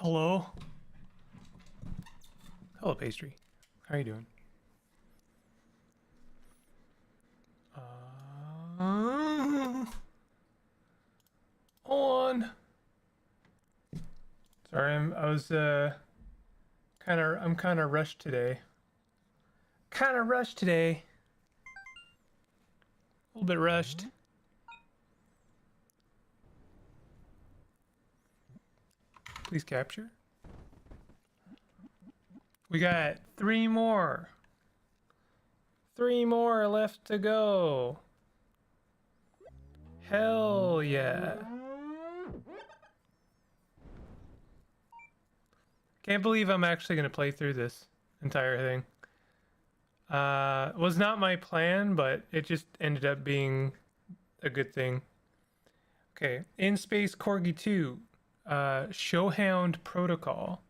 Hello. Hello, pastry. How are you doing? On. Sorry, I'm kind of rushed today. A little bit rushed. Please capture. We got 3 more. 3 more left to go. Hell yeah. Can't believe I'm actually going to play through this entire thing. It was not my plan, but it just ended up being a good thing. Okay, In Space Corgi 2, Showhound Protocol.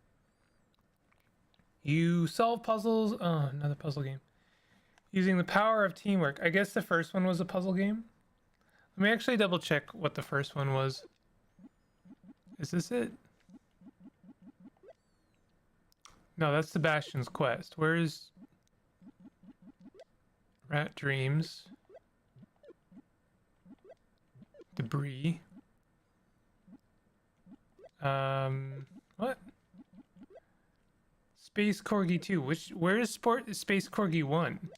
You solve puzzles. Oh, another puzzle game. Using the power of teamwork. I guess the first one was a puzzle game. Let me actually double check what the first one was. Is this it? No, that's Sebastian's quest. Where is Rat Dreams? Debris. What? Space Corgi 2. Where is Space Corgi 1?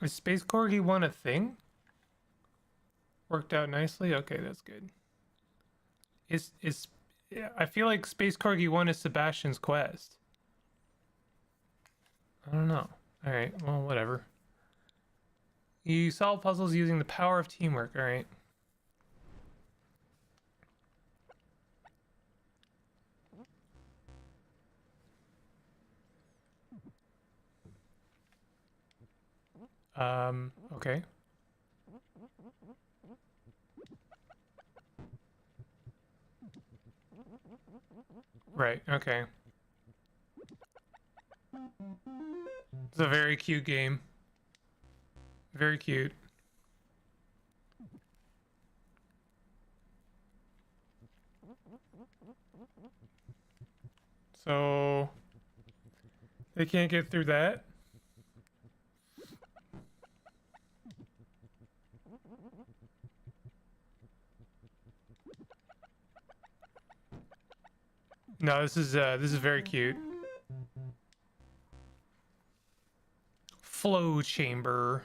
Is Space Corgi 1 a thing? Worked out nicely? Okay, that's good. Yeah, I feel like Space Corgi 1 is Sebastian's quest. I don't know. Alright, well, whatever. You solve puzzles using the power of teamwork, alright. Okay. Right, okay. It's a very cute game. Very cute. So they can't get through that. No, this is very cute. Flow chamber.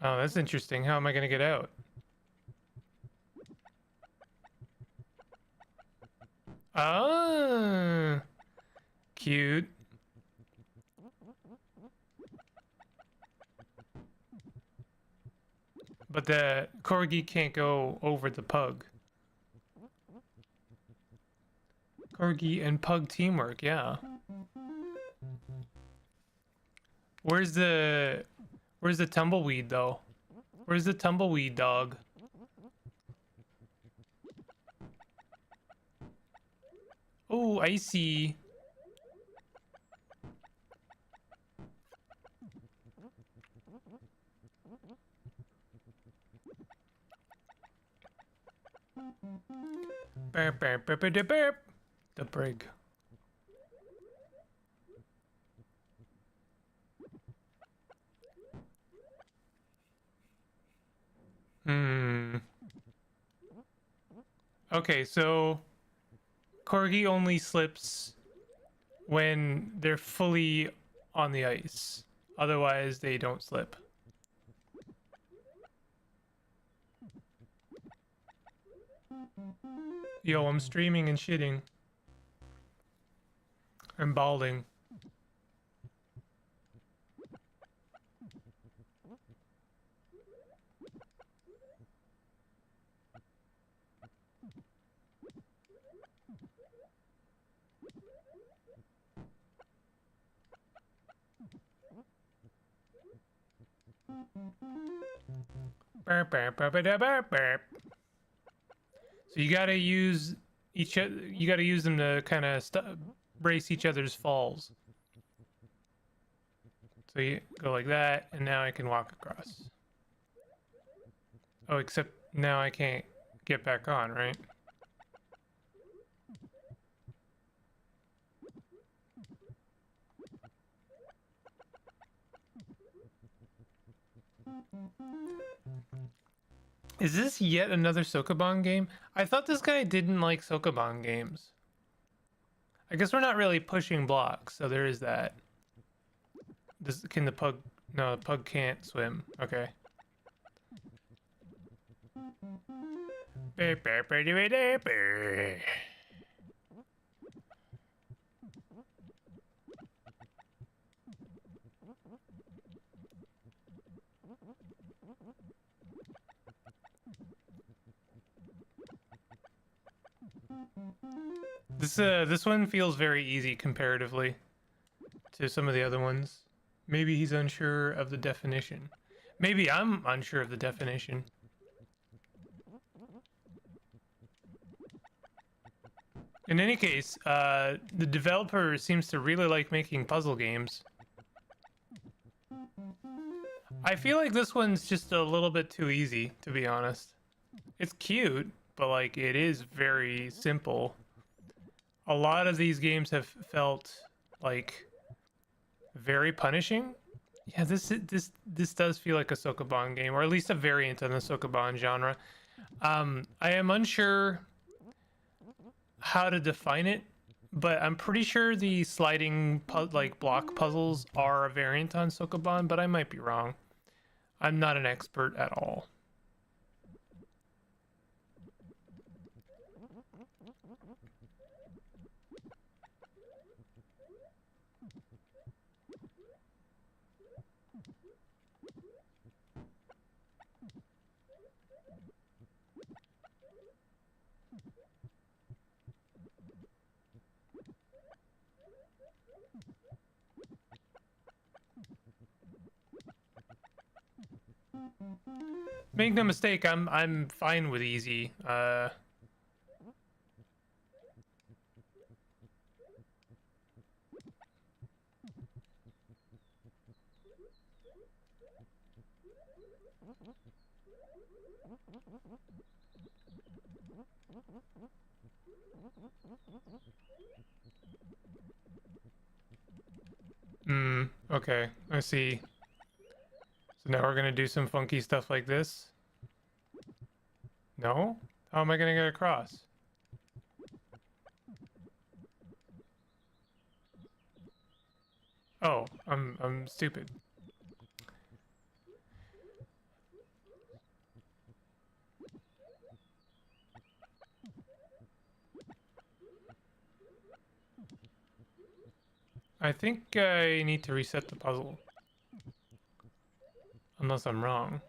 Oh, that's interesting. How am I gonna get out? Ah, cute. But the corgi can't go over the pug. Corgi and pug teamwork, yeah. Where's the tumbleweed though? Where's the tumbleweed dog? Oh, I see. Burp, burp, burp, burp, burp. The brig. Okay, so corgi only slips when they're fully on the ice. Otherwise, they don't slip. Yo, I'm streaming and shitting. I'm balding. Burp, burp, burp, burp, burp, burp. So you gotta use you gotta use them to kind of brace each other's falls. So you go like that, and now I can walk across. Oh, except now I can't get back on, right? Is this yet another Sokoban game? I thought this guy didn't like Sokoban games. I guess we're not really pushing blocks, so there is that. Can the pug... No, the pug can't swim. Okay. This one feels very easy comparatively to some of the other ones. Maybe he's unsure of the definition. Maybe I'm unsure of the definition. In any case, the developer seems to really like making puzzle games. I feel like this one's just a little bit too easy, to be honest. It's cute, but like it is very simple. A lot of these games have felt like very punishing. Yeah, this does feel like a Sokoban game, or at least a variant on the Sokoban genre. I am unsure how to define it, but I'm pretty sure the sliding like block puzzles are a variant on Sokoban, but I might be wrong. I'm not an expert at all. Make no mistake, I'm fine with easy. Okay, I see. So now we're gonna do some funky stuff like this. No? How am I gonna get across? Oh, I'm stupid. I think I need to reset the puzzle. Unless I'm wrong.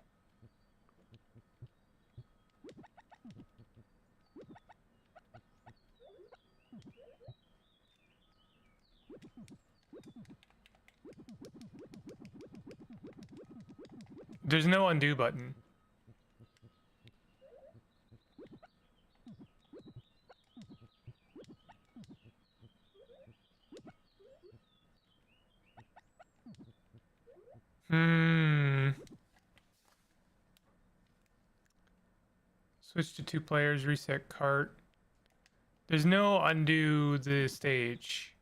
There's no undo button. Switch to 2 players, reset cart. There's no undo the stage.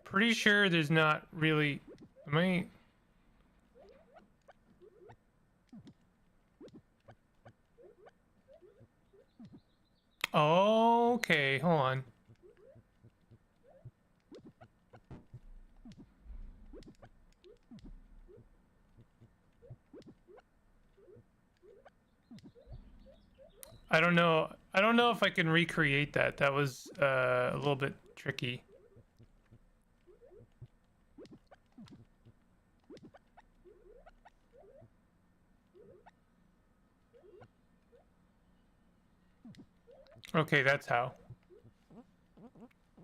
Pretty sure there's not really... Am I... Okay, hold on. I don't know. I don't know if I can recreate that. That was a little bit tricky. Okay, that's how.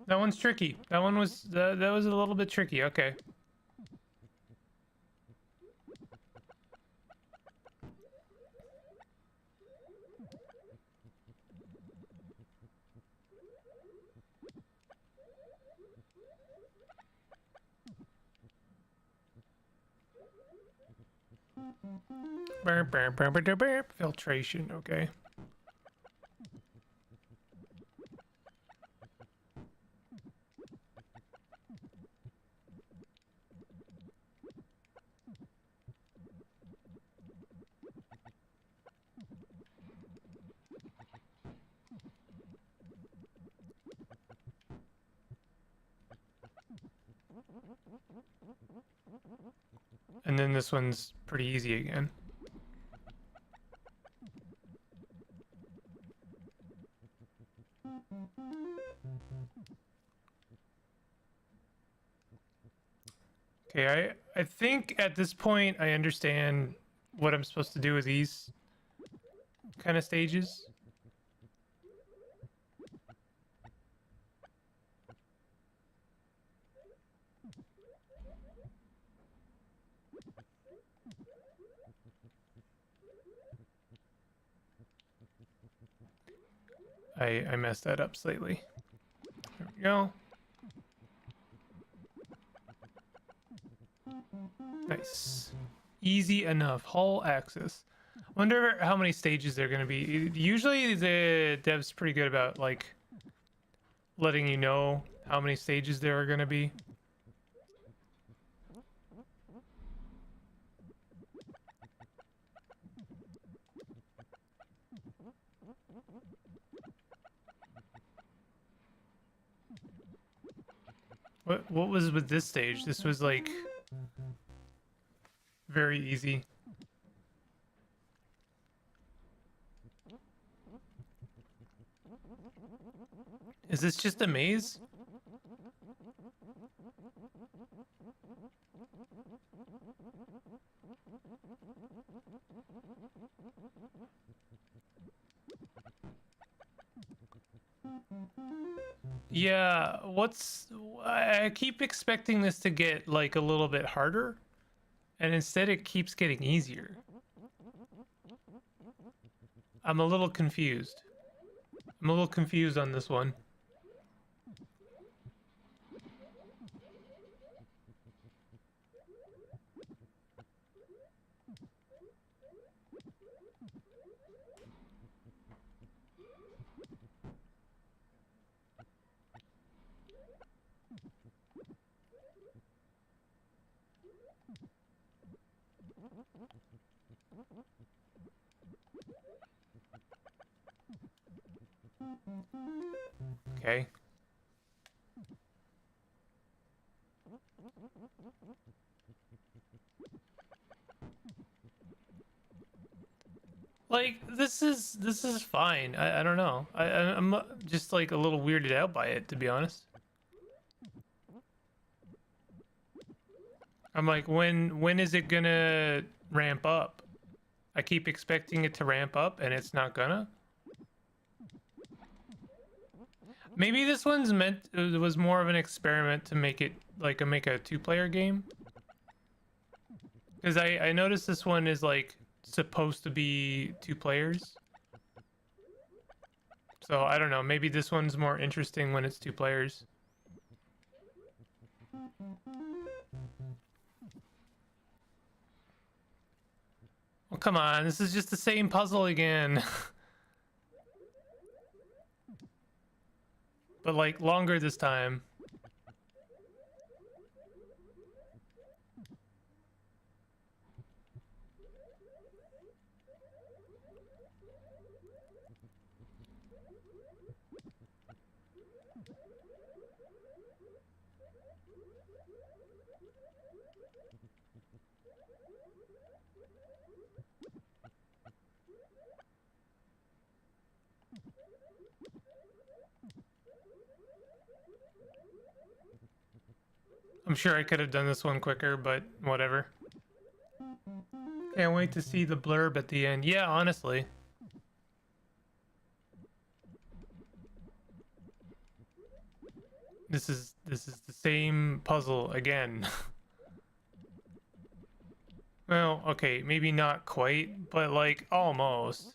That one's tricky. That one was that was a little bit tricky. Okay. Filtration, okay. And then this one's pretty easy again. Okay, I think at this point I understand what I'm supposed to do with these kind of stages. I messed that up slightly. There we go. Nice. Easy enough. Hull access. Wonder how many stages they're going to be. Usually the dev's pretty good about like letting you know how many stages there are going to be. What was with this stage? This was like very easy. Is this just a maze? Yeah, I keep expecting this to get like a little bit harder, and instead it keeps getting easier. I'm a little confused. I'm a little confused on this one. Okay. Like this is fine. I don't know. I'm just like a little weirded out by it, to be honest. I'm like, when is it gonna ramp up? I keep expecting it to ramp up, and it's not gonna. Maybe this one's meant. It was more of an experiment to make it like make a two-player game. Because I noticed this one is like supposed to be two players. So I don't know. Maybe this one's more interesting when it's two players. Well, come on. This is just the same puzzle again. But like longer this time. I'm sure I could have done this one quicker, but whatever. Can't wait to see the blurb at the end. Yeah, honestly. This is the same puzzle again. Well, okay, maybe not quite, but like almost.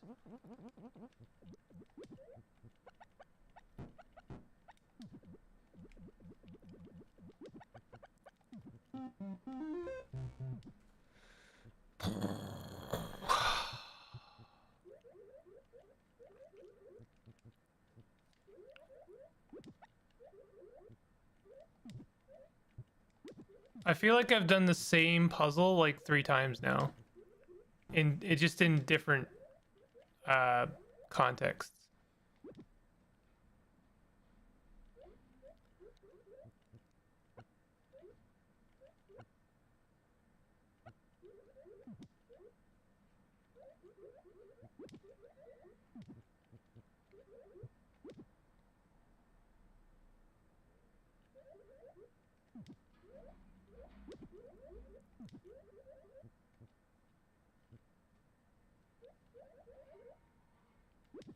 I feel like I've done the same puzzle like 3 times now. Just in different contexts.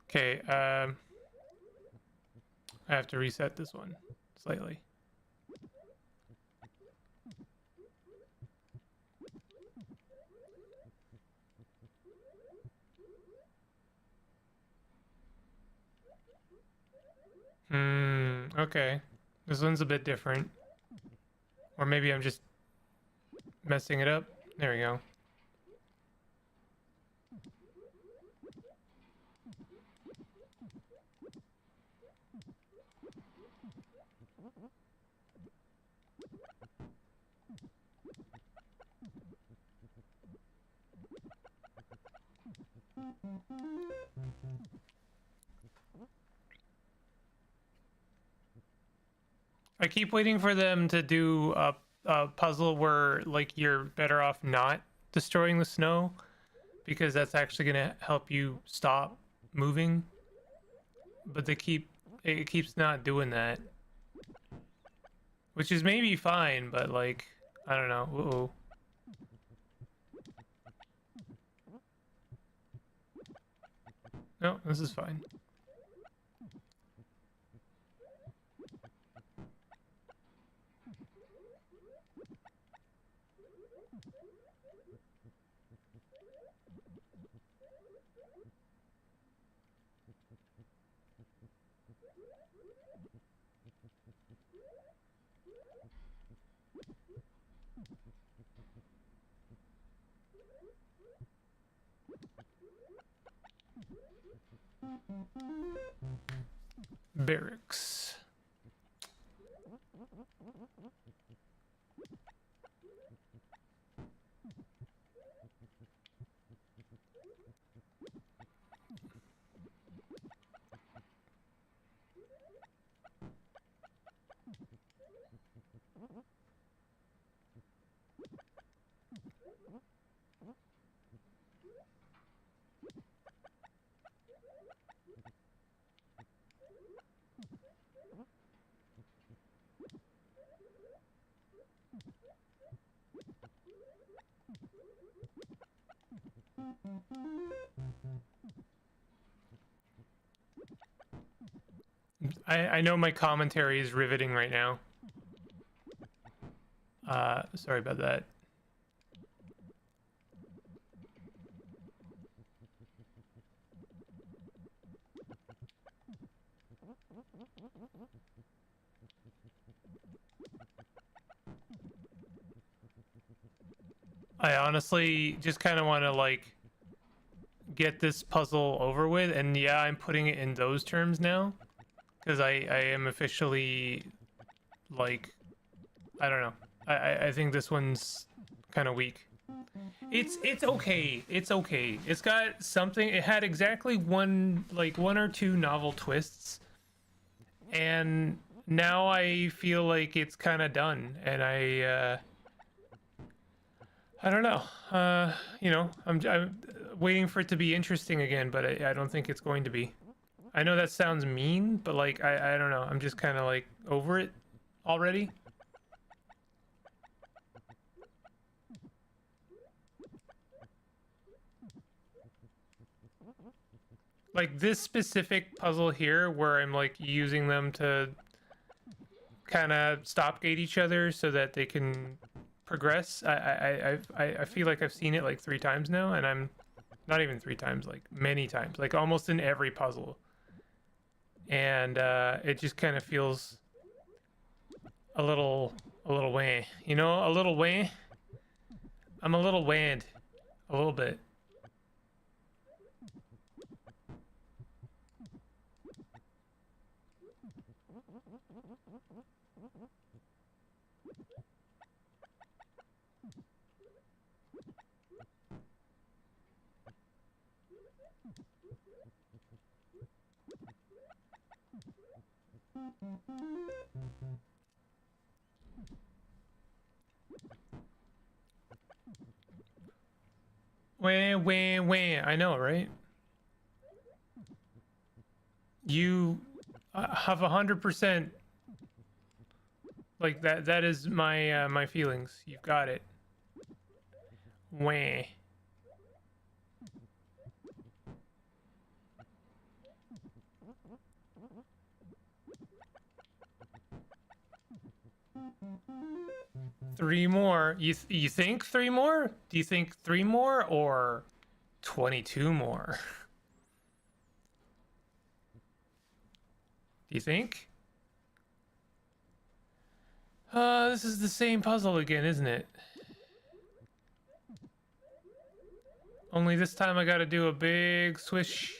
Okay, I have to reset this one slightly. Okay. This one's a bit different. Or maybe I'm just messing it up. There we go. I keep waiting for them to do a puzzle where like you're better off not destroying the snow, because that's actually gonna help you stop moving. But it keeps not doing that, which is maybe fine, but like I don't know. Uh-oh. No, this is fine. Barracks. I know my commentary is riveting right now. Sorry about that. I honestly just kind of want to like get this puzzle over with, and yeah, I'm putting it in those terms now because I am officially like I don't know. I think this one's kind of weak. It's okay. It's okay. It's got something. It had exactly one or two novel twists, and now I feel like it's kind of done, and I don't know. You know, I'm waiting for it to be interesting again, but I don't think it's going to be. I know that sounds mean, but like I don't know. I'm just kind of like over it already. Like this specific puzzle here where I'm like using them to kind of stop gate each other so that they can progress. I feel like I've seen it like 3 times now, and I'm not even 3 times, like many times, like almost in every puzzle. And it just kind of feels a little wah, you know, a little wah. I'm a little wand A little bit. Wah, wah, wah. I know, right? You have 100% like that. That is my my feelings. You've got it. Wah. Three more. You think three more? Do you think three more or 22 more? Do you think? This is the same puzzle again, isn't it? Only this time I gotta do a big swish.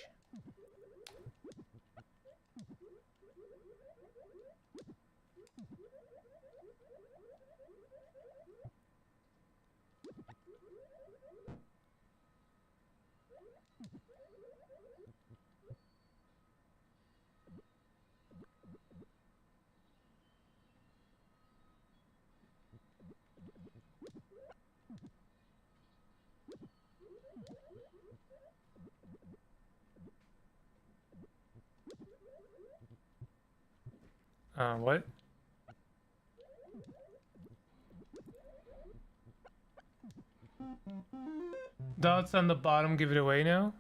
What? Dots on the bottom give it away now?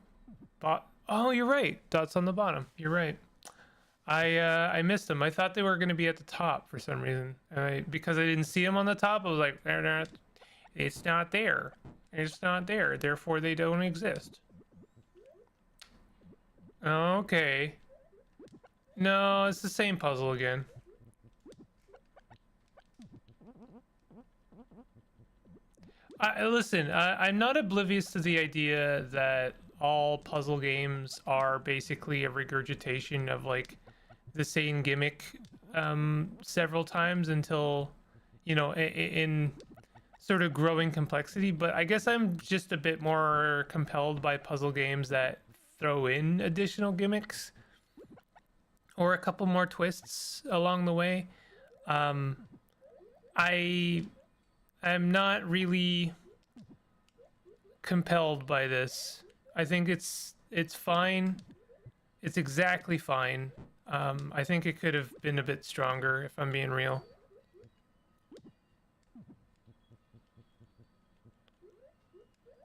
Oh, you're right. Dots on the bottom. You're right. I missed them. I thought they were going to be at the top for some reason. Because I didn't see them on the top, I was like, it's not there. It's not there. Therefore, they don't exist. Okay. No, it's the same puzzle again. Listen, I'm not oblivious to the idea that all puzzle games are basically a regurgitation of like the same gimmick several times until, you know, in sort of growing complexity. But I guess I'm just a bit more compelled by puzzle games that throw in additional gimmicks or a couple more twists along the way. I'm not really compelled by this. I think it's fine. It's exactly fine. I think it could have been a bit stronger if I'm being real.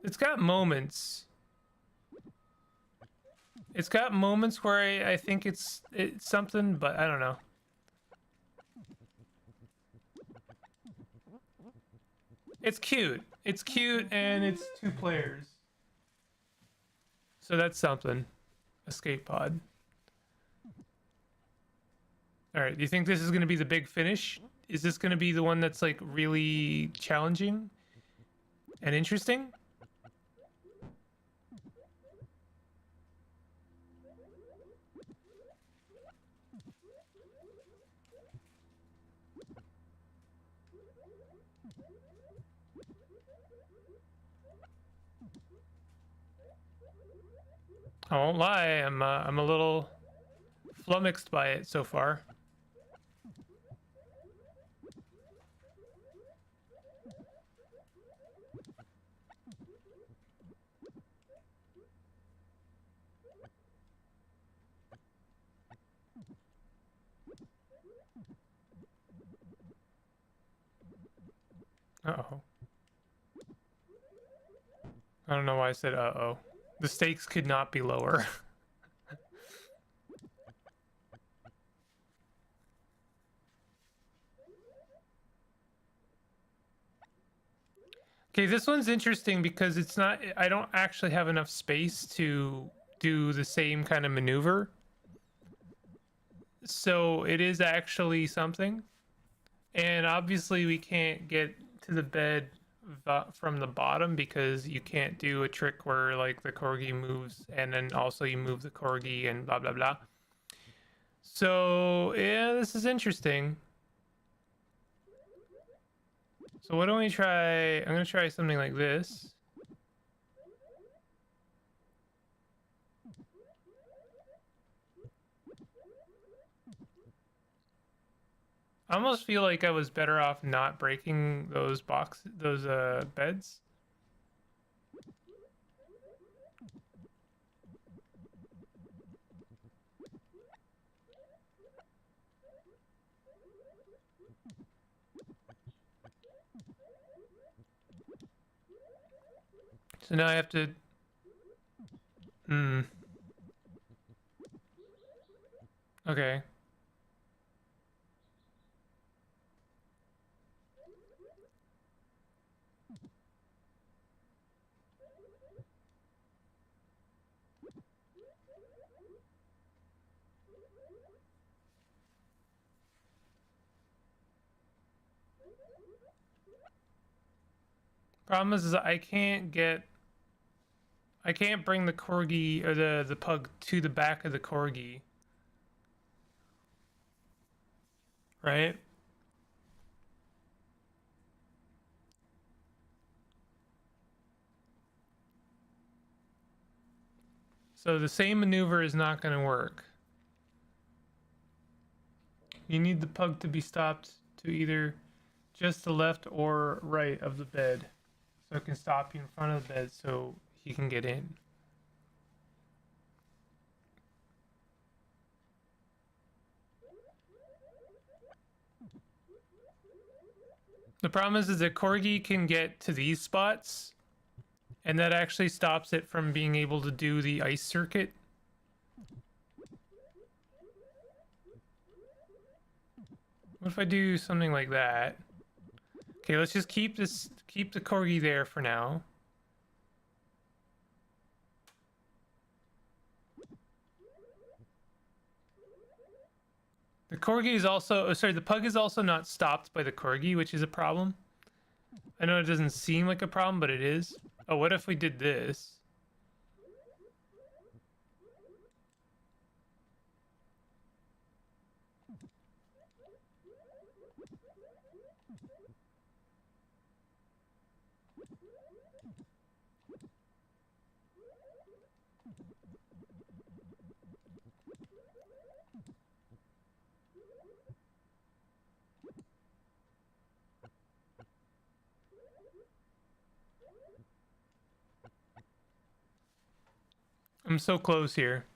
It's got moments. It's got moments where I think it's something, but I don't know. It's cute. It's cute, and it's 2 players. So that's something. Escape pod. All right. Do you think this is going to be the big finish? Is this going to be the one that's like really challenging and interesting? I won't lie. I'm a little flummoxed by it so far. Uh-oh. I don't know why I said uh-oh. The stakes could not be lower. Okay, this one's interesting because it's not... I don't actually have enough space to do the same kind of maneuver. So it is actually something. And obviously we can't get to the bed from the bottom because you can't do a trick where like the corgi moves and then also you move the corgi and blah blah blah. So yeah, this is interesting. So why don't we try? I'm gonna try something like this. I almost feel like I was better off not breaking those beds. So now I have to. Hmm. Okay. Problem is I can't bring the corgi or the pug to the back of the corgi. Right? So the same maneuver is not going to work. You need the pug to be stopped to either just the left or right of the bed. So it can stop you in front of the bed so he can get in. The problem is the corgi can get to these spots, and that actually stops it from being able to do the ice circuit. What if I do something like that? Okay, let's just keep the corgi there for now. The corgi is also, oh, sorry, the pug is also not stopped by the corgi, which is a problem. I know it doesn't seem like a problem, but it is. Oh, what if we did this? I'm so close here.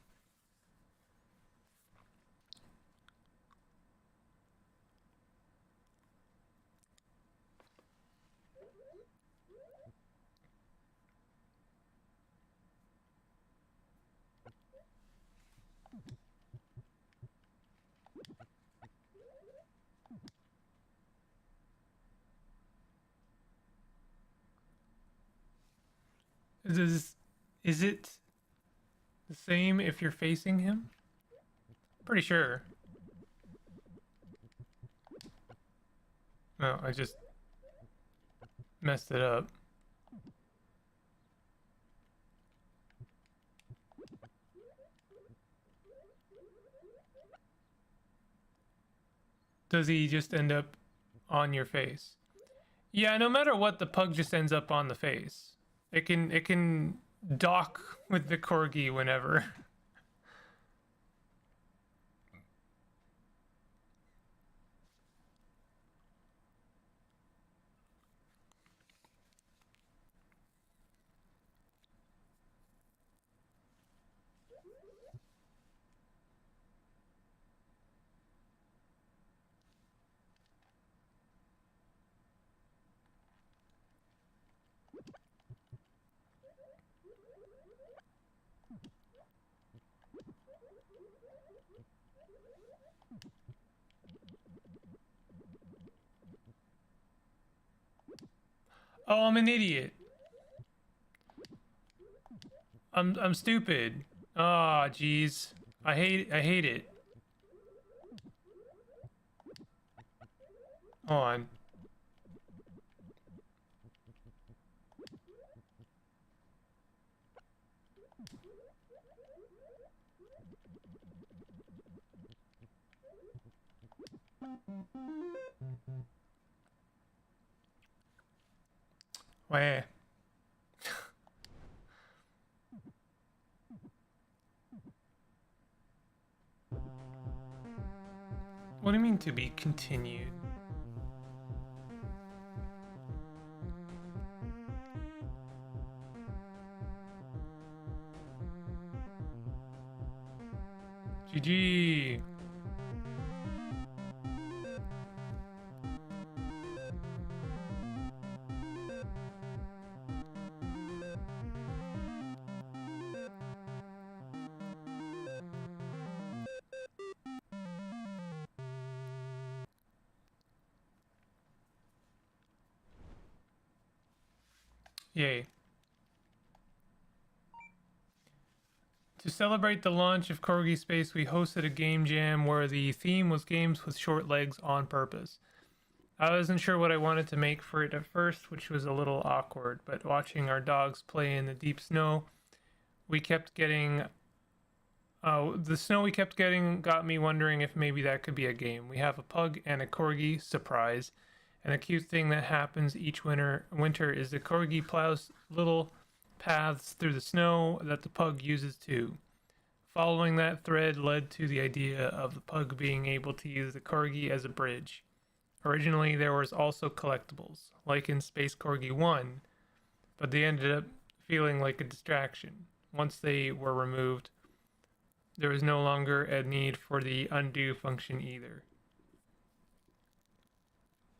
Is it the same if you're facing him? Pretty sure. No, I just messed it up. Does he just end up on your face? Yeah, no matter what, the pug just ends up on the face. It can dock with the corgi whenever. Oh, I'm an idiot. I'm stupid. Ah, oh, jeez. I hate it. Hold on. Wah. What do you mean to be continued? GG. Yay. To celebrate the launch of Corgi Space, we hosted a game jam where the theme was games with short legs on purpose. I wasn't sure what I wanted to make for it at first, which was a little awkward, but watching our dogs play in the deep snow, we kept getting. The snow we kept getting got me wondering if maybe that could be a game. We have a pug and a corgi, surprise, and a cute thing that happens each winter is the corgi plows little paths through the snow that the pug uses too. Following that thread led to the idea of the pug being able to use the corgi as a bridge. Originally, there was also collectibles, like in Space Corgi 1, but they ended up feeling like a distraction. Once they were removed, there was no longer a need for the undo function either.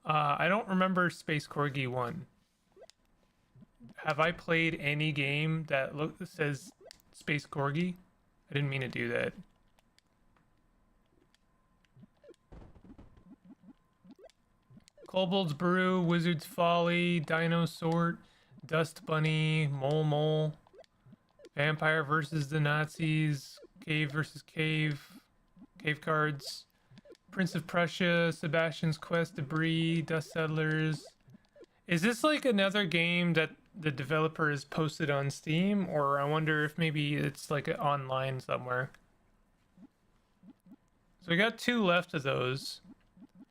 I don't remember Space Corgi 1. Have I played any game that says Space Corgi? I didn't mean to do that. Kobold's Brew, Wizard's Folly, Dino Sort, Dust Bunny, Mole Mole, Vampire versus the Nazis, Cave versus Cave, Cave Cards, Prince of Prussia, Sebastian's Quest, Debris, Dust Settlers. Is this like another game that the developer has posted on Steam, or I wonder if maybe it's like online somewhere? So we got 2 left of those.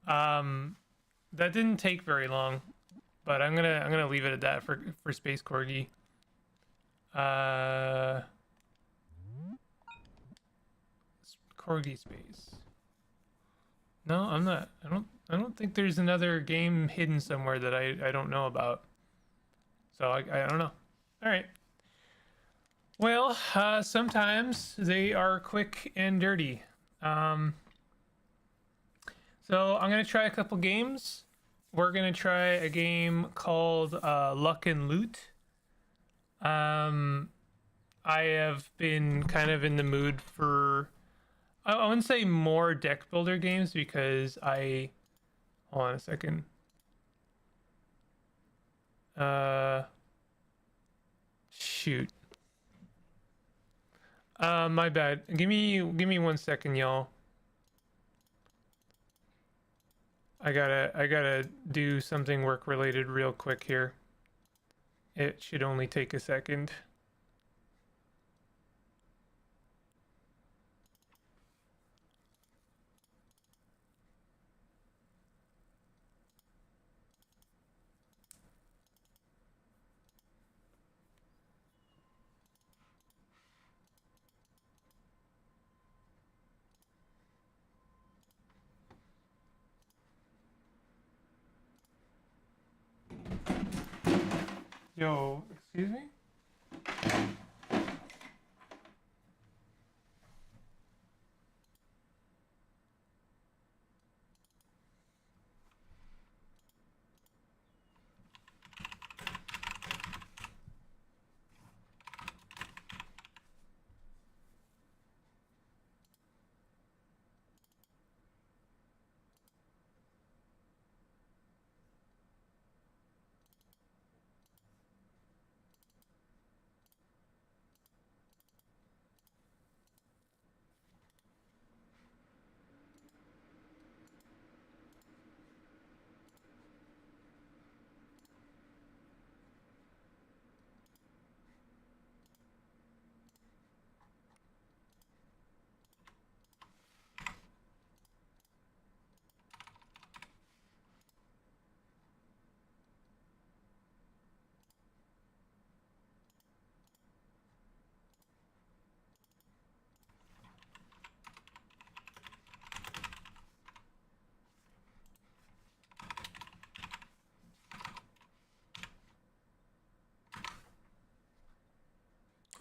That didn't take very long, but I'm gonna leave it at that for Space Corgi. Corgi Space. No, I'm not. I don't think there's another game hidden somewhere that I don't know about. So I don't know. All right. Well, sometimes they are quick and dirty. So I'm gonna try a couple games. We're gonna try a game called Luck and Loot. I have been kind of in the mood for, I wouldn't say more deck builder games because hold on a second. Shoot. My bad. Give me 1 second, y'all. I gotta do something work related real quick here. It should only take a second. Yo, excuse me?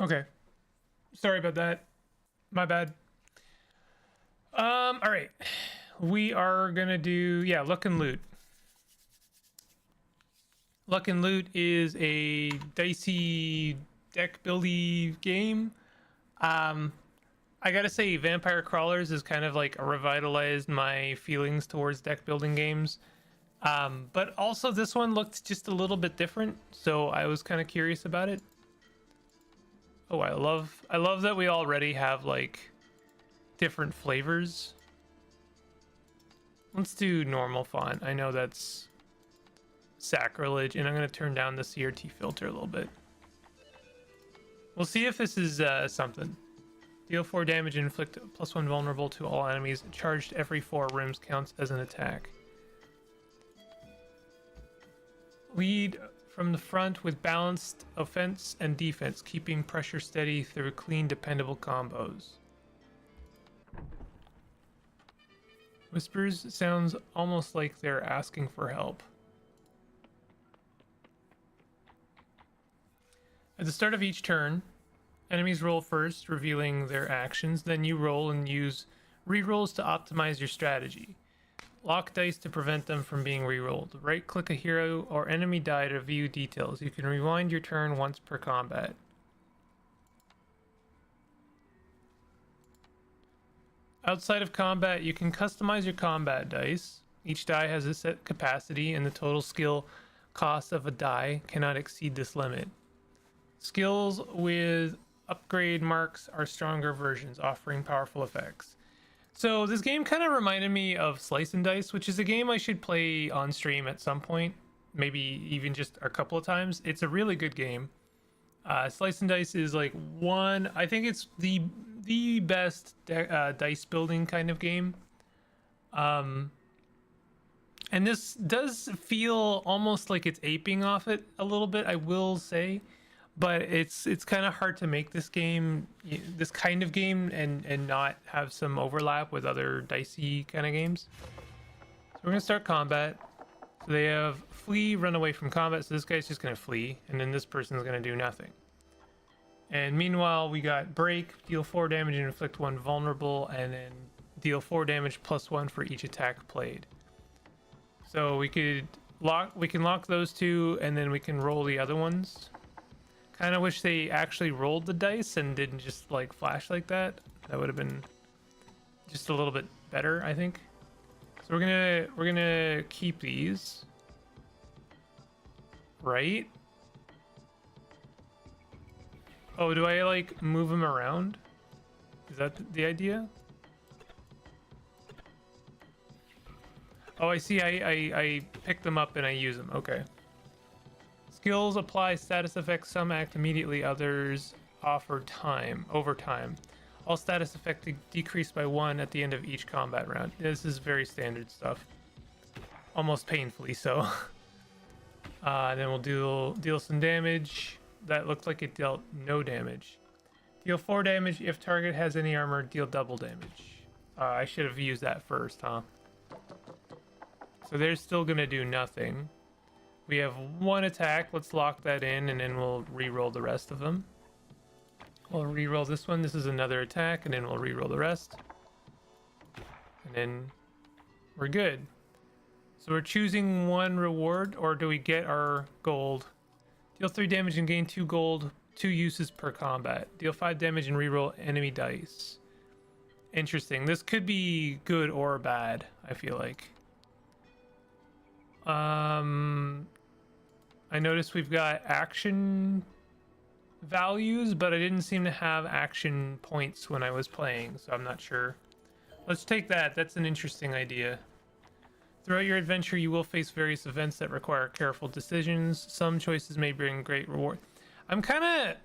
Okay. Sorry about that. My bad. All right. We are gonna do, yeah, Luck and Loot. Luck and Loot is a dicey deck buildy game. Um, I gotta say, Vampire Crawlers is kind of like revitalized my feelings towards deck building games. But also this one looked just a little bit different, so I was kind of curious about it. Oh, I love that we already have like different flavors. Let's do normal font. I know that's sacrilege, and I'm gonna turn down the CRT filter a little bit. We'll see if this is something. Deal 4 damage and inflict +1 vulnerable to all enemies. Charged every 4 rooms counts as an attack. Lead from the front with balanced offense and defense, keeping pressure steady through clean, dependable combos. Whispers sounds almost like they're asking for help. At the start of each turn, enemies roll first, revealing their actions. Then you roll and use rerolls to optimize your strategy. Lock dice to prevent them from being rerolled. Right-click a hero or enemy die to view details. You can rewind your turn once per combat. Outside of combat, you can customize your combat dice. Each die has a set capacity, and the total skill cost of a die cannot exceed this limit. Skills with upgrade marks are stronger versions, offering powerful effects. So this game kind of reminded me of Slice and Dice, which is a game I should play on stream at some point, maybe even just a couple of times. It's a really good game. Slice and Dice is like I think it's the best dice building kind of game. And this does feel almost like it's aping off it a little bit, I will say. But it's kind of hard to make this game, this kind of game, and not have some overlap with other dicey kind of games. So we're gonna start combat. So they have flee, run away from combat. So this guy's just gonna flee, and then this person's gonna do nothing. And meanwhile, we got break, deal 4 damage and inflict 1 vulnerable, and then deal 4 damage +1 for each attack played. So we can lock those two, and then we can roll the other ones. Kind of wish they actually rolled the dice and didn't just like flash like that. That would have been just a little bit better, I think. So we're gonna keep these, right? Oh, do I like move them around? Is that the idea? Oh, I see. I pick them up and I use them. Okay. Skills apply status effects. Some act immediately, others offer time over time. All status effects decrease by 1 at the end of each combat round. This is very standard stuff, almost painfully so. Then we'll deal some damage. That looked like it dealt no damage. Deal 4 damage if target has any armor. Deal double damage. I should have used that first, huh? So they're still gonna do nothing. We have 1 attack. Let's lock that in, and then we'll re-roll the rest of them. We'll re-roll this one. This is another attack, and then we'll re-roll the rest. And then we're good. So we're choosing 1 reward, or do we get our gold? Deal 3 damage and gain 2 gold, 2 uses per combat. Deal 5 damage and re-roll enemy dice. Interesting. This could be good or bad, I feel like. I noticed we've got action values, but I didn't seem to have action points when I was playing, so I'm not sure. Let's take that. That's an interesting idea. Throughout your adventure, you will face various events that require careful decisions. Some choices may bring great reward. I'm kind of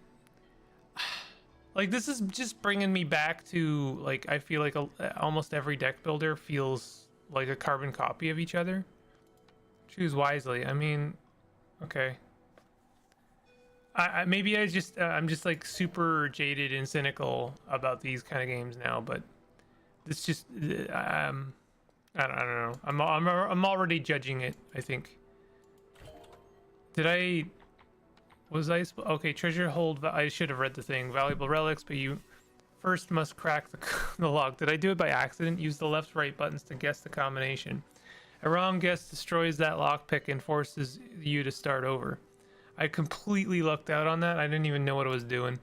like, this is just bringing me back to, like, I feel like almost every deck builder feels like a carbon copy of each other. Choose wisely. I mean, okay. Maybe I'm just like super jaded and cynical about these kind of games now, but it's just I don't know. I'm already judging it, I think. Did I Was I... Okay, treasure hold... I should have read the thing. Valuable relics, but you first must crack the, the lock. Did I do it by accident? Use the left right buttons to guess the combination. A wrong guess destroys that lockpick and forces you to start over. I completely lucked out on that. I didn't even know what I was doing.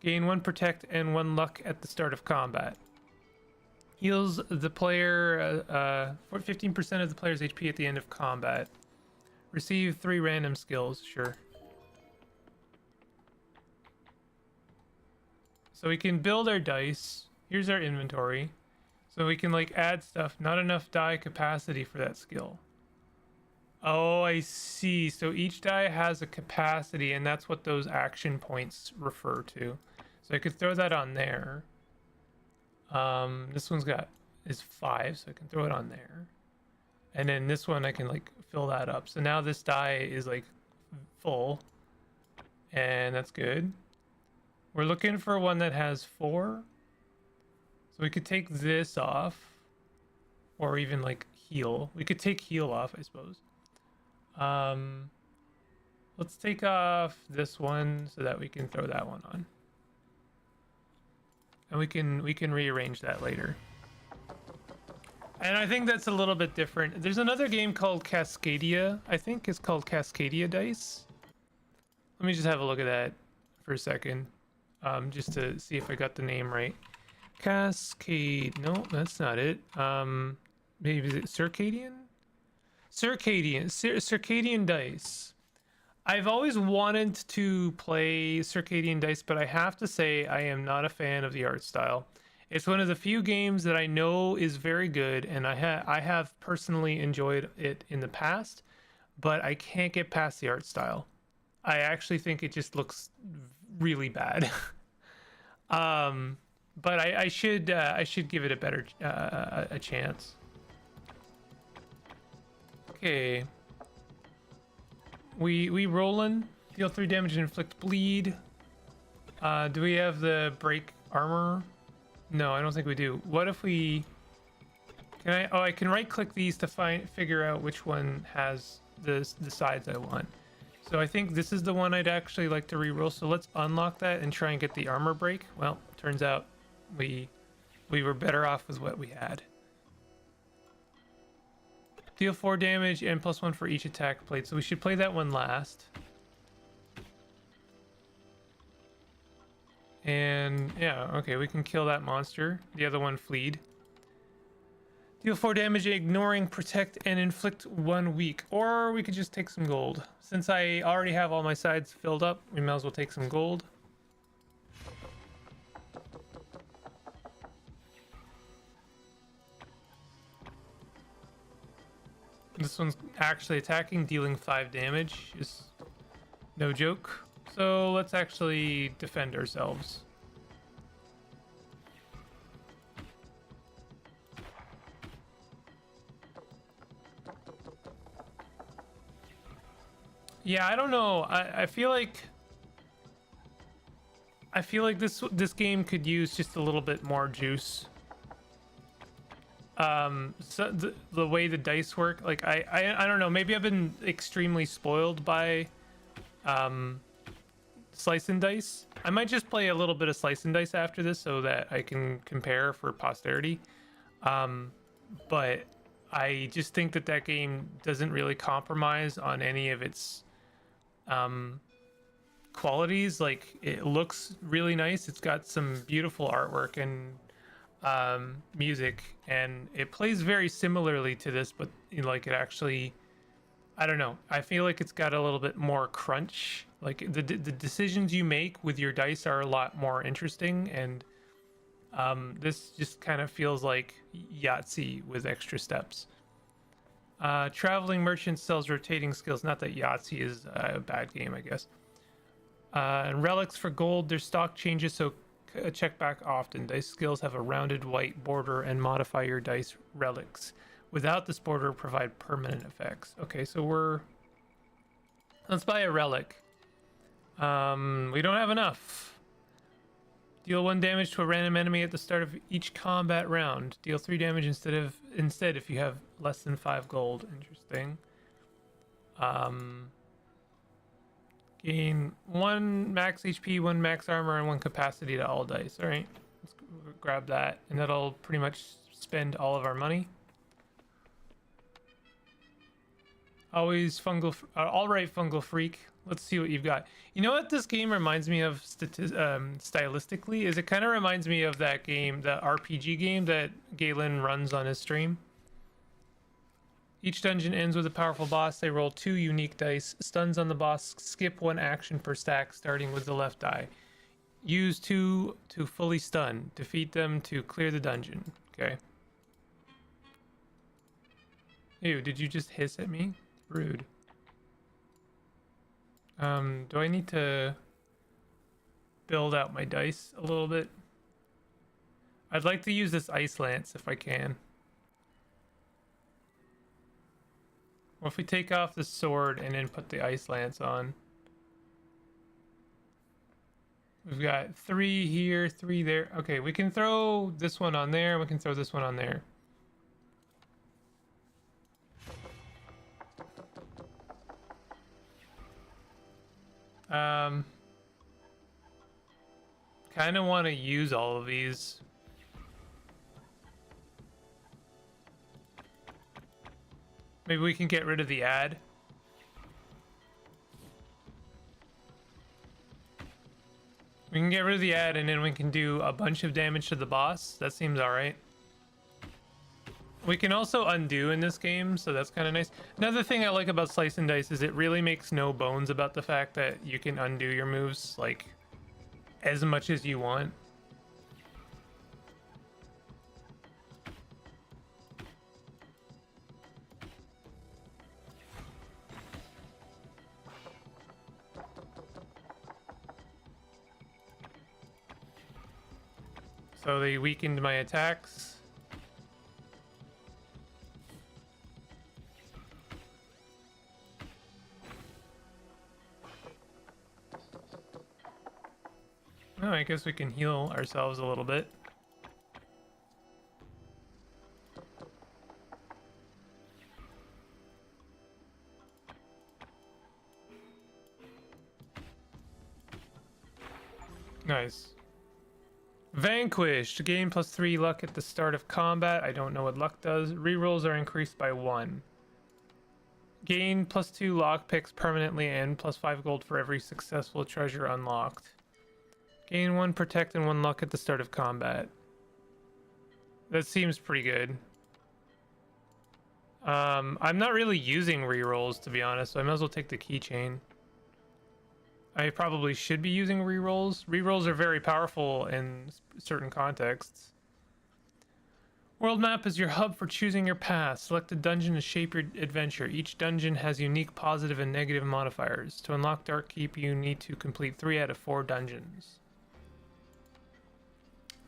Gain 1 protect and 1 luck at the start of combat. Heals the player for 15% of the player's HP at the end of combat. Receive 3 random skills. Sure. So we can build our dice. Here's our inventory. So we can like add stuff. Not enough die capacity for that skill. Oh, I see. So each die has a capacity, and that's what those action points refer to. So I could throw that on there. This one's is 5, so I can throw it on there. And then this one I can like fill that up. So now this die is like full, and that's good. We're looking for one that has 4. So we could take this off, or even like heal. We could take heal off, I suppose. Let's take off this one so that we can throw that one on. And we can rearrange that later. And I think that's a little bit different. There's another game called Cascadia. I think it's called Cascadia Dice. Let me just have a look at that for a second. Just to see if I got the name right. Cascade. No, that's not it. Maybe is it Circadian? Circadian Dice. I've always wanted to play Circadian Dice, but I have to say I am not a fan of the art style. It's one of the few games that I know is very good, and I have personally enjoyed it in the past, but I can't get past the art style. I actually think it just looks really bad. But I should give it a better a chance. Okay. We rolling. Deal 3 damage and inflict bleed. Do we have the break armor? No, I don't think we do. What if we... Can I... Oh, I can right click these to figure out which one has the sides I want. So I think this is the one I'd actually like to reroll. So let's unlock that and try and get the armor break. Well, turns out we were better off with what we had. Deal 4 damage and +1 for each attack plate. So we should play that one last. And yeah, okay, we can kill that monster. The other one fleed. Deal 4 damage, ignoring protect and inflict 1 weak. Or we could just take some gold. Since I already have all my sides filled up, we might as well take some gold. This one's actually attacking, dealing 5 damage. Is no joke. So let's actually defend ourselves. Yeah, I don't know. I feel like this game could use just a little bit more juice. So the way the dice work, like I don't know, maybe I've been extremely spoiled by slice and dice. I might just play a little bit of slice and dice after this so that I can compare for posterity. But I just think that game doesn't really compromise on any of its qualities. Like, it looks really nice. It's got some beautiful artwork and music, and it plays very similarly to this, but you know, like, it actually, I don't know, I feel like it's got a little bit more crunch. Like, the decisions you make with your dice are a lot more interesting, and this just kind of feels like Yahtzee with extra steps. Traveling merchant sells rotating skills. Not that Yahtzee is a bad game, I guess. And relics for gold, their stock changes, so check back often. Dice skills have a rounded white border and modify your dice relics. Without this border, provide permanent effects. Okay, so let's buy a relic. We don't have enough. Deal 1 damage to a random enemy at the start of each combat round. Deal 3 damage instead if you have less than 5 gold. Interesting. Gain 1 max HP, 1 max armor, and 1 capacity to all dice. All right, let's grab that, and that'll pretty much spend all of our money. Always fungal, all right, fungal freak. Let's see what you've got. You know what this game reminds me of stylistically? Is it kind of reminds me of that game, the RPG game that Galen runs on his stream. Each dungeon ends with a powerful boss. They roll 2 unique dice. Stuns on the boss. Skip 1 action per stack, starting with the left die. Use 2 to fully stun. Defeat them to clear the dungeon. Okay. Ew, did you just hiss at me? Rude. Do I need to build out my dice a little bit? I'd like to use this ice lance if I can. What if we take off the sword and then put the ice lance on? We've got 3 here, 3 there. Okay, we can throw this one on there. We can throw this one on there. Kind of want to use all of these. Maybe we can get rid of the ad. We can get rid of the ad and then we can do a bunch of damage to the boss. That seems alright. We can also undo in this game, so that's kind of nice. Another thing I like about Slice and Dice is it really makes no bones about the fact that you can undo your moves, like, as much as you want. So they weakened my attacks. Oh, I guess we can heal ourselves a little bit. Nice. Vanquished. Gain +3 luck at the start of combat. I don't know what luck does. Rerolls are increased by 1. Gain +2 lockpicks permanently and +5 gold for every successful treasure unlocked. Gain 1 protect and 1 luck at the start of combat. That seems pretty good. I'm not really using rerolls, to be honest, so I might as well take the keychain. I probably should be using rerolls. Rerolls are very powerful in certain contexts. World map is your hub for choosing your path. Select a dungeon to shape your adventure. Each dungeon has unique positive and negative modifiers. To unlock Dark Keep, you need to complete 3 out of 4 dungeons.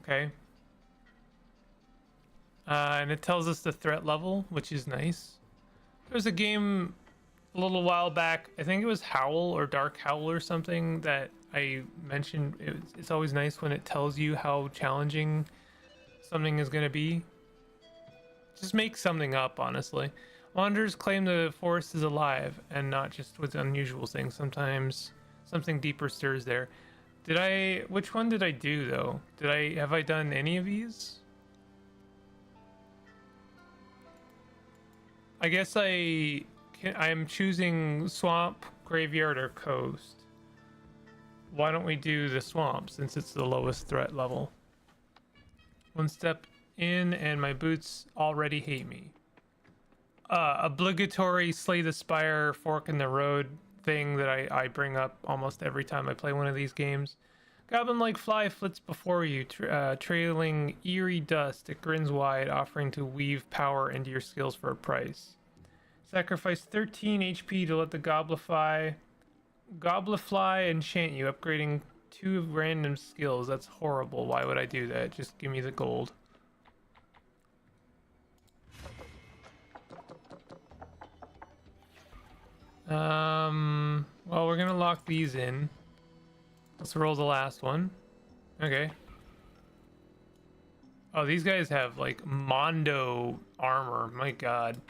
Okay. And it tells us the threat level, which is nice. There's a game a little while back, I think it was Howl or Dark Howl or something, that I mentioned. It's always nice when it tells you how challenging something is going to be. Just make something up, honestly. Wanderers claim the forest is alive and not just with unusual things. Sometimes something deeper stirs there. Which one did I do though? Have I done any of these? I guess I'm choosing swamp, graveyard, or coast. Why don't we do the swamp since it's the lowest threat level? 1 step in and my boots already hate me. Obligatory slay the spire, fork in the road thing that I bring up almost every time I play one of these games. Goblin-like fly flits before you, trailing eerie dust. It grins wide, offering to weave power into your skills for a price. Sacrifice 13 HP to let the Goblify enchant you, upgrading 2 random skills. That's horrible. Why would I do that? Just give me the gold. Well, we're gonna lock these in. Let's roll the last one. Okay. Oh, these guys have like Mondo armor. My god.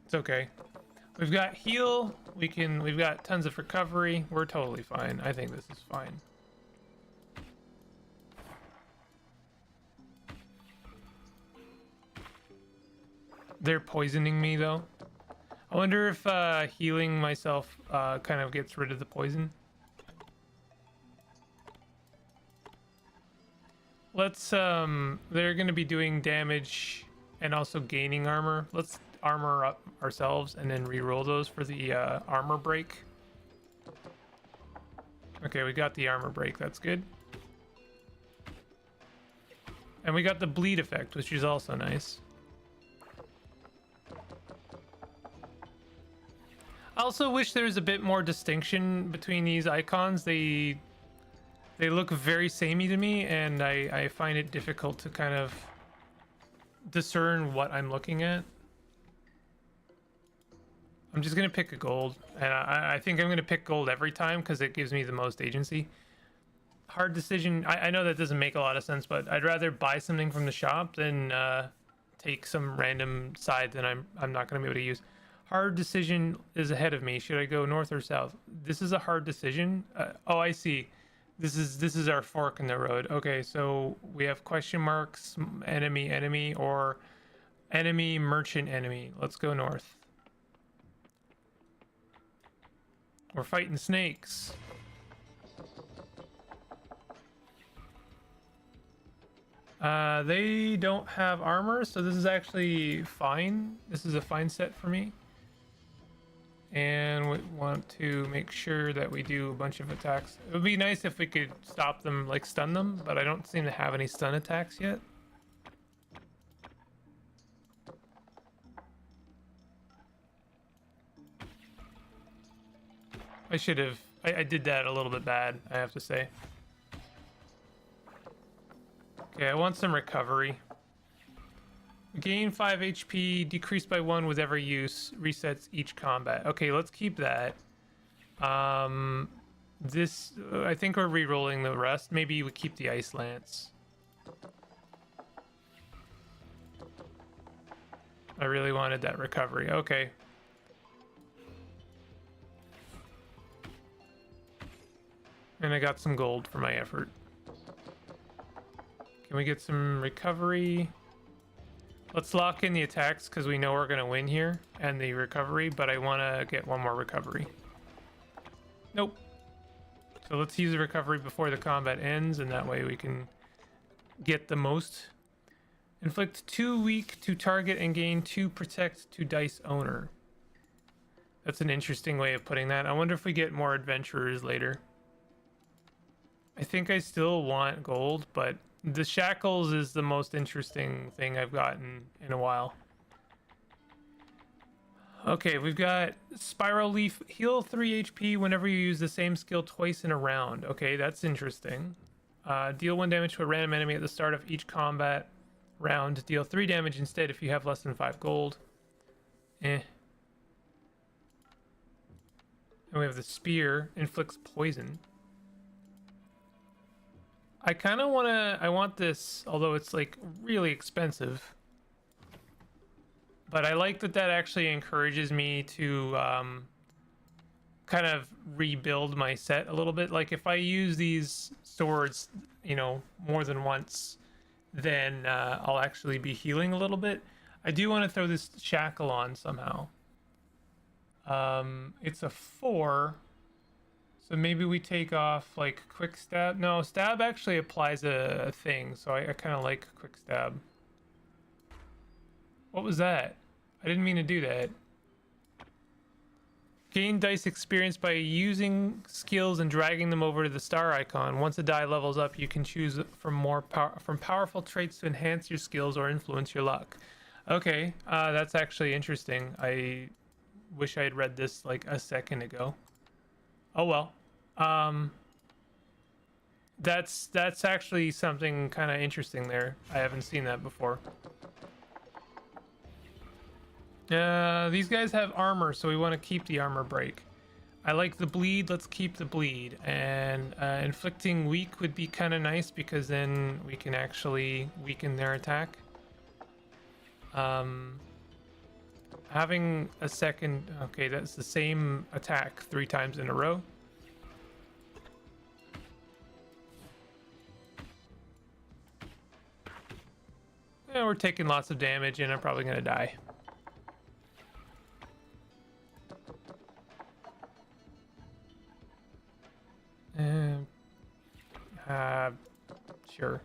It's okay. We've got heal. We've got tons of recovery. We're totally fine. I think this is fine. They're poisoning me though. I wonder if healing myself kind of gets rid of the poison. Let's they're gonna be doing damage and also gaining armor. Let's armor up ourselves and then re-roll those for the armor break. Okay, we got the armor break, that's good. And we got the bleed effect, which is also nice. I also wish there was a bit more distinction between these icons. They look very samey to me, and I find it difficult to kind of discern what I'm looking at. I'm just gonna pick a gold, and I think I'm gonna pick gold every time because it gives me the most agency. Hard decision. I know that doesn't make a lot of sense, but I'd rather buy something from the shop than take some random side that I'm not gonna be able to use. Hard decision is ahead of me. Should I go north or south? This is a hard decision. Oh, I see. This is our fork in the road. Okay, so we have question marks, enemy, or enemy, merchant, enemy. Let's go north. We're fighting snakes. They don't have armor, so this is actually fine. This is a fine set for me. And we want to make sure that we do a bunch of attacks. It would be nice if we could stop them, like stun them, but I don't seem to have any stun attacks yet. I should have... I did that a little bit bad, I have to say. Okay, I want some recovery. Gain 5 HP, decreased by 1 with every use, resets each combat. Okay, let's keep that. This, I think we're re-rolling the rest. Maybe we keep the Ice Lance. I really wanted that recovery. Okay. And I got some gold for my effort. Can we get some recovery? Let's lock in the attacks because we know we're going to win here, and the recovery, but I want to get one more recovery. Nope. So let's use the recovery before the combat ends, and that way we can get the most. Inflict 2 weak to target and gain 2 protect to dice owner. That's an interesting way of putting that. I wonder if we get more adventurers later. I think I still want gold, but the shackles is the most interesting thing I've gotten in a while. Okay, we've got Spiral Leaf. Heal 3 HP whenever you use the same skill twice in a round. Okay, that's interesting. Deal 1 damage to a random enemy at the start of each combat round. Deal 3 damage instead if you have less than 5 gold. And we have the Spear. Inflicts poison. I kind of I want this, although it's like really expensive. But I like that actually encourages me to kind of rebuild my set a little bit. Like if I use these swords, you know, more than once, then I'll actually be healing a little bit. I do want to throw this shackle on somehow. It's a 4. So maybe we take off like quick stab. No, stab actually applies a thing, so I kind of like quick stab. What was that? I didn't mean to do that. Gain dice experience by using skills and dragging them over to the star icon. Once a die levels up, you can choose from powerful traits to enhance your skills or influence your luck. Okay, that's actually interesting. I wish I had read this like a second ago. Oh well. That's actually something kind of interesting there. I haven't seen that before. These guys have armor, so we want to keep the armor break. I like the bleed. Let's keep the bleed. And inflicting weak would be kind of nice because then we can actually weaken their attack. Having a second... Okay, that's the same attack 3 times in a row. Yeah, we're taking lots of damage and I'm probably gonna die. Sure.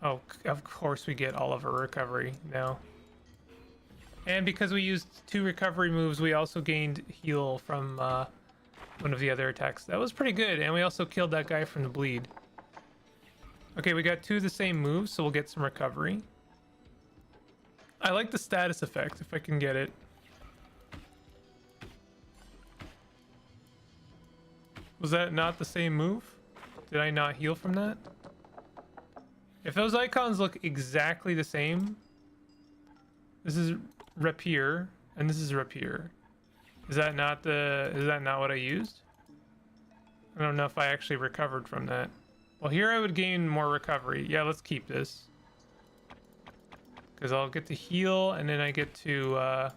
Oh, of course we get all of our recovery now. And because we used 2 recovery moves, we also gained heal from one of the other attacks. That was pretty good, and we also killed that guy from the bleed. Okay, we got 2 of the same moves, so we'll get some recovery. I like the status effect, if I can get it. Was that not the same move? Did I not heal from that? If those icons look exactly the same, this is rapier and this is rapier. Is that not what I used? I don't know if I actually recovered from that. Well, here I would gain more recovery. Yeah, let's keep this. Because I'll get to heal and then I get to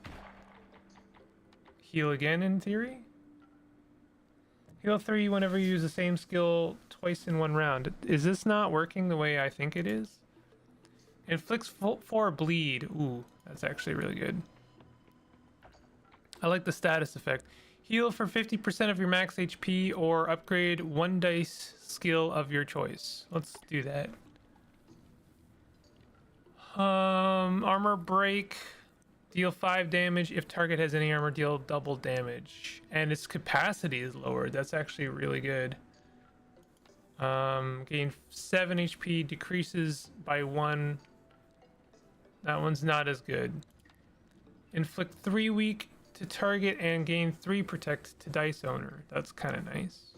heal again in theory. Heal 3 whenever you use the same skill twice in 1 round. Is this not working the way I think it is? Inflicts 4 bleed. Ooh, that's actually really good. I like the status effect. Heal for 50% of your max HP or upgrade 1 dice skill of your choice. Let's do that. Armor break. Deal 5 damage. If target has any armor, deal double damage. And its capacity is lowered. That's actually really good. Gain 7 HP. Decreases by 1. That one's not as good. Inflict 3 weak to target and gain 3 protect to dice owner. That's kind of nice.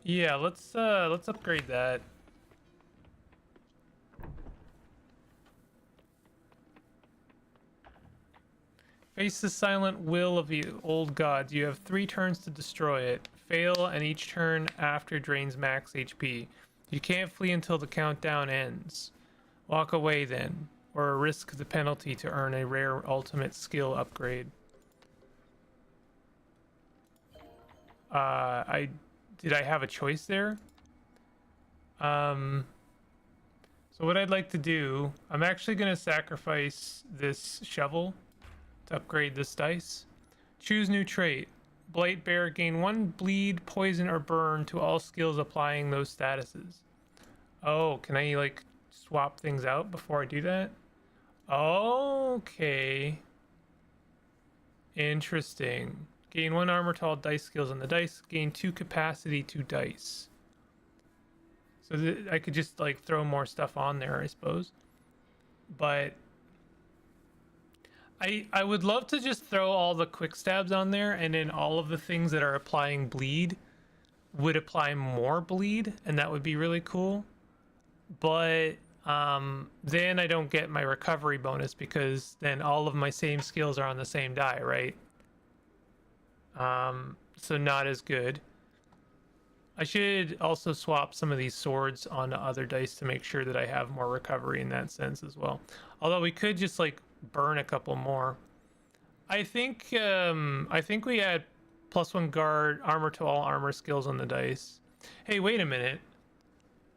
Yeah, let's upgrade that. Face the silent will of the old gods. You have 3 turns to destroy it. Fail, and each turn after drains max HP. You can't flee until the countdown ends. Walk away then, or risk the penalty to earn a rare ultimate skill upgrade. Did I have a choice there? So what I'd like to do, I'm actually gonna sacrifice this shovel to upgrade this dice. Choose new trait. Blight Bear, gain 1 bleed, poison, or burn to all skills applying those statuses. Oh, can I like swap things out before I do that? Okay. Interesting. Gain 1 armor to all dice skills on the dice. Gain 2 capacity to dice. So I could just like throw more stuff on there, I suppose. But I would love to just throw all the quick stabs on there, and then all of the things that are applying bleed would apply more bleed, and that would be really cool. But then I don't get my recovery bonus because then all of my same skills are on the same die, right? So not as good. I should also swap some of these swords onto other dice to make sure that I have more recovery in that sense as well. Although we could just like burn a couple more. I think we add +1 guard, armor to all armor skills on the dice. Hey, wait a minute.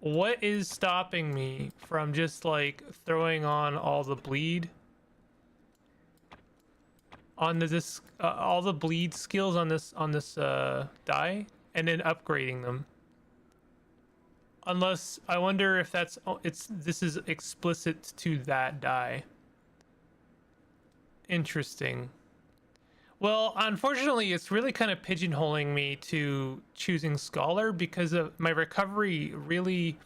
What is stopping me from just like throwing on all the bleed on this all the bleed skills on this die and then upgrading them? Unless I wonder if this is explicit to that die. Interesting. Well, unfortunately, it's really kind of pigeonholing me to choosing Scholar because of my recovery really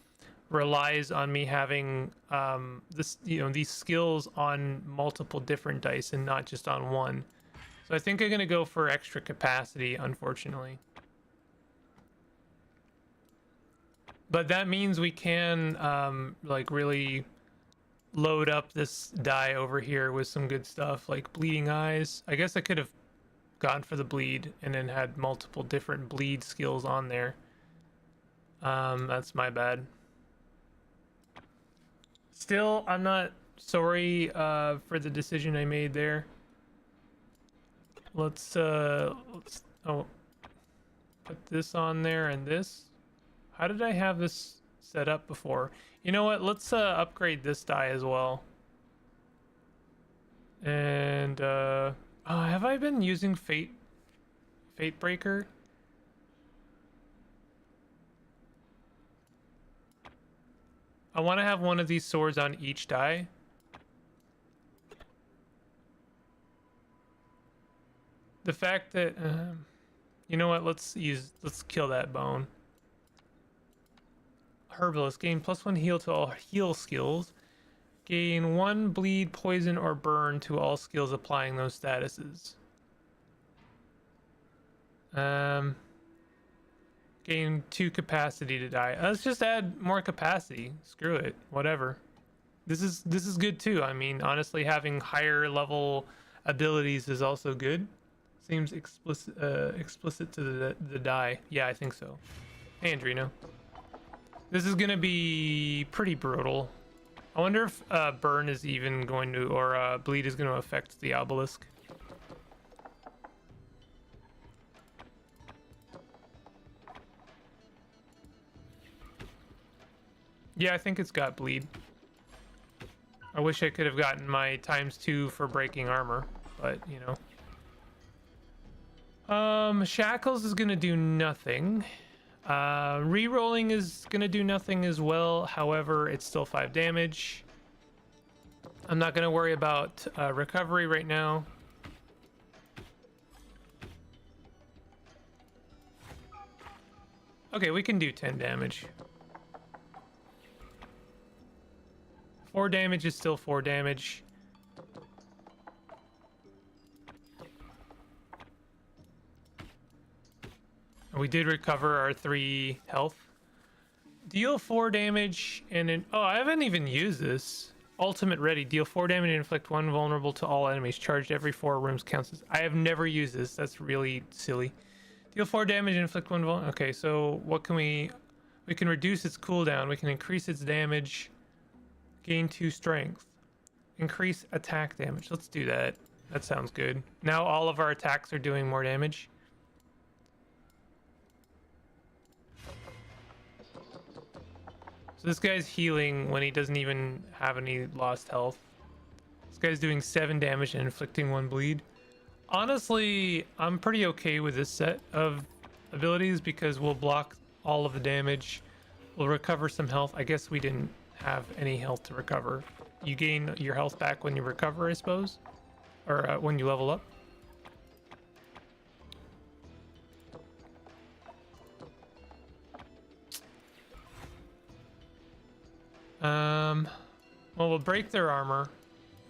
relies on me having these skills on multiple different dice and not just on one. So I think I'm gonna go for extra capacity, unfortunately. But that means we can like really load up this die over here with some good stuff like bleeding eyes. I guess I could have gone for the bleed and then had multiple different bleed skills on there. That's my bad. Still, I'm not Sorry for the decision I made there. Let's oh, put this on there and this. How did I have this set up before? You know what? Let's upgrade this die as well. And oh, have I been using Fate Breaker? I want to have one of these swords on each die. The fact that you know what, let's kill that bone. Herbalist, gain +1 heal to all heal skills. Gain 1 bleed, poison, or burn to all skills applying those statuses. Gain 2 capacity to die. Let's just add more capacity. Screw it. Whatever. This is good too. I mean, honestly, having higher level abilities is also good. Seems explicit to the die. Yeah, I think so. Hey, Andrino. This is gonna be pretty brutal. I wonder if burn is even going to, or bleed is going to affect the obelisk. Yeah, I think it's got bleed. I wish I could have gotten my ×2 for breaking armor, but you know. Shackles is gonna do nothing. Rerolling is gonna do nothing as well. However, it's still 5 damage. I'm not gonna worry about recovery right now. Okay, we can do 10 damage. 4 damage is still 4 damage. We did recover our 3 health. Deal 4 damage and then... Oh, I haven't even used this. Ultimate ready. Deal 4 damage and inflict 1 vulnerable to all enemies. Charged every 4 rooms counts as... I have never used this. That's really silly. Deal 4 damage and inflict 1 vulnerable... Okay, so what can we... We can reduce its cooldown. We can increase its damage. Gain 2 strength. Increase attack damage. Let's do that. That sounds good. Now all of our attacks are doing more damage. So this guy's healing when he doesn't even have any lost health. This guy's doing 7 damage and inflicting 1 bleed. Honestly, I'm pretty okay with this set of abilities because we'll block all of the damage. We'll recover some health. I guess we didn't have any health to recover. You gain your health back when you recover, I suppose, or when you level up. Well, we'll break their armor,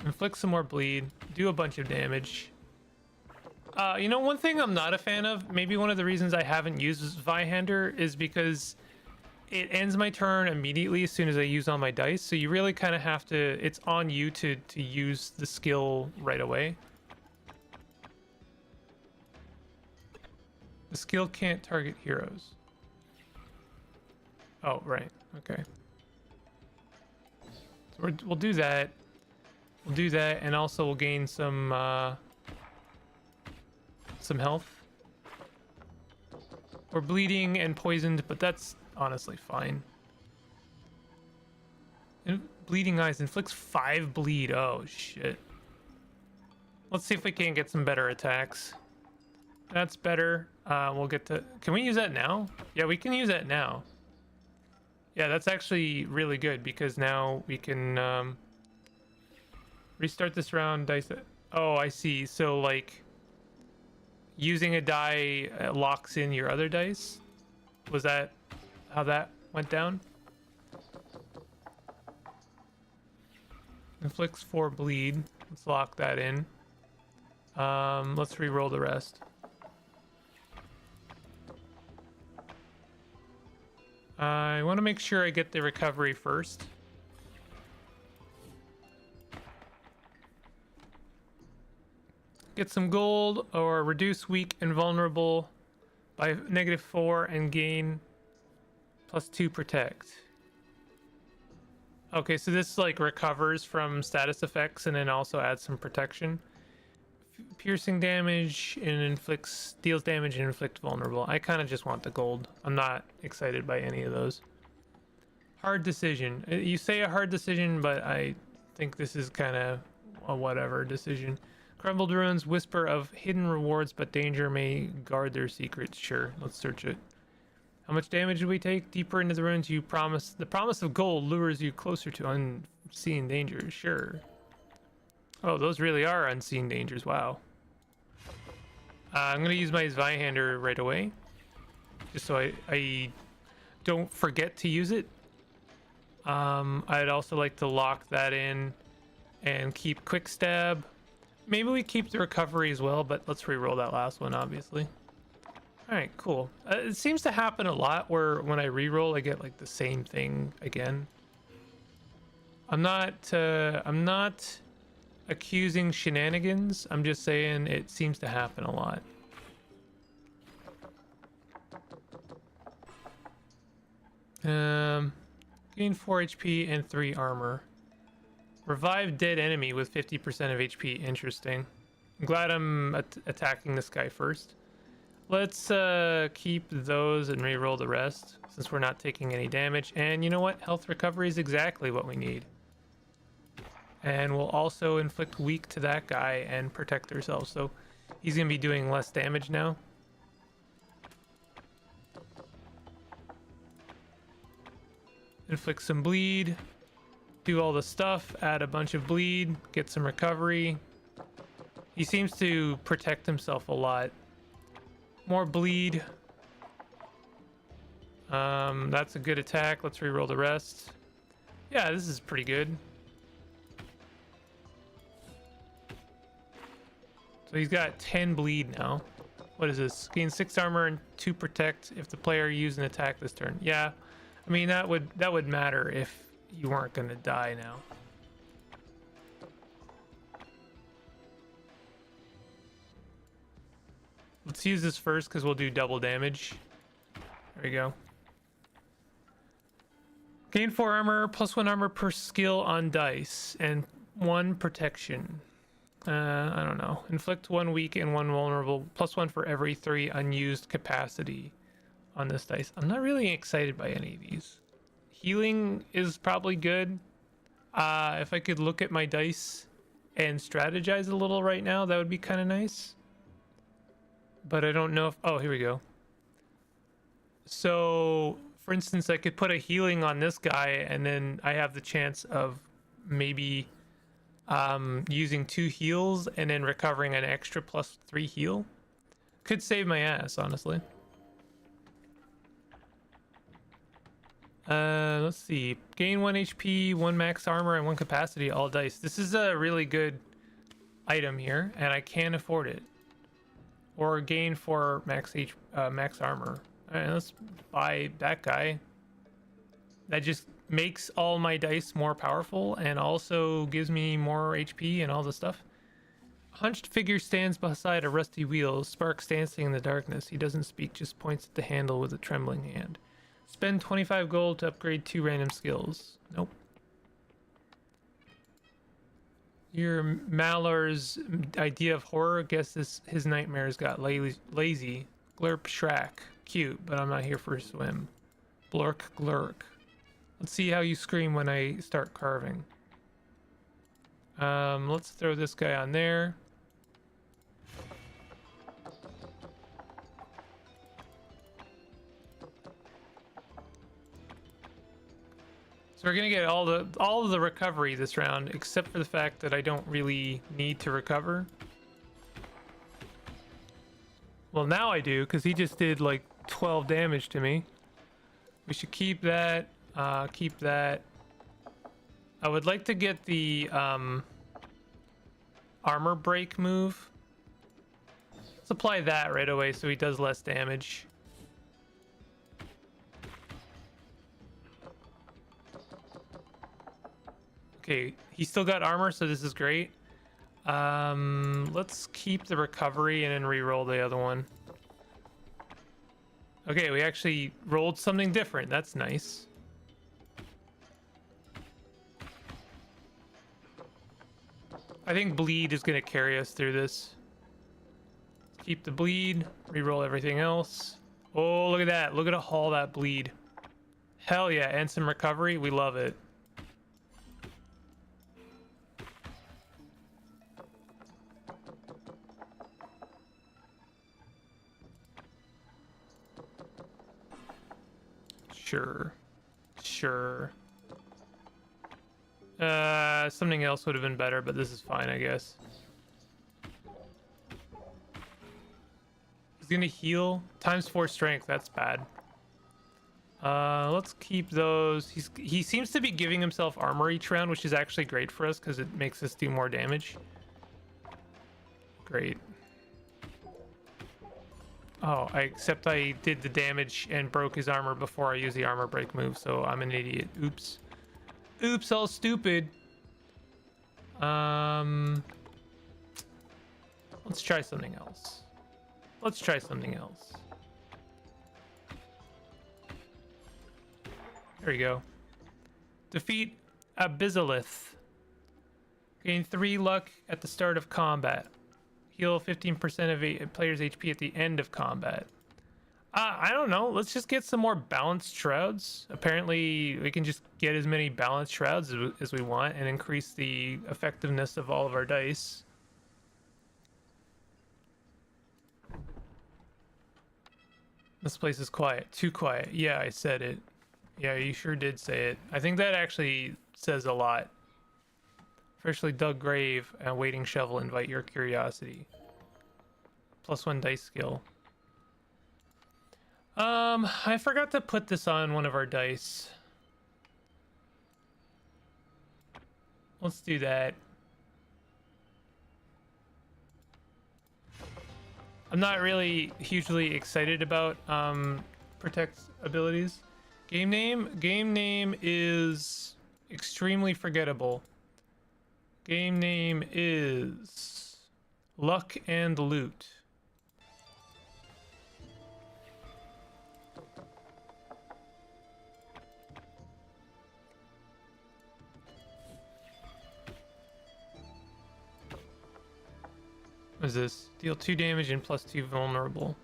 inflict some more bleed, do a bunch of damage. You know, one thing I'm not a fan of, maybe one of the reasons I haven't used Vihander is because it ends my turn immediately as soon as I use all my dice. So you really kind of have to, it's on you to use the skill right away. The skill can't target heroes. Oh, right. Okay. So we'll do that. We'll do that, and also we'll gain some health. We're bleeding and poisoned, but that's honestly fine. And bleeding eyes inflicts 5 bleed. Oh shit. Let's see if we can get some better attacks. That's better. We'll get to... Can we use that now? Yeah, we can use that now. Yeah, that's actually really good because now we can restart this round. Dice. Oh, I see. So like using a die locks in your other dice. Was that how that went down? Inflicts 4 bleed. Let's lock that in. Let's re-roll the rest. I want to make sure I get the recovery first. Get some gold or reduce weak and vulnerable by -4 and gain +2 protect. Okay, so this like recovers from status effects and then also adds some protection. Piercing damage and deals damage and inflict vulnerable. I kind of just want the gold. I'm not excited by any of those. Hard decision. You say a hard decision, but I think this is kind of a whatever decision. Crumbled ruins whisper of hidden rewards, but danger may guard their secrets. Sure, let's search it. How much damage do we take? Deeper into the ruins, the promise of gold lures you closer to unseen dangers. Sure. Oh, those really are unseen dangers. Wow. I'm gonna use my Zweihander right away, just so I don't forget to use it. I'd also like to lock that in and keep quick stab. Maybe we keep the recovery as well, but let's re-roll that last one, obviously. All right, cool. It seems to happen a lot where when I re-roll, I get like the same thing again. I'm not accusing shenanigans. I'm just saying it seems to happen a lot. Gain 4 HP and 3 armor. Revive dead enemy with 50% of HP. Interesting. I'm glad I'm attacking this guy first. Let's keep those and re-roll the rest since we're not taking any damage. And you know what? Health recovery is exactly what we need. And we'll also inflict weak to that guy and protect ourselves. So he's going to be doing less damage now. Inflict some bleed. Do all the stuff. Add a bunch of bleed. Get some recovery. He seems to protect himself a lot. More bleed. That's a good attack. Let's re-roll the rest. Yeah, this is pretty good. So he's got 10 bleed now. What is this? Gain 6 armor and 2 protect if the player used an attack this turn. Yeah, I mean that would matter if you weren't gonna die now. Let's use this first because we'll do double damage. There we go. Gain 4 armor, +1 armor per skill on dice, and 1 protection. I don't know. Inflict 1 weak and 1 vulnerable, +1 for every 3 unused capacity on this dice. I'm not really excited by any of these. Healing is probably good. If I could look at my dice and strategize a little right now, that would be kind of nice. But I don't know if... Oh, here we go. So, for instance, I could put a healing on this guy, and then I have the chance of maybe using 2 heals and then recovering an extra +3 heal. Could save my ass, honestly. Let's see. Gain 1 HP, 1 max armor, and 1 capacity, all dice. This is a really good item here, and I can afford it. Or gain 4 max armor. All right, let's buy that guy. That just makes all my dice more powerful and also gives me more HP and all the stuff. Hunched figure stands beside a rusty wheel, sparks dancing in the darkness. He doesn't speak, just points at the handle with a trembling hand. Spend 25 gold to upgrade 2 random skills. Nope. Your Malor's idea of horror, guess his nightmares got lazy. Glurp Shrack. Cute, but I'm not here for a swim. Blork Glurk. Let's see how you scream when I start carving. Let's throw this guy on there. So we're gonna get all of the recovery this round, except for the fact that I don't really need to recover. Well, now I do, because he just did like 12 damage to me. We should keep that. Keep that. I would like to get the armor break move. Let's apply that right away so he does less damage. Okay, he still got armor, so this is great. Let's keep the recovery and then re-roll the other one. Okay, we actually rolled something different. That's nice. I think bleed is going to carry us through this. Keep the bleed, reroll everything else. Oh, look at that. Look at all that bleed. Hell yeah, and some recovery. We love it. Sure. Sure. Something else would have been better, but this is fine, I guess. He's gonna heal. ×4 strength, that's bad. Let's keep those. He seems to be giving himself armor each round, which is actually great for us because it makes us do more damage. Great. Oh, except I did the damage and broke his armor before I used the armor break move, so I'm an idiot. Oops. Oops, all stupid. Let's try something else. Let's try something else. There we go. Defeat Abyssallith. Gain 3 luck at the start of combat. Heal 15% of a player's HP at the end of combat. I don't know. Let's just get some more balanced shrouds. Apparently, we can just get as many balanced shrouds as we want and increase the effectiveness of all of our dice. This place is quiet. Too quiet. Yeah, I said it. Yeah, you sure did say it. I think that actually says a lot. Freshly dug grave and waiting shovel invite your curiosity. +1 dice skill. I forgot to put this on one of our dice. Let's do that. I'm not really hugely excited about Protect's abilities. Game name is extremely forgettable. Game name is Luck and Loot. What is this? Deal 2 damage and +2 vulnerable.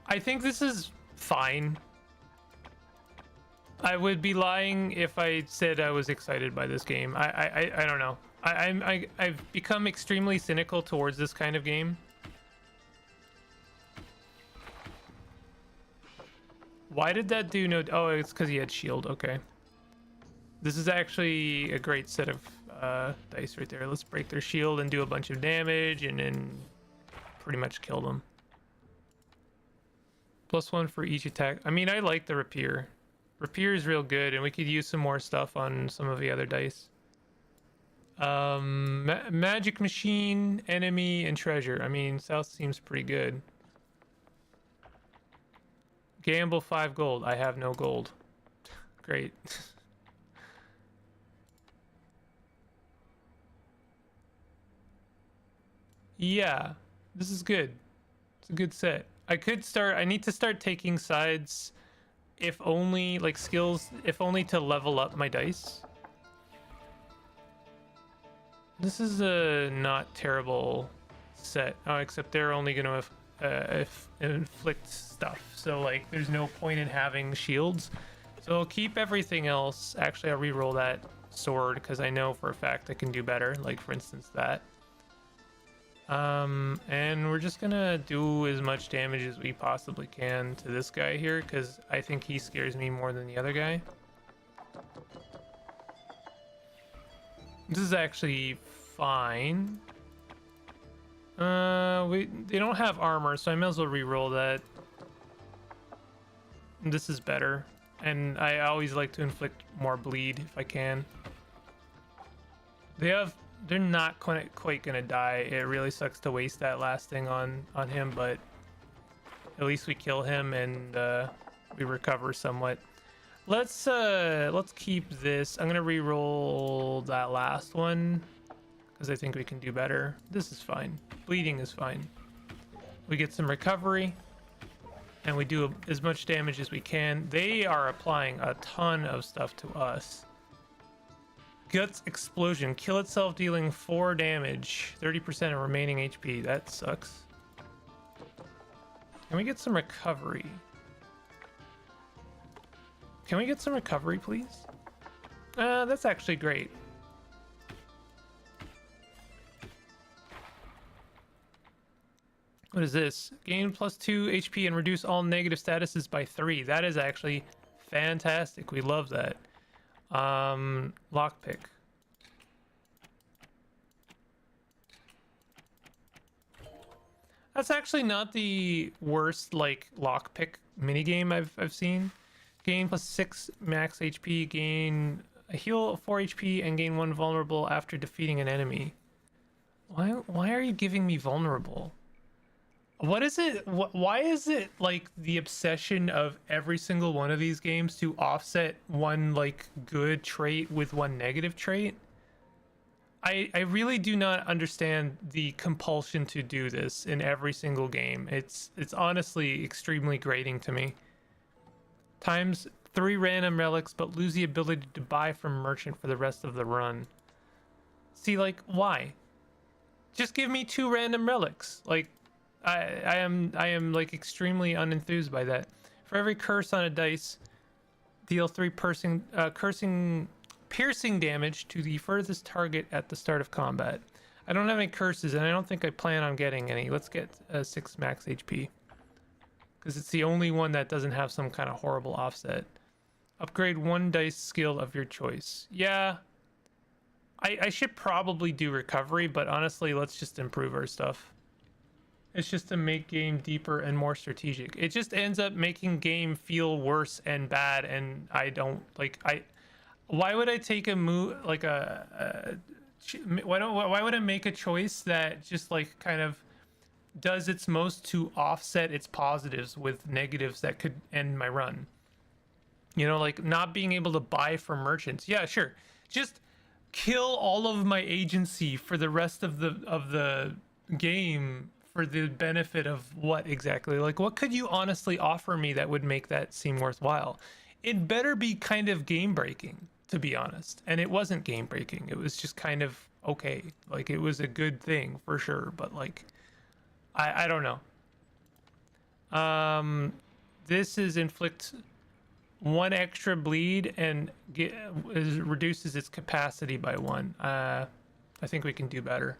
I think this is fine. I would be lying if I said I was excited by this game. I don't know. I've become extremely cynical towards this kind of game. Why did that do no... Oh, it's because he had shield. Okay. This is actually a great set of dice right there. Let's break their shield and do a bunch of damage and then pretty much kill them. +1 for each attack. I mean, I like the rapier. Rapier is real good, and we could use some more stuff on some of the other dice. Magic machine, enemy, and treasure. I mean, South seems pretty good. Gamble 5 gold. I have no gold. Great. Yeah, this is good. It's a good set. I need to start taking sides, if only, like, skills, if only to level up my dice. This is a not terrible set. Oh, except they're only going to inflict stuff. So, like, there's no point in having shields. So I'll keep everything else. Actually, I'll re-roll that sword because I know for a fact I can do better. Like, for instance, that. And we're just gonna do as much damage as we possibly can to this guy here because I think he scares me more than the other guy. This is actually fine. They don't have armor, so I may as well re-roll that. This is better, and I always like to inflict more bleed if I can. They're not quite gonna die. It really sucks to waste that last thing on him, but at least we kill him and we recover somewhat. Let's keep this. I'm gonna re-roll that last one because I think we can do better. This is fine. Bleeding is fine. We get some recovery. and we do as much damage as we can. They are applying a ton of stuff to us. Guts Explosion. Kill itself dealing 4 damage. 30% of remaining HP. That sucks. Can we get some recovery? Can we get some recovery, please? That's actually great. What is this? Gain +2 HP and reduce all negative statuses by 3. That is actually fantastic. We love that. Lockpick. That's actually not the worst like lockpick minigame I've seen. Gain +6 max HP, gain a heal 4 HP, and gain 1 vulnerable after defeating an enemy. Why are you giving me vulnerable? What is it? Why is it like the obsession of every single one of these games to offset one like good trait with one negative trait? I really do not understand the compulsion to do this in every single game. It's honestly extremely grating to me. Times 3 random relics, but lose the ability to buy from merchant for the rest of the run. See, like, why? Just give me 2 random relics. Like, I am like extremely unenthused by that. For every curse on a dice, deal 3 piercing damage to the furthest target at the start of combat. I don't have any curses, and I don't think I plan on getting any. Let's get 6 max HP, because it's the only one that doesn't have some kind of horrible offset. Upgrade 1 dice skill of your choice. Yeah, I should probably do recovery, but honestly, let's just improve our stuff. It's just to make game deeper and more strategic. It just ends up making game feel worse and bad, and I don't like. Why would I take a move like why would I make a choice that just like kind of does its most to offset its positives with negatives that could end my run? You know, like not being able to buy from merchants. Yeah, sure. Just kill all of my agency for the rest of the game for the benefit of what exactly? Like, what could you honestly offer me that would make that seem worthwhile? It better be kind of game breaking, to be honest. And it wasn't game breaking. It was just kind of okay. Like, it was a good thing for sure, but like, I don't know. This is inflict 1 extra bleed and reduces its capacity by 1. I think we can do better.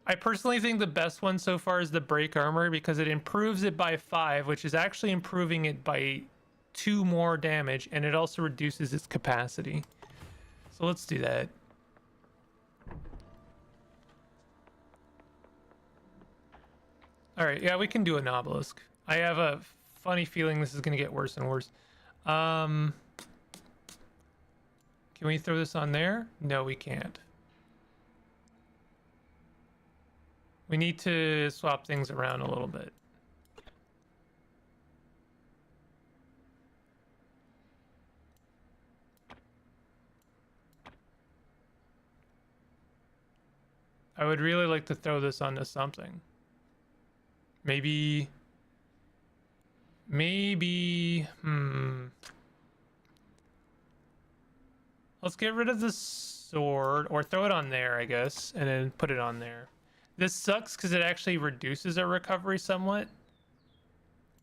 I personally think the best one so far is the break armor, because it improves it by 5, which is actually improving it by 2 more damage, and it also reduces its capacity. So let's do that. All right, yeah, we can do an obelisk. I have a funny feeling this is going to get worse and worse. Can we throw this on there? No, we can't. We need to swap things around a little bit. I would really like to throw this onto something. Maybe, let's get rid of the sword, or throw it on there, I guess, and then put it on there. This sucks because it actually reduces our recovery somewhat.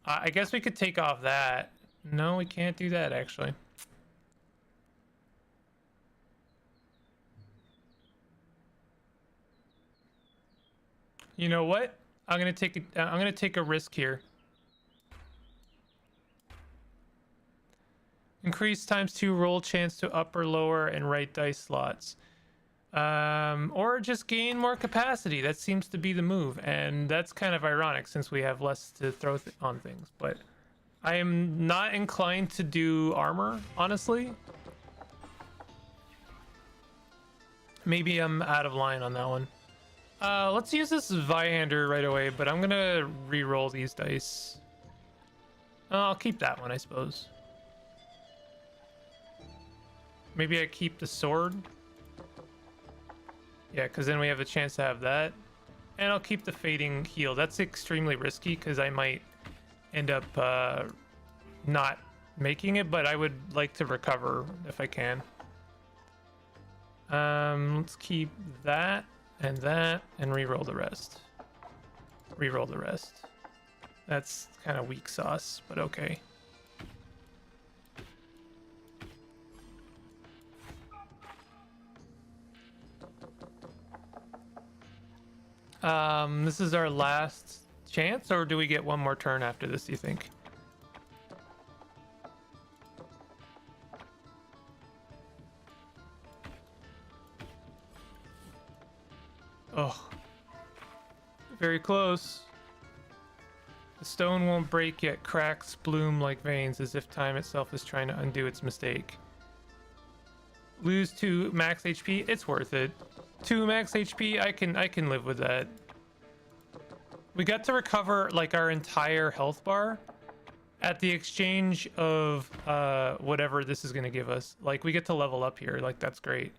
I guess we could take off that. No, we can't do that, actually. You know what? I'm gonna take a risk here. Increase ×2 roll chance to upper, lower, and right dice slots. Or just gain more capacity. That seems to be the move, and that's kind of ironic since we have less to throw on things. But I am not inclined to do armor, honestly. Maybe I'm out of line on that one. Let's use this Viander right away, but I'm gonna re-roll these dice. I'll keep that one, I suppose. Maybe I keep the sword. Yeah, because then we have a chance to have that. And I'll keep the fading heal. That's extremely risky because I might end up not making it, but I would like to recover if I can. Let's keep that and re-roll the rest. Re-roll the rest. That's kind of weak sauce, but okay. This is our last chance, or do we get one more turn after this, do you think? Oh, very close. The stone won't break yet cracks bloom like veins, as if time itself is trying to undo its mistake. Lose 2 max HP. It's worth it. 2 max HP. I can live with that. We got to recover like our entire health bar at the exchange of whatever this is gonna give us. Like we get to level up here. Like that's great.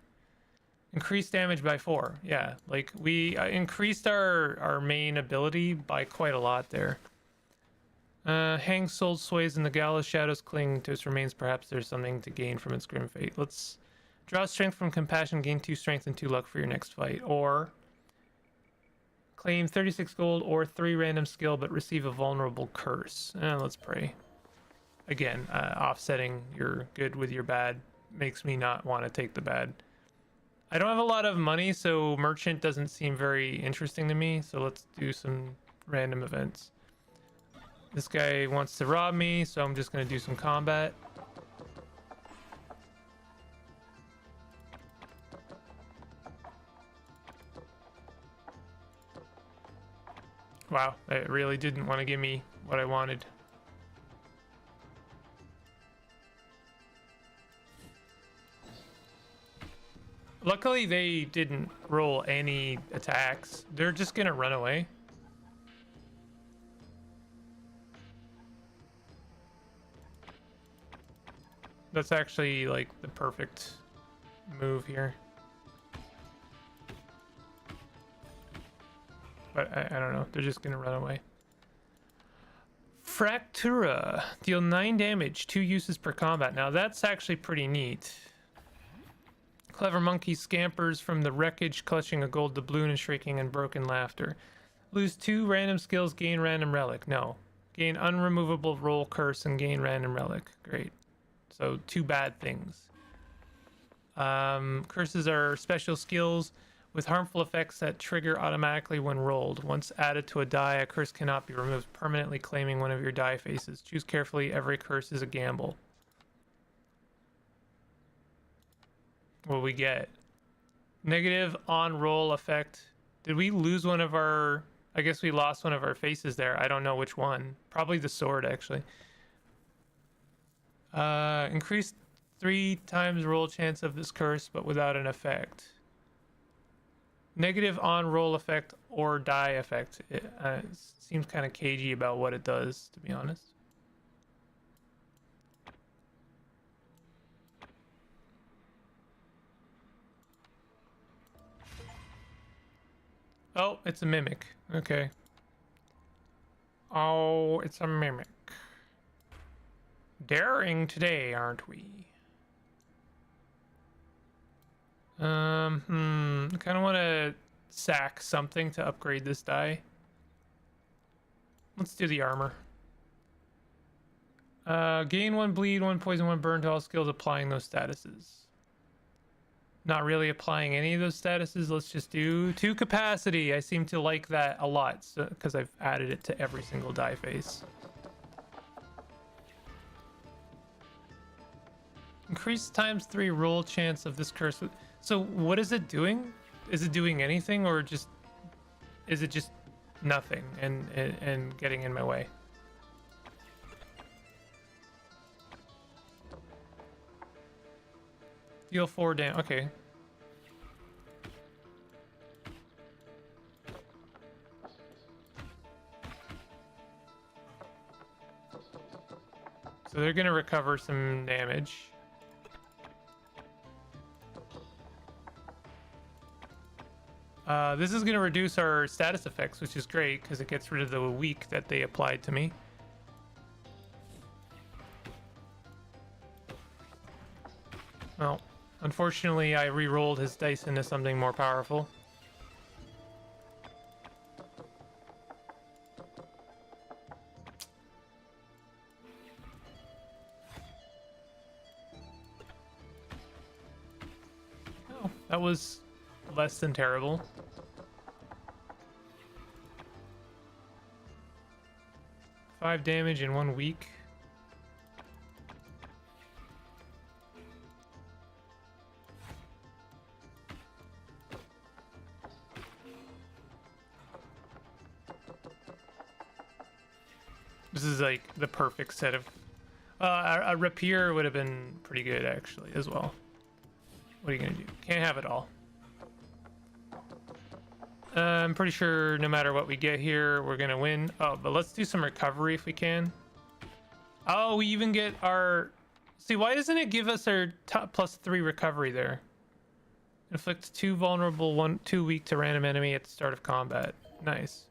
Increased damage by 4. Yeah, like we increased our main ability by quite a lot there. Hang's soul sways in the gallows, shadows cling to its remains. Perhaps there's something to gain from its grim fate. Let's draw strength from compassion, gain 2 strength and 2 luck for your next fight. Or claim 36 gold or 3 random skill, but receive a vulnerable curse. Let's pray. Again, offsetting your good with your bad makes me not want to take the bad. I don't have a lot of money, so merchant doesn't seem very interesting to me. So let's do some random events. This guy wants to rob me, so I'm just going to do some combat. Wow, it really didn't want to give me what I wanted. Luckily, they didn't roll any attacks. They're just going to run away. That's actually like the perfect move here. But I don't know. They're just going to run away. Fractura. Deal 9 damage. 2 uses per combat. Now that's actually pretty neat. Clever monkey scampers from the wreckage, clutching a gold doubloon and shrieking in broken laughter. Lose 2 random skills, gain random relic. No. Gain unremovable roll curse and gain random relic. Great. So 2 bad things. Curses are special skills with harmful effects that trigger automatically when rolled. Once added to a die, a curse cannot be removed permanently, claiming one of your die faces. Choose carefully. Every curse is a gamble. What we get? Negative on roll effect. Did we lose one of our... I guess we lost one of our faces there. I don't know which one. Probably the sword, actually. Increased 3 times roll chance of this curse, but without an effect. Negative on roll effect or die effect. It seems kind of cagey about what it does, to be honest. Oh, it's a mimic. Okay. Oh, it's a mimic. Daring today, aren't we? I kind of want to sack something to upgrade this die. Let's do the armor. Gain 1 bleed, 1 poison, 1 burn to all skills applying those statuses. Not really applying any of those statuses. Let's just do 2 capacity. I seem to like that a lot because I've added it to every single die face. Increase times 3 roll chance of this curse. So what is it doing? Is it doing anything, or just is it just nothing and getting in my way? Deal 4 damage. Okay. So they're gonna recover some damage. This is going to reduce our status effects, which is great because it gets rid of the weak that they applied to me. Well, unfortunately, I re-rolled his dice into something more powerful. Oh, that was less than terrible. Five damage in 1 week. This is like the perfect set of... a rapier would have been pretty good actually as well. What are you gonna do? Can't have it all. I'm pretty sure no matter what we get here, we're gonna win. Oh, but let's do some recovery if we can. Oh, we even get our... See, why doesn't it give us our top +3 recovery there? Inflicts 2 vulnerable, 2 weak to random enemy at the start of combat. Nice.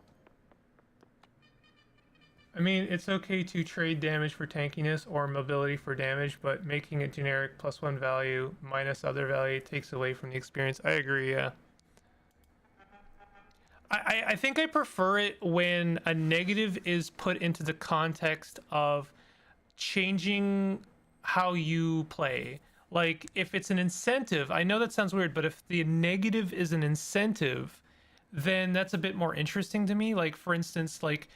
I mean, it's okay to trade damage for tankiness or mobility for damage, but making a generic +1 value minus other value takes away from the experience. I agree, yeah. I think I prefer it when a negative is put into the context of changing how you play. Like, if it's an incentive, I know that sounds weird, but if the negative is an incentive, then that's a bit more interesting to me. Like, for instance, like,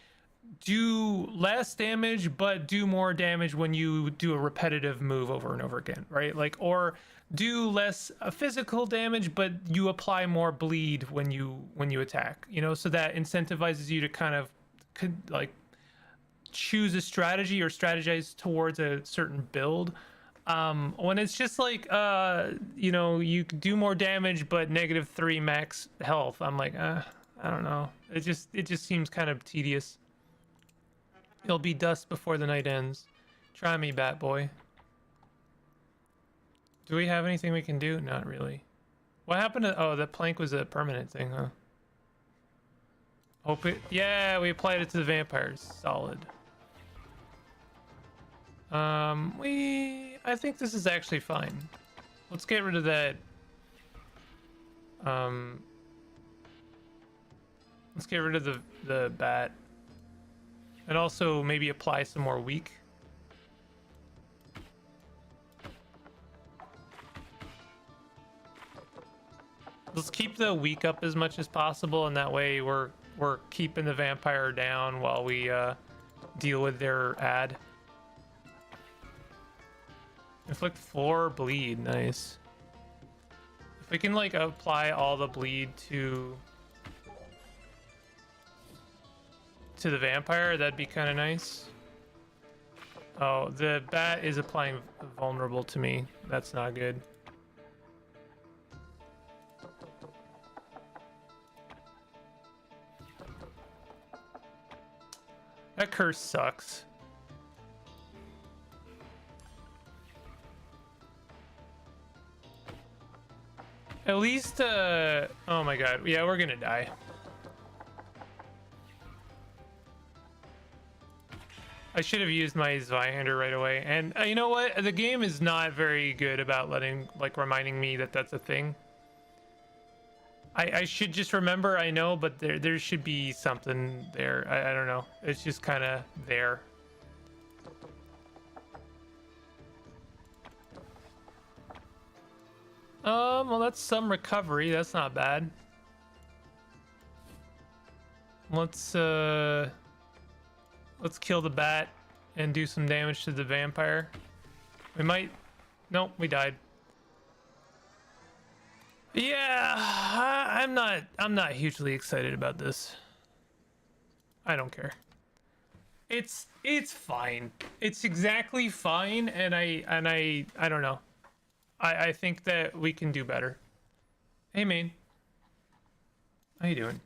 do less damage but do more damage when you do a repetitive move over and over again, right? Like, or do less physical damage but you apply more bleed when you attack, you know, so that incentivizes you to kind of like choose a strategy or strategize towards a certain build. When it's just like you know, you do more damage but -3 max health, I'm like, I don't know, it just seems kind of tedious. It'll be dusk before the night ends. Try me, bat boy. Do we have anything we can do? Not really. What happened to... Oh, that plank was a permanent thing, huh? Hope it... Yeah, we applied it to the vampires. Solid. I think this is actually fine. Let's get rid of that. Let's get rid of the bat. And also maybe apply some more weak. Let's keep the weak up as much as possible, and that way we're keeping the vampire down while we deal with their ad. Inflict 4 bleed, nice. If we can like apply all the bleed to the vampire, that'd be kind of nice. Oh, the bat is applying vulnerable to me. That's not good. That curse sucks. At least, oh my god. Yeah, we're gonna die. I should have used my Zweihander right away. And you know what? The game is not very good about reminding me that that's a thing. I should just remember, I know, but there should be something there. I don't know. It's just kind of there. Well, that's some recovery. That's not bad. Let's kill the bat and do some damage to the vampire. We might... Nope, we died. Yeah, I'm not hugely excited about this. I don't care. It's fine. It's exactly fine, and I don't know. I think that we can do better. Hey, man. How you doing?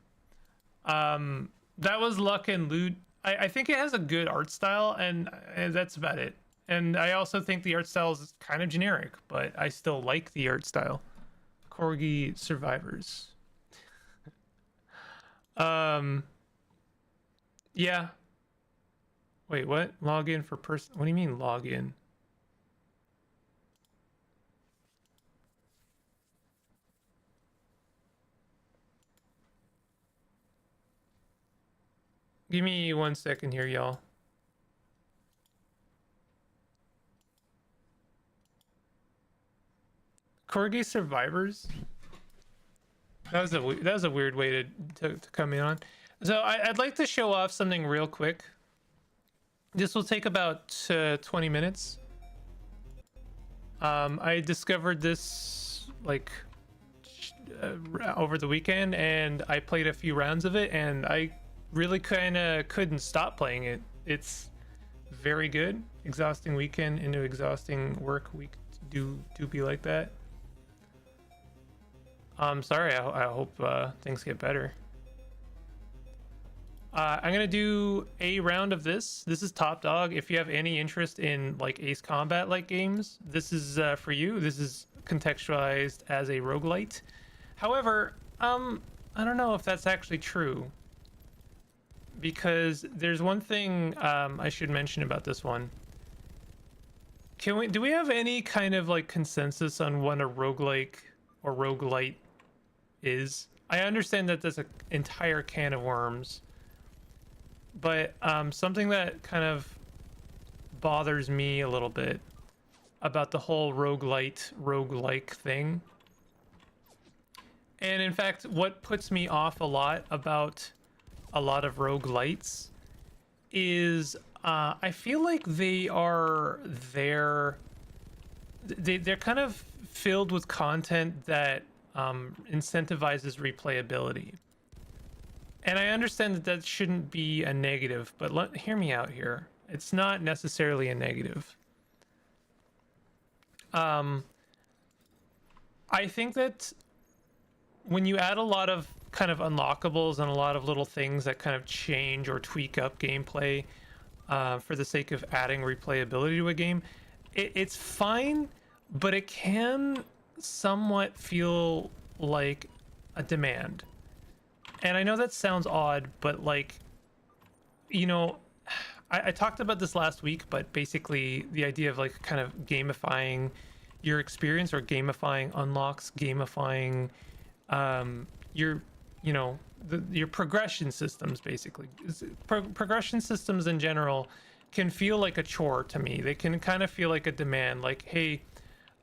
That was luck and loot. I think it has a good art style, and that's about it. And I also think the art style is kind of generic, but I still like the art style. Corgi survivors. Um, yeah. Wait, what? Log in for person? What do you mean log in? Give me 1 second here, y'all. Corgi survivors. That was a weird way to come in on. So I'd like to show off something real quick. This will take about 20 minutes. I discovered this like over the weekend, and I played a few rounds of it, and I really kind of couldn't stop playing it. It's very good. Exhausting weekend into exhausting work week. Do be like that. I'm sorry. I hope things get better. I'm gonna do a round of this. This is top dog. If you have any interest in like Ace Combat like games, this is for you. This is contextualized as a roguelite. However, I don't know if that's actually true, because there's one thing I should mention about this one. Do we have any kind of like consensus on what a roguelike or roguelite is? I understand that there's an entire can of worms, but something that kind of bothers me a little bit about the whole roguelike thing, and in fact what puts me off a lot about a lot of roguelites, is I feel like they're kind of filled with content that incentivizes replayability. And I understand that shouldn't be a negative, but hear me out here. It's not necessarily a negative. I think that when you add a lot of kind of unlockables and a lot of little things that kind of change or tweak up gameplay for the sake of adding replayability to a game, it's fine, but it can somewhat feel like a demand. And I know that sounds odd, but like, you know, I talked about this last week, but basically the idea of like kind of gamifying your experience, or gamifying unlocks, gamifying your, you know, your progression systems. Basically progression systems in general can feel like a chore to me. They can kind of feel like a demand, like, hey,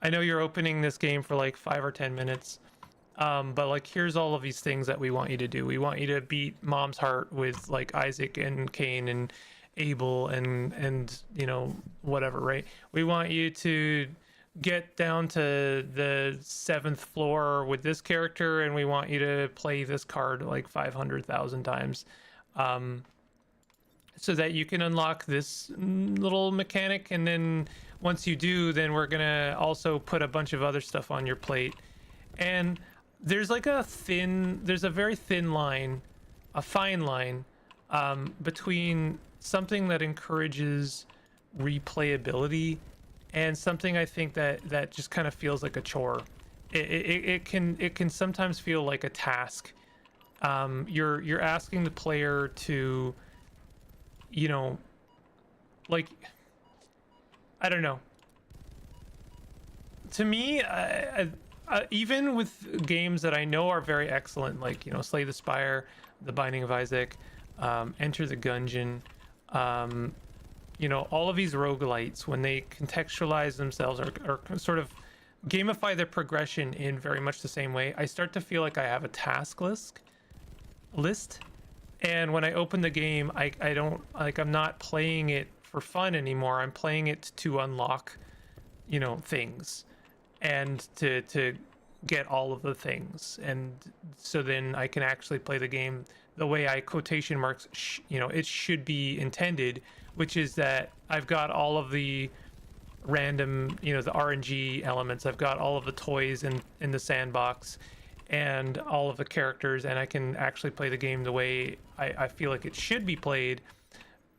I know you're opening this game for like 5 or 10 minutes, but like, here's all of these things that we want you to do. We want you to beat Mom's Heart with like Isaac and Cain and Abel and you know, whatever, right? We want you to get down to the 7th floor with this character, and we want you to play this card like 500,000 times, so that you can unlock this little mechanic. And then once you do, then we're gonna also put a bunch of other stuff on your plate. And there's like there's a very thin line, a fine line, between something that encourages replayability and something I think that just kind of feels like a chore. It can sometimes feel like a task. You're asking the player to, you know, like, I don't know. To me, even with games that I know are very excellent, like, you know, Slay the Spire, The Binding of Isaac, Enter the Gungeon, you know, all of these roguelites, when they contextualize themselves or sort of gamify their progression in very much the same way, I start to feel like I have a task list. And when I open the game, I don't, like, I'm not playing it for fun anymore. I'm playing it to unlock, you know, things, and to get all of the things, and so then I can actually play the game the way I quotation marks you know, it should be intended, which is that I've got all of the random, you know, the RNG elements, I've got all of the toys in the sandbox and all of the characters, and I can actually play the game the way I feel like it should be played,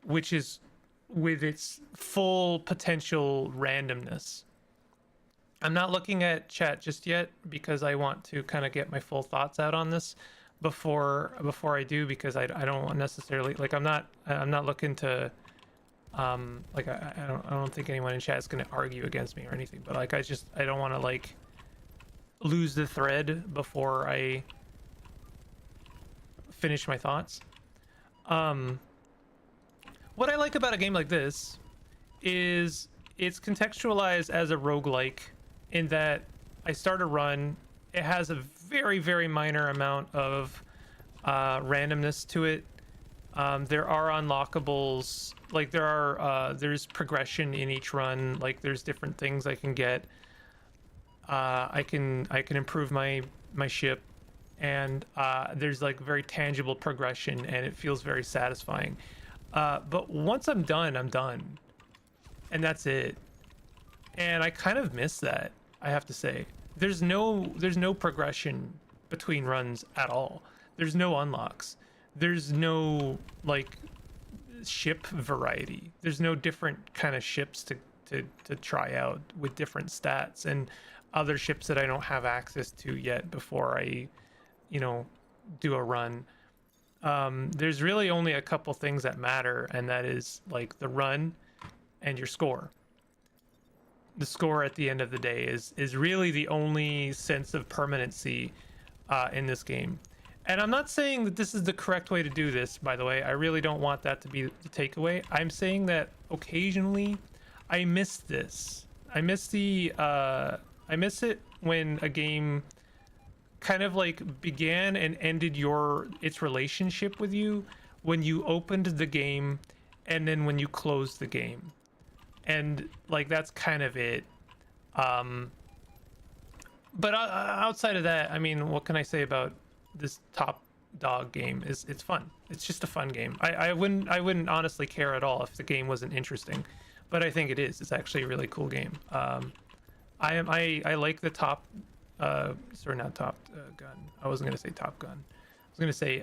which is with its full potential randomness. I'm not looking at chat just yet because I want to kind of get my full thoughts out on this, before I do, because I don't necessarily like, I'm not looking to like I don't think anyone in chat is going to argue against me or anything, but like I don't want to like lose the thread before I finish my thoughts. What I like about a game like this is it's contextualized as a roguelike in that I start a run. It has a very, very minor amount of randomness to it. There are unlockables, like there's progression in each run. Like there's different things I can get. I can improve my ship, and there's like very tangible progression, and it feels very satisfying. But once I'm done, and that's it. And I kind of miss that, I have to say. There's no progression between runs at all. There's no unlocks. There's no like ship variety. There's no different kind of ships to try out with different stats and other ships that I don't have access to yet before I, do a run. There's really only a couple things that matter, and that is like the run and your score. The score at the end of the day is really the only sense of permanency in this game. And I'm not saying that this is the correct way to do this, by the way. I really don't want that to be the takeaway. I'm saying that occasionally I miss this. I miss it when a game kind of like began and ended its relationship with you when you opened the game and then when you closed the game. And like that's kind of it. But outside of that, I mean, what can I say about this Top Dog game? It's fun. It's just a fun game. I wouldn't honestly care at all if the game wasn't interesting, but I think it is. It's actually a really cool game. I like the not Top Gun. I wasn't gonna say Top Gun. I was gonna say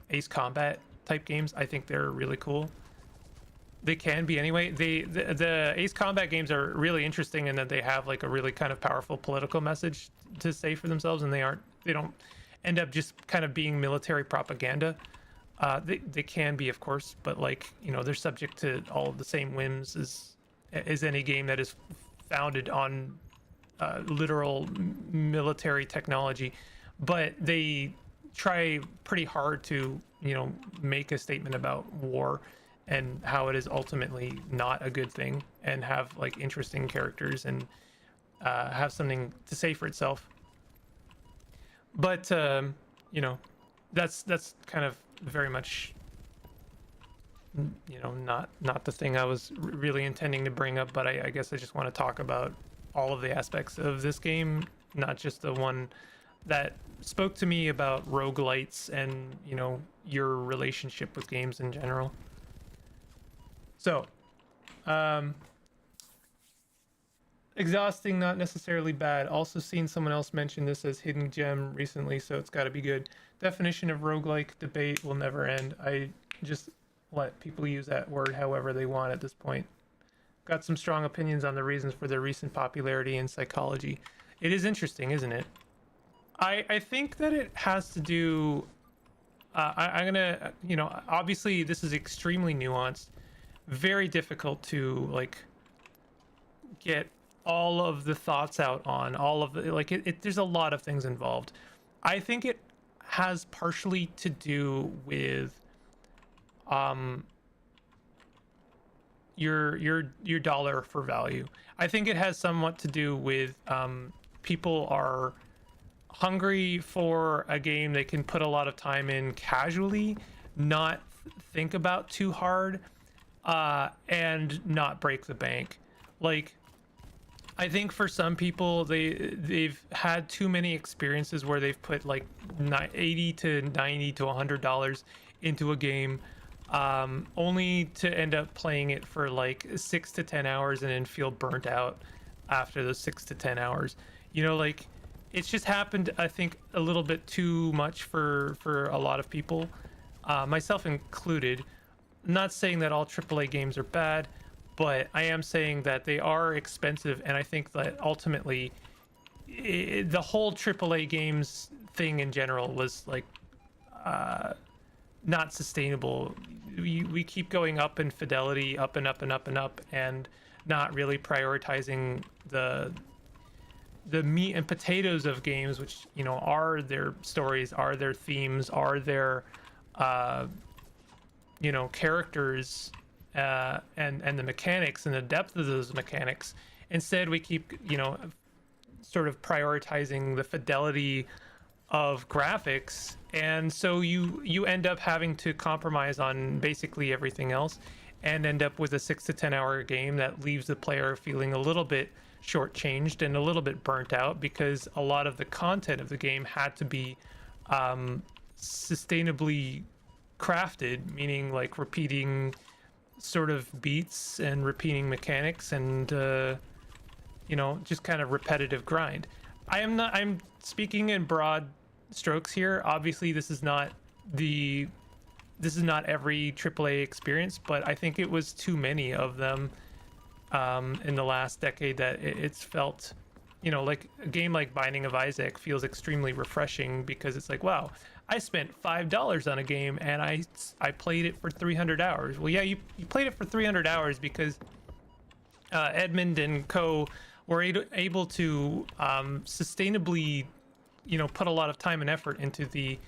Ace Combat type games. I think they're really cool. They can be anyway. The Ace Combat games are really interesting in that they have like a really kind of powerful political message to say for themselves, and they don't end up just kind of being military propaganda. They can be, of course, but like, they're subject to all of the same whims as any game that is founded on literal military technology. But they try pretty hard to, make a statement about war and how it is ultimately not a good thing, and have like interesting characters and have something to say for itself. But that's kind of very much not the thing I was really intending to bring up. But I guess I just want to talk about all of the aspects of this game, not just the one that spoke to me about roguelites and your relationship with games in general. So, exhausting, not necessarily bad. Also seen someone else mention this as hidden gem recently, so it's got to be good. Definition of roguelike debate will never end. I just let people use that word however they want at this point. Got some strong opinions on the reasons for their recent popularity in psychology. It is interesting, isn't it? I think that it has to do... I'm gonna, obviously this is extremely nuanced. Very difficult to like get all of the thoughts out on all of the like there's a lot of things involved. I think it has partially to do with your dollar for value. I think it has somewhat to do with people are hungry for a game they can put a lot of time in casually, not think about too hard, and not break the bank. Like, I think for some people, they've had too many experiences where they've put like $80 to $90 to $100 into a game, only to end up playing it for like 6 to 10 hours and then feel burnt out after those 6 to 10 hours. Like, it's just happened, I think, a little bit too much for a lot of people, myself included. I'm not saying that all AAA games are bad, but I am saying that they are expensive, and I think that ultimately the whole AAA games thing in general was like not sustainable. We keep going up in fidelity, up and up and up and up, and not really prioritizing the meat and potatoes of games, which, you know, are their stories, are their themes, are their you know, characters, and the mechanics and the depth of those mechanics. Instead, we keep, you know, sort of prioritizing the fidelity of graphics, and so you end up having to compromise on basically everything else, and end up with a 6 to 10 hour game that leaves the player feeling a little bit shortchanged and a little bit burnt out, because a lot of the content of the game had to be sustainably crafted, meaning like repeating sort of beats and repeating mechanics and you know, just kind of repetitive grind. I'm speaking in broad strokes here. Obviously this is not every AAA experience, but I think it was too many of them in the last decade that it's felt, you know, like a game like Binding of Isaac feels extremely refreshing, because it's like, wow, I spent $5 on a game and I played it for 300 hours. Well, yeah, you played it for 300 hours because Edmund and co were able to sustainably, you know, put a lot of time and effort into the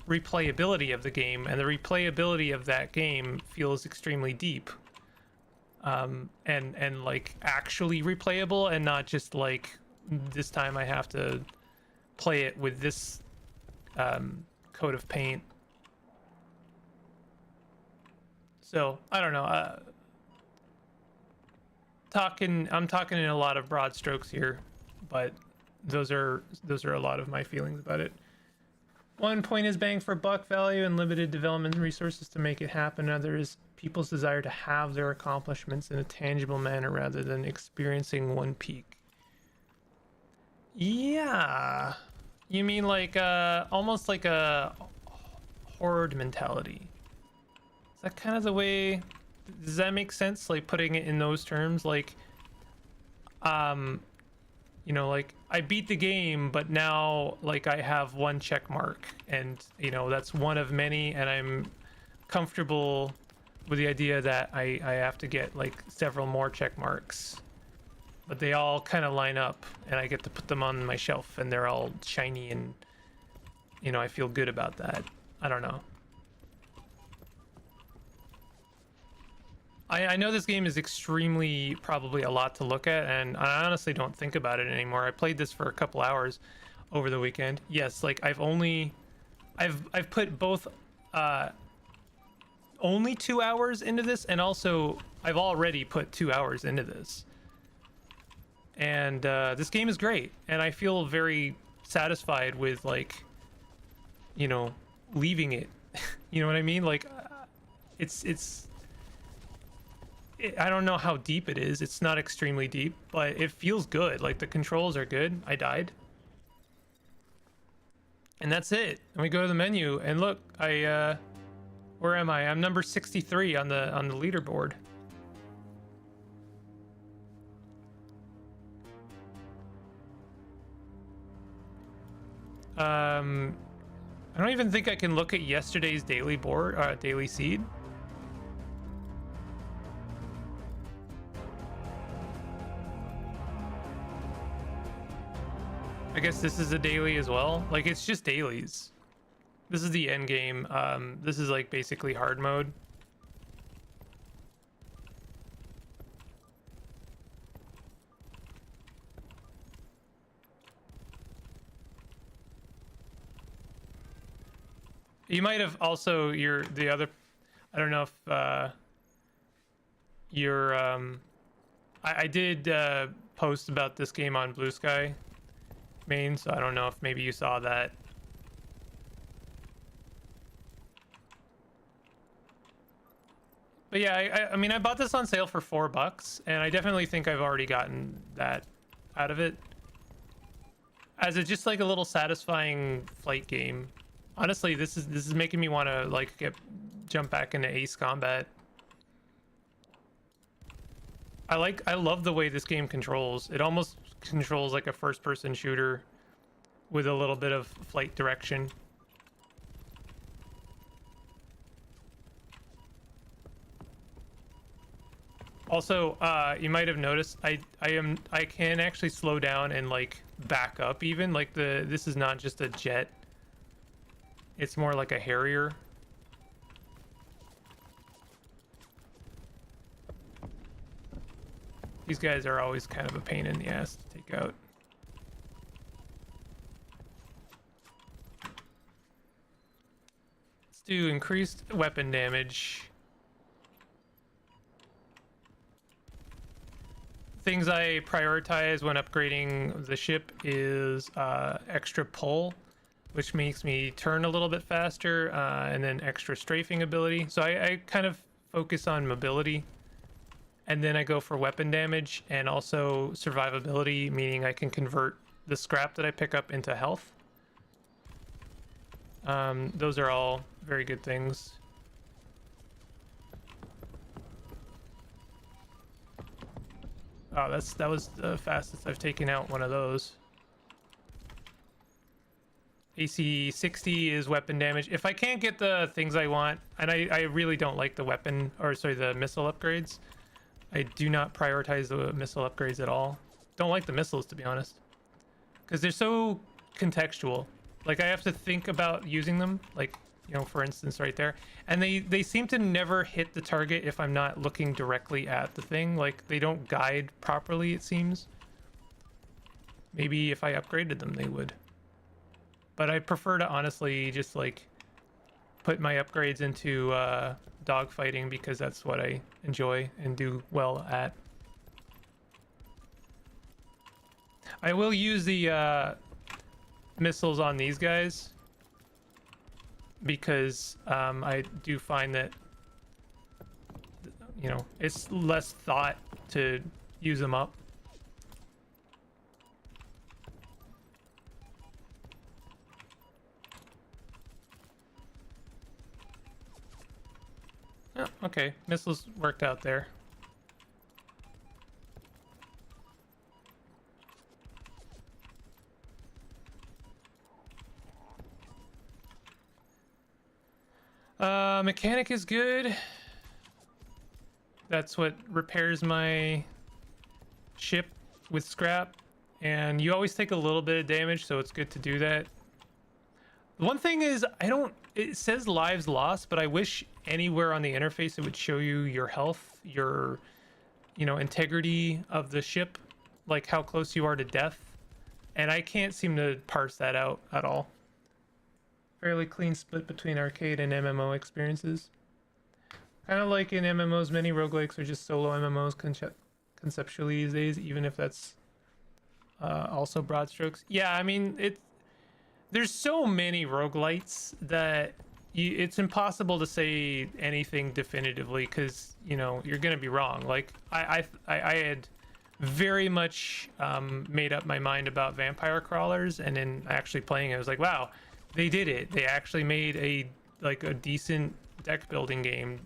replayability of the game, and the replayability of that game feels extremely deep, and like actually replayable, and not just like, this time I have to play it with this coat of paint. So I don't know, I'm talking in a lot of broad strokes here, but those are a lot of my feelings about it. One point is bang for buck value and limited development resources to make it happen. Another is people's desire to have their accomplishments in a tangible manner rather than experiencing one peak. Yeah, you mean like almost like a horde mentality? Is that kind of the way? Does that make sense? Like putting it in those terms, like you know, like I beat the game, but now like I have one check mark, and you know, that's one of many, and I'm comfortable with the idea that I have to get like several more check marks, but they all kind of line up and I get to put them on my shelf and they're all shiny, and you know, I feel good about that. I don't know. I know this game is extremely, probably a lot to look at, and I honestly don't think about it anymore. I played this for a couple hours over the weekend. Yes, like I've put both only 2 hours into this, and also I've already put 2 hours into this. And this game is great, and I feel very satisfied with, like, you know, leaving it. You know what I mean? Like I don't know how deep it is. It's not extremely deep, but it feels good. Like the controls are good. I died. And that's it. And we go to the menu, and look, where am I? I'm number 63 on the leaderboard. I don't even think I can look at yesterday's daily daily seed. I guess this is a daily as well. Like, it's just dailies. This is the end game. This is like basically hard mode. You might have also the other, I don't know if I did post about this game on Blue Sky main, so I don't know if maybe you saw that. But yeah, I mean, I bought this on sale for $4, and I definitely think I've already gotten that out of it, as it's just like a little satisfying flight game. Honestly, this is making me want to like jump back into Ace Combat. I love the way this game controls. It almost controls like a first-person shooter with a little bit of flight direction. Also, you might have noticed I can actually slow down and like back up even. Like this is not just a jet. It's more like a Harrier. These guys are always kind of a pain in the ass to take out. Let's do increased weapon damage. Things I prioritize when upgrading the ship is extra pull, which makes me turn a little bit faster, and then extra strafing ability. So I kind of focus on mobility. And then I go for weapon damage and also survivability, meaning I can convert the scrap that I pick up into health. Those are all very good things. Oh, that was the fastest I've taken out one of those. AC 60 is weapon damage. If I can't get the things I want, and I really don't like the weapon, or sorry, the missile upgrades. I do not prioritize the missile upgrades at all. Don't like the missiles, to be honest. Because they're so contextual. Like, I have to think about using them. Like, you know, for instance, right there. And they seem to never hit the target if I'm not looking directly at the thing. Like, they don't guide properly, it seems. Maybe if I upgraded them, they would. But I prefer to honestly just, like, put my upgrades into dogfighting because that's what I enjoy and do well at. I will use the missiles on these guys because I do find that, you know, it's less thought to use them up. Oh, okay, missiles worked out there. Mechanic is good. That's what repairs my ship with scrap. And you always take a little bit of damage, so it's good to do that. One thing is, it says lives lost, but I wish anywhere on the interface it would show you your health, your, you know, integrity of the ship, like how close you are to death. And I can't seem to parse that out at all. Fairly clean split between arcade and MMO experiences. Kind of like in MMOs, many roguelikes are just solo MMOs conceptually these days, even if that's also broad strokes. Yeah, I mean, there's so many roguelites that it's impossible to say anything definitively because, you know, you're gonna be wrong. Like I had very much made up my mind about vampire crawlers, and then actually playing it, I was like, wow, they did it. They actually made a decent deck building game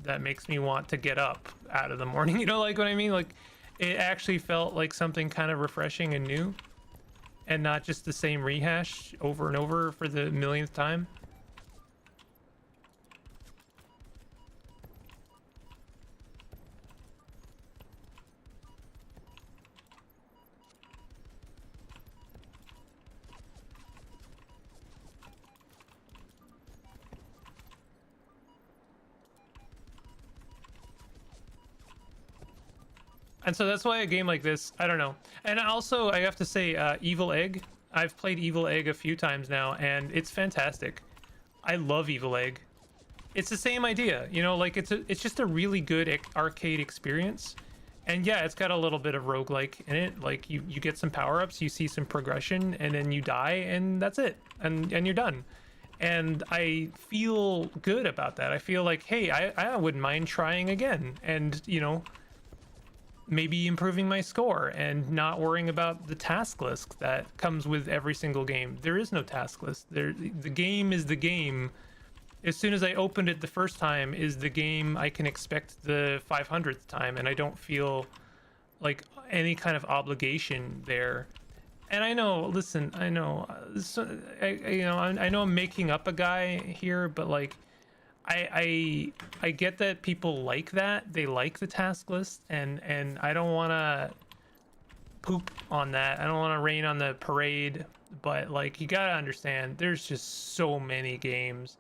that makes me want to get up out of the morning. You know, like what I mean? Like, it actually felt like something kind of refreshing and new, and not just the same rehash over and over for the millionth time. And so that's why a game like this, I don't know. And also, I have to say, Evil Egg. I've played Evil Egg a few times now, and it's fantastic. I love Evil Egg. It's the same idea, you know, like it's just a really good arcade experience. And yeah, it's got a little bit of roguelike in it. Like you get some power-ups, you see some progression, and then you die, and that's it. And you're done. And I feel good about that. I feel like, hey, I wouldn't mind trying again. And, you know, maybe improving my score and not worrying about the task list that comes with every single game. There is no task list. The game is the game. As soon as I opened it the first time is the game I can expect the 500th time, and I don't feel like any kind of obligation there. And I know, listen, I know, I know I'm making up a guy here, but like, I get that people like that. They like the task list, and I don't want to poop on that. I don't want to rain on the parade, but like you got to understand there's just so many games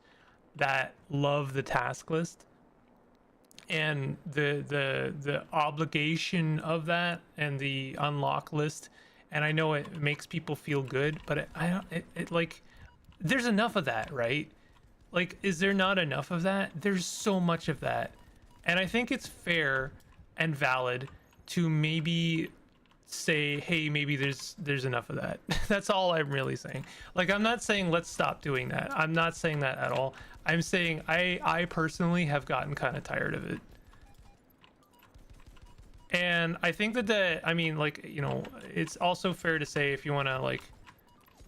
that love the task list, and the obligation of that and the unlock list. And I know it makes people feel good, but I don't it like there's enough of that, right? Like, is there not enough of that? There's so much of that. And I think it's fair and valid to maybe say, hey, maybe there's enough of that. That's all I'm really saying. Like, I'm not saying let's stop doing that. I'm not saying that at all. I'm saying I personally have gotten kind of tired of it. And I think I mean, like, you know, it's also fair to say, if you want to like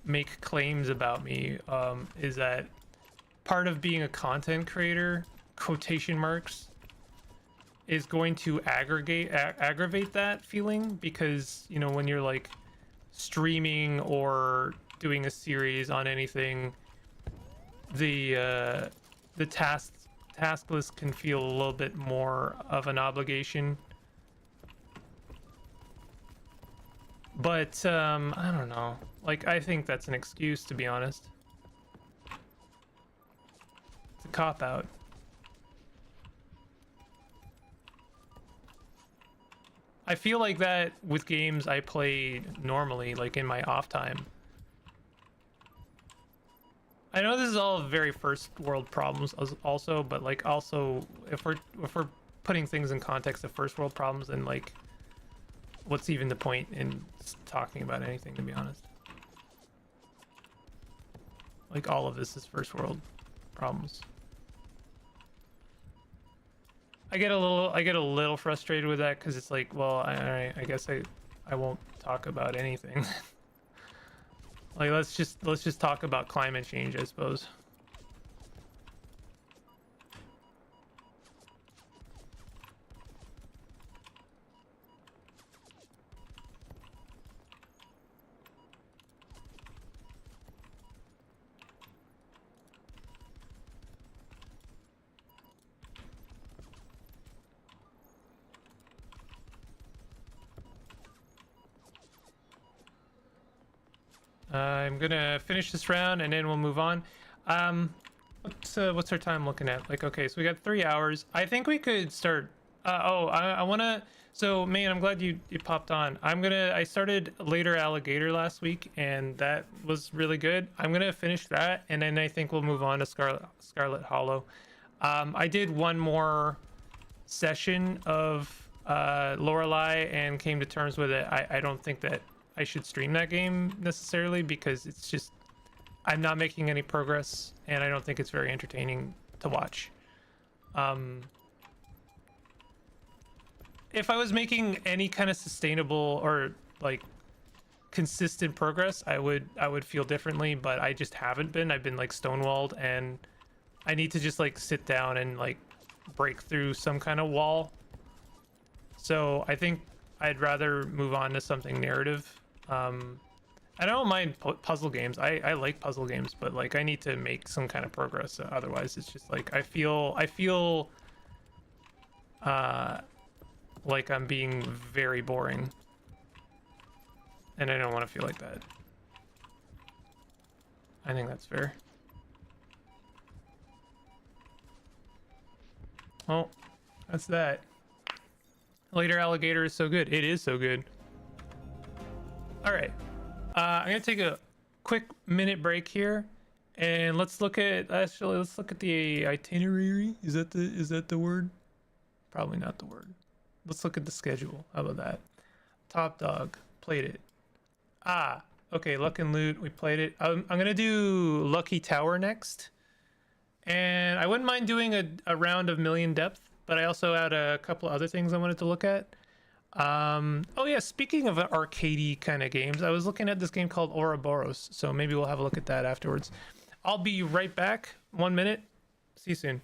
make claims about me, is that part of being a content creator, quotation marks, is going to aggravate that feeling, because, you know, when you're like streaming or doing a series on anything, the task list can feel a little bit more of an obligation. But I don't know, like, I think that's an excuse, to be honest. It's a cop out. I feel like that with games I play normally, like in my off time. I know this is all very first world problems also, but like also if we're putting things in context of first world problems, then like what's even the point in talking about anything, to be honest? Like, all of this is first world problems. I get a little frustrated with that, because it's like, well, I guess I won't talk about anything. Like, let's just talk about climate change, I suppose. I'm gonna finish this round and then we'll move on. What's our time looking at? Like, okay, so we got 3 hours. I think we could start. I wanna. So, man, I'm glad you popped on. I started later Alligator last week, and that was really good. I'm gonna finish that, and then I think we'll move on to Scarlet Hollow. I did one more session of Lorelei and came to terms with it. I don't think that I should stream that game necessarily, because it's just, I'm not making any progress, and I don't think it's very entertaining to watch. If I was making any kind of sustainable or like consistent progress, I would feel differently, but I just haven't been. I've been like stonewalled, and I need to just like sit down and like break through some kind of wall. So I think I'd rather move on to something narrative. I don't mind puzzle games. I like puzzle games, but like I need to make some kind of progress. Otherwise, it's just like I feel like I'm being very boring, and I don't want to feel like that. I think that's fair. Oh, that's that. Later Alligator is so good. It is so good. All right. I'm gonna take a quick minute break here, and let's look at the itinerary. Is that the word? Probably not the word. Let's look at the schedule. How about that? Top Dog, played it. Okay. Luck and Loot, we played it. I'm gonna do Lucky Tower next, and I wouldn't mind doing a round of Million Depth, but I also had a couple other things I wanted to look at. Oh yeah, speaking of arcadey kind of games, I was looking at this game called Ouroboros, so maybe we'll have a look at that afterwards. I'll be right back. 1 minute. See you soon.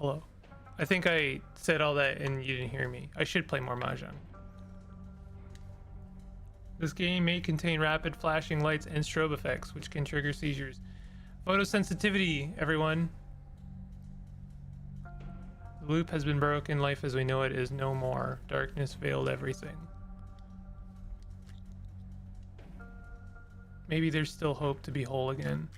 hello. I think I said all that and you didn't hear me. I should play more Mahjong. This game may contain rapid flashing lights and strobe effects, which can trigger seizures. Photosensitivity, everyone. The loop has been broken. Life as we know it is no more. Darkness veiled everything. Maybe there's still hope to be whole again.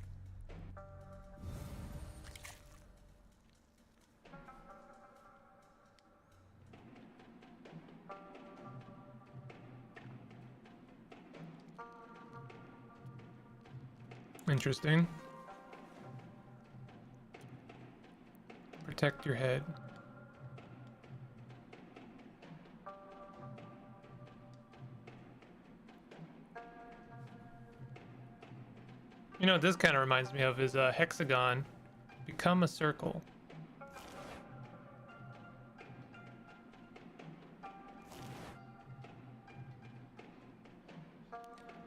Interesting. Protect your head. You know what this kind of reminds me of is a hexagon. Become a circle.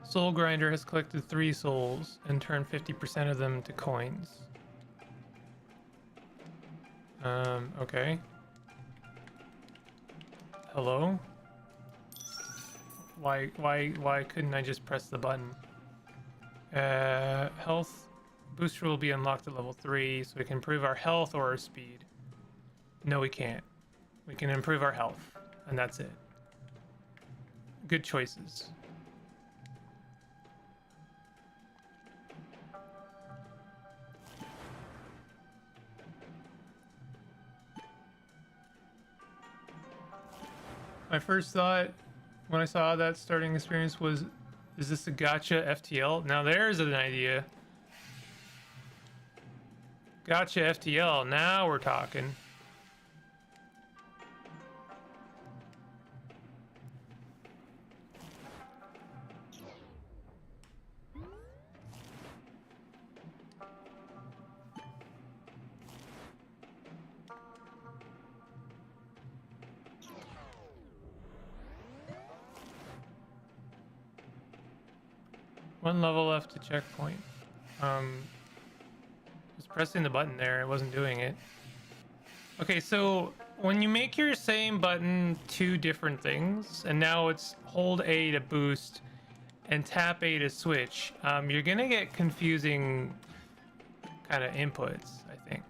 Soul Grinder has collected 3 souls and turned 50% of them to coins. Okay. Hello? Why couldn't I just press the button? Health booster will be unlocked at level 3, so we can improve our health or our speed. No, we can't. We can improve our health, and that's it. Good choices. My first thought when I saw that starting experience was, is this a gotcha FTL? Now there's an idea. Gotcha FTL, now we're talking. One level left to checkpoint. Just pressing the button there, it wasn't doing it. Okay, so when you make your same button 2 different things, and now it's hold A to boost and tap A to switch, you're gonna get confusing kind of inputs, I think.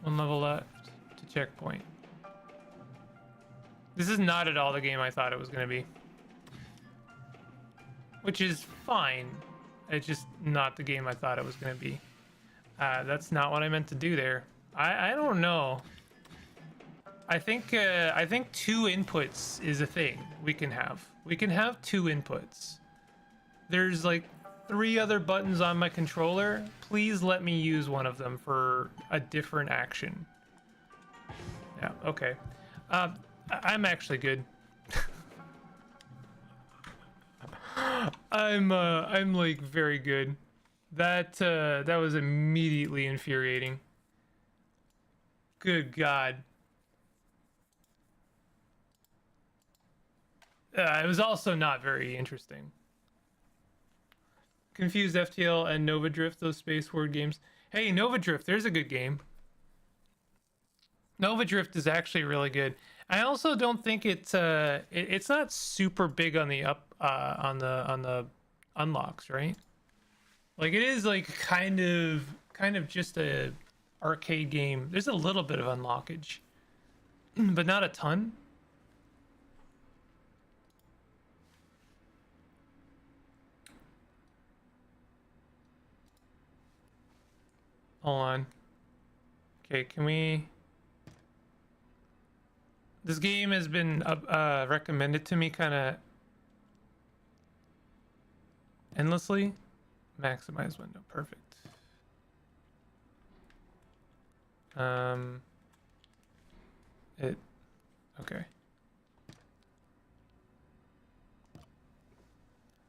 One level left to checkpoint. This is not at all the game I thought it was going to be. Which is fine. It's just not the game I thought it was going to be. That's not what I meant to do there. I don't know. I think 2 inputs is a thing we can have. We can have 2 inputs. There's like 3 other buttons on my controller. Please let me use one of them for a different action. Yeah, okay. I'm actually good. I'm like very good. That was immediately infuriating. Good God. It was also not very interesting. Confused FTL and Nova Drift, those space word games. Hey, Nova Drift, there's a good game. Nova Drift is actually really good. I also don't think it's not super big on the on the unlocks, right? Like it is like kind of just a arcade game. There's a little bit of unlockage, but not a ton. Hold on. Okay, can we... This game has been recommended to me kind of endlessly. Maximize window, perfect. Okay.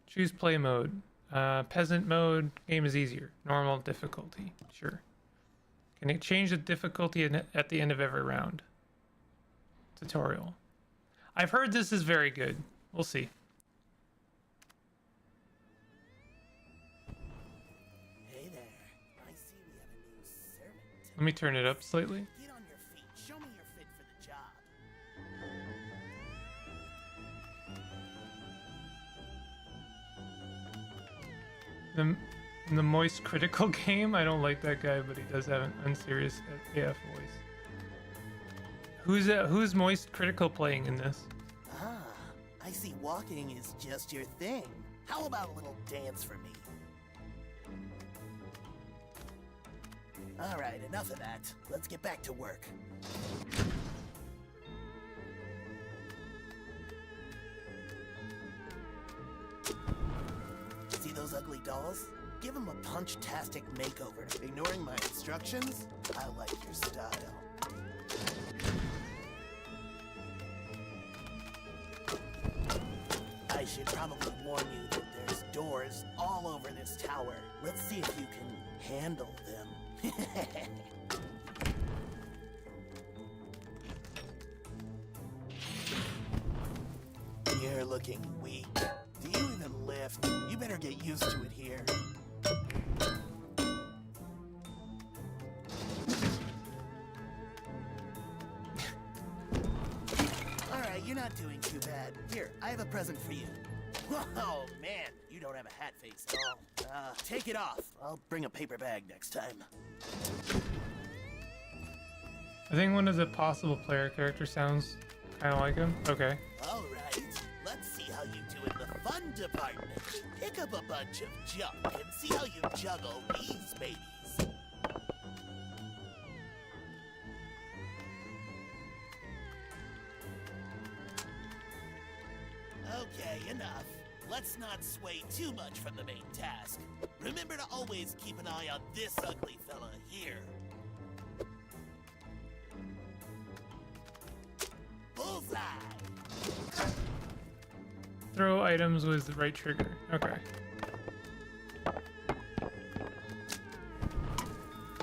Choose play mode. Peasant mode, game is easier. Normal difficulty, sure. Can it change the difficulty at the end of every round? Tutorial. I've heard this is very good. We'll see. Hey there. I see we have a new servant. Let me turn it up slightly. Get on your feet. Show me you're fit for the job. The Moist Critical game. I don't like that guy, but he does have an unserious AF voice. Who's Moist Critical playing in this? Ah, I see walking is just your thing. How about a little dance for me? All right, enough of that. Let's get back to work. See those ugly dolls? Give them a punch-tastic makeover. Ignoring my instructions? I like your style. I should probably warn you that there's doors all over this tower. Let's see if you can handle them. You're looking weak. Do you even lift? You better get used to it here. Alright, you're not doing too bad. Here, I have a present for you. Oh man, you don't have a hat face at all. Take it off. I'll bring a paper bag next time. I think one of the possible player characters sounds kind of like him. Okay. Alright, let's see how you do in the fun department. Pick up a bunch of junk and see how you juggle these babies. Okay, enough. Let's not sway too much from the main task. Remember to always keep an eye on this ugly fella here. Bullseye! Throw items with the right trigger. Okay.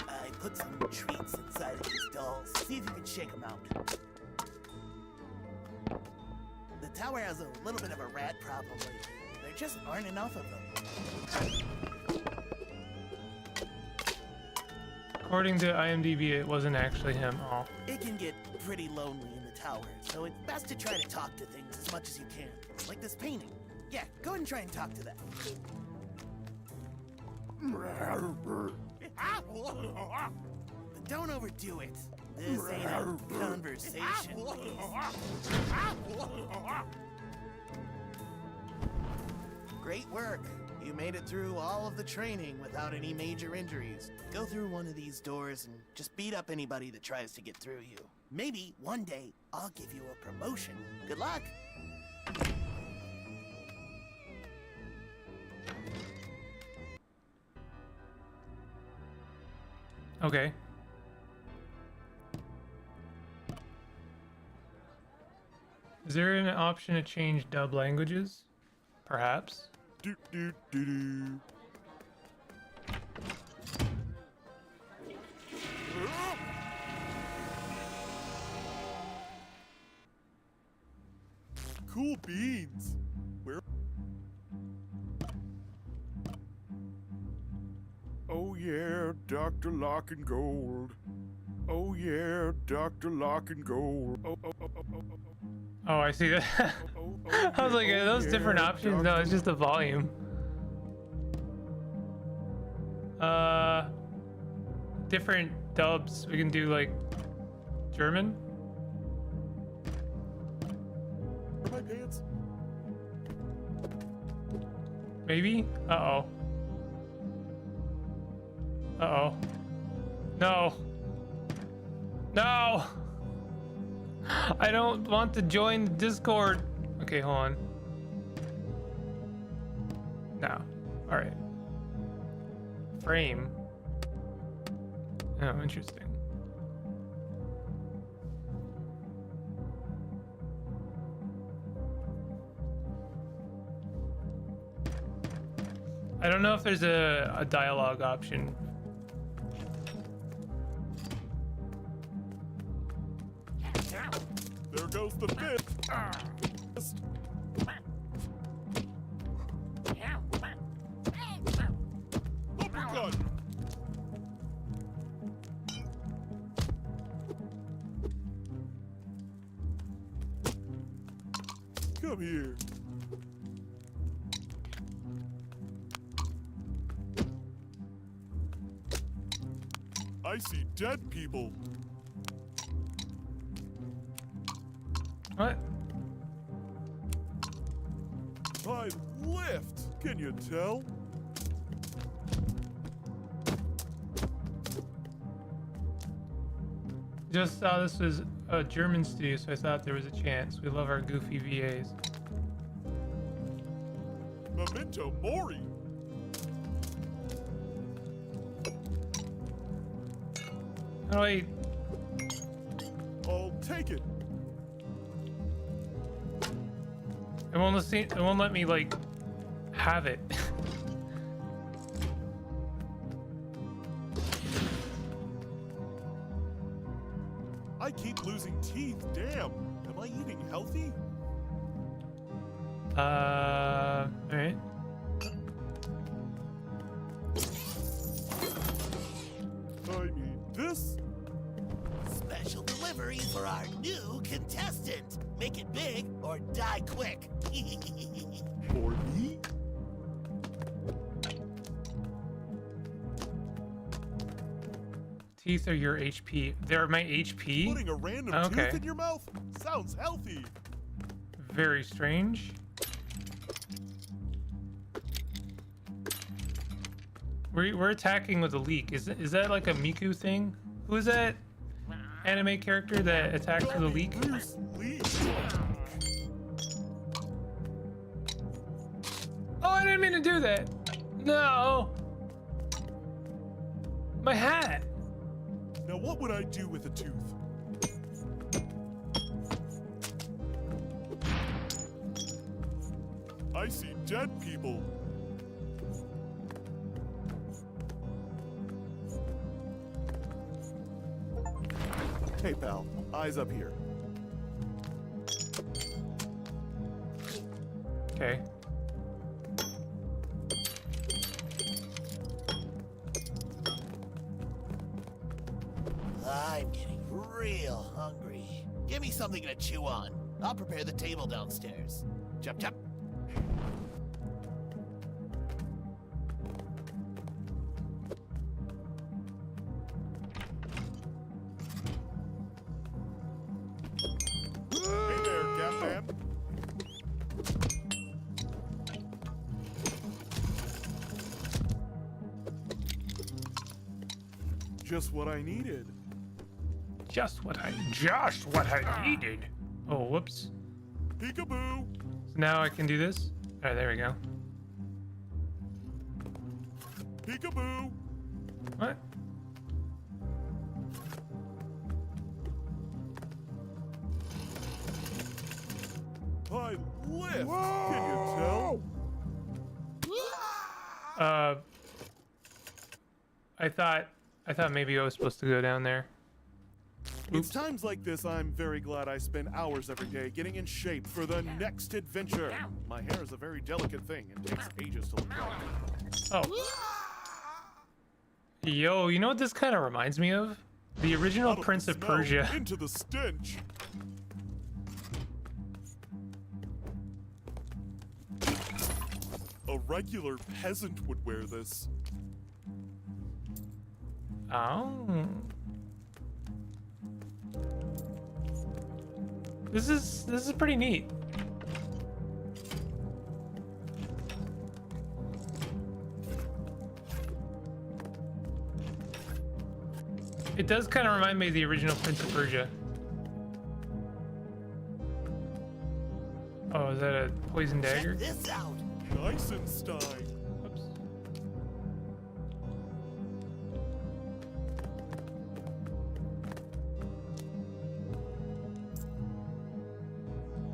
I put some treats inside of these dolls. See if you can shake them out. The tower has a little bit of a rat problem lately. There just aren't enough of them. According to IMDb, it wasn't actually him. Oh. It can get pretty lonely in the tower, so it's best to try to talk to things as much as you can. Like this painting. Yeah, go ahead and try and talk to that. But don't overdo it. This ain't a conversation. Great work. You made it through all of the training without any major injuries. Go through one of these doors and just beat up anybody that tries to get through you. Maybe one day I'll give you a promotion. Good luck. Okay. Is there an option to change dub languages? Perhaps. Cool beans. Where? Oh yeah, Dr. Lock and Gold. Oh yeah, Dr. Lock and Gold. Oh, I see that. I was like, are those different options? No, it's just the volume. Different dubs. We can do like German. My pants. Maybe? Uh-oh. Uh-oh. No. No! I don't want to join the Discord. Okay, hold on. No. Alright. Frame. Oh, interesting. I don't know if there's a dialogue option. There goes the fist. Uppercut. Come here. I see dead people. What? I lift. Can you tell? Just saw this was a German studio, so I thought there was a chance. We love our goofy VAs. Memento Mori. Oh wait, I'll take it. it won't let me like have it. I keep losing teeth. Damn. Am I eating healthy? All right. I need this. Special delivery for our new contestant. Make it big or die quick. For me? Teeth are your HP. They're my HP? Putting a random Okay. tooth in your mouth sounds healthy. Very strange. We're attacking with a leak. Is that like a Miku thing? Who is that anime character that attacks with a leak? Bruce Lee. Oh, I didn't mean to do that. No. My hat. Now what would I do with a tooth? I see dead people. Hey pal, eyes up here. Okay. I'm getting real hungry. Give me something to chew on. I'll prepare the table downstairs. Chop chop. Hey there, Captain. Just what I needed. Just what I needed. Oh, whoops. Peekaboo. So now I can do this. All right, there we go. Peekaboo. What? I lift. Can you tell? I thought maybe I was supposed to go down there. It's times like this I'm very glad I spend hours every day getting in shape for the next adventure. My hair is a very delicate thing and takes ages to look right. Oh. Yo, you know what this kind of reminds me of? The original Out of Prince the of smell, Persia. Into the stench. A regular peasant would wear this. Oh. This is pretty neat. It does kind of remind me of the original Prince of Persia. Oh, is that a poison dagger? Check this out. Eisenstein. Oops.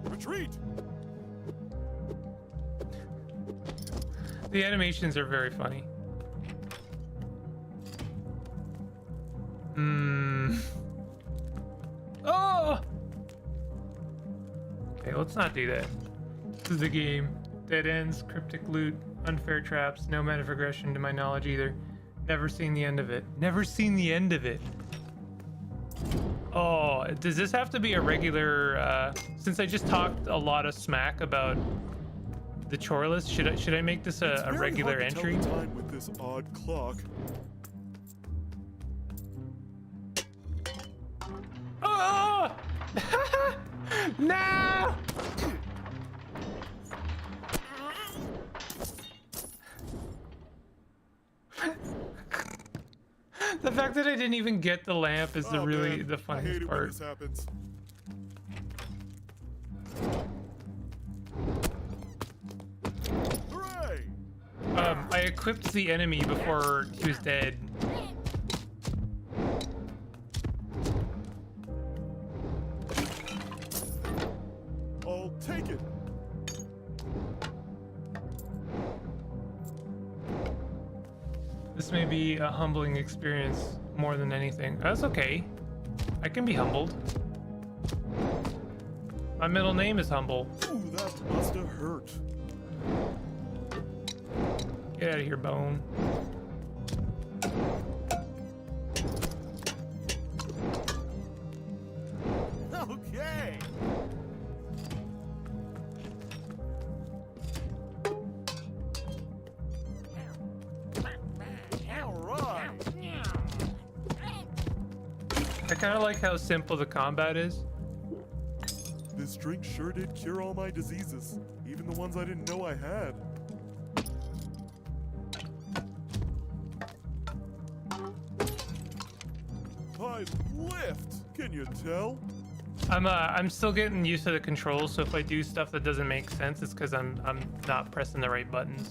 Retreat. The animations are very funny. Hmm. Oh! Okay, let's not do that. This is the game. Dead ends, cryptic loot, unfair traps, no meta progression to my knowledge either. Never seen the end of it. Never seen the end of it. Oh, does this have to be a regular, since I just talked a lot of smack about the chore list, should I make this a regular entry? Tell the time with this odd clock. Oh! No! The fact that I didn't even get the lamp is the I hate funniest it when part. this happens. Hooray! I equipped the enemy before he was dead. I'll take it. This may be a humbling experience more than anything. That's okay. I can be humbled. My middle name is Humble. Ooh, that must have hurt. Get out of here, Bone. Okay. All right. I kind of like how simple the combat is. This drink sure did cure all my diseases, even the ones I didn't know I had. I lift, can you tell? I'm still getting used to the controls, so if I do stuff that doesn't make sense, it's because I'm not pressing the right buttons.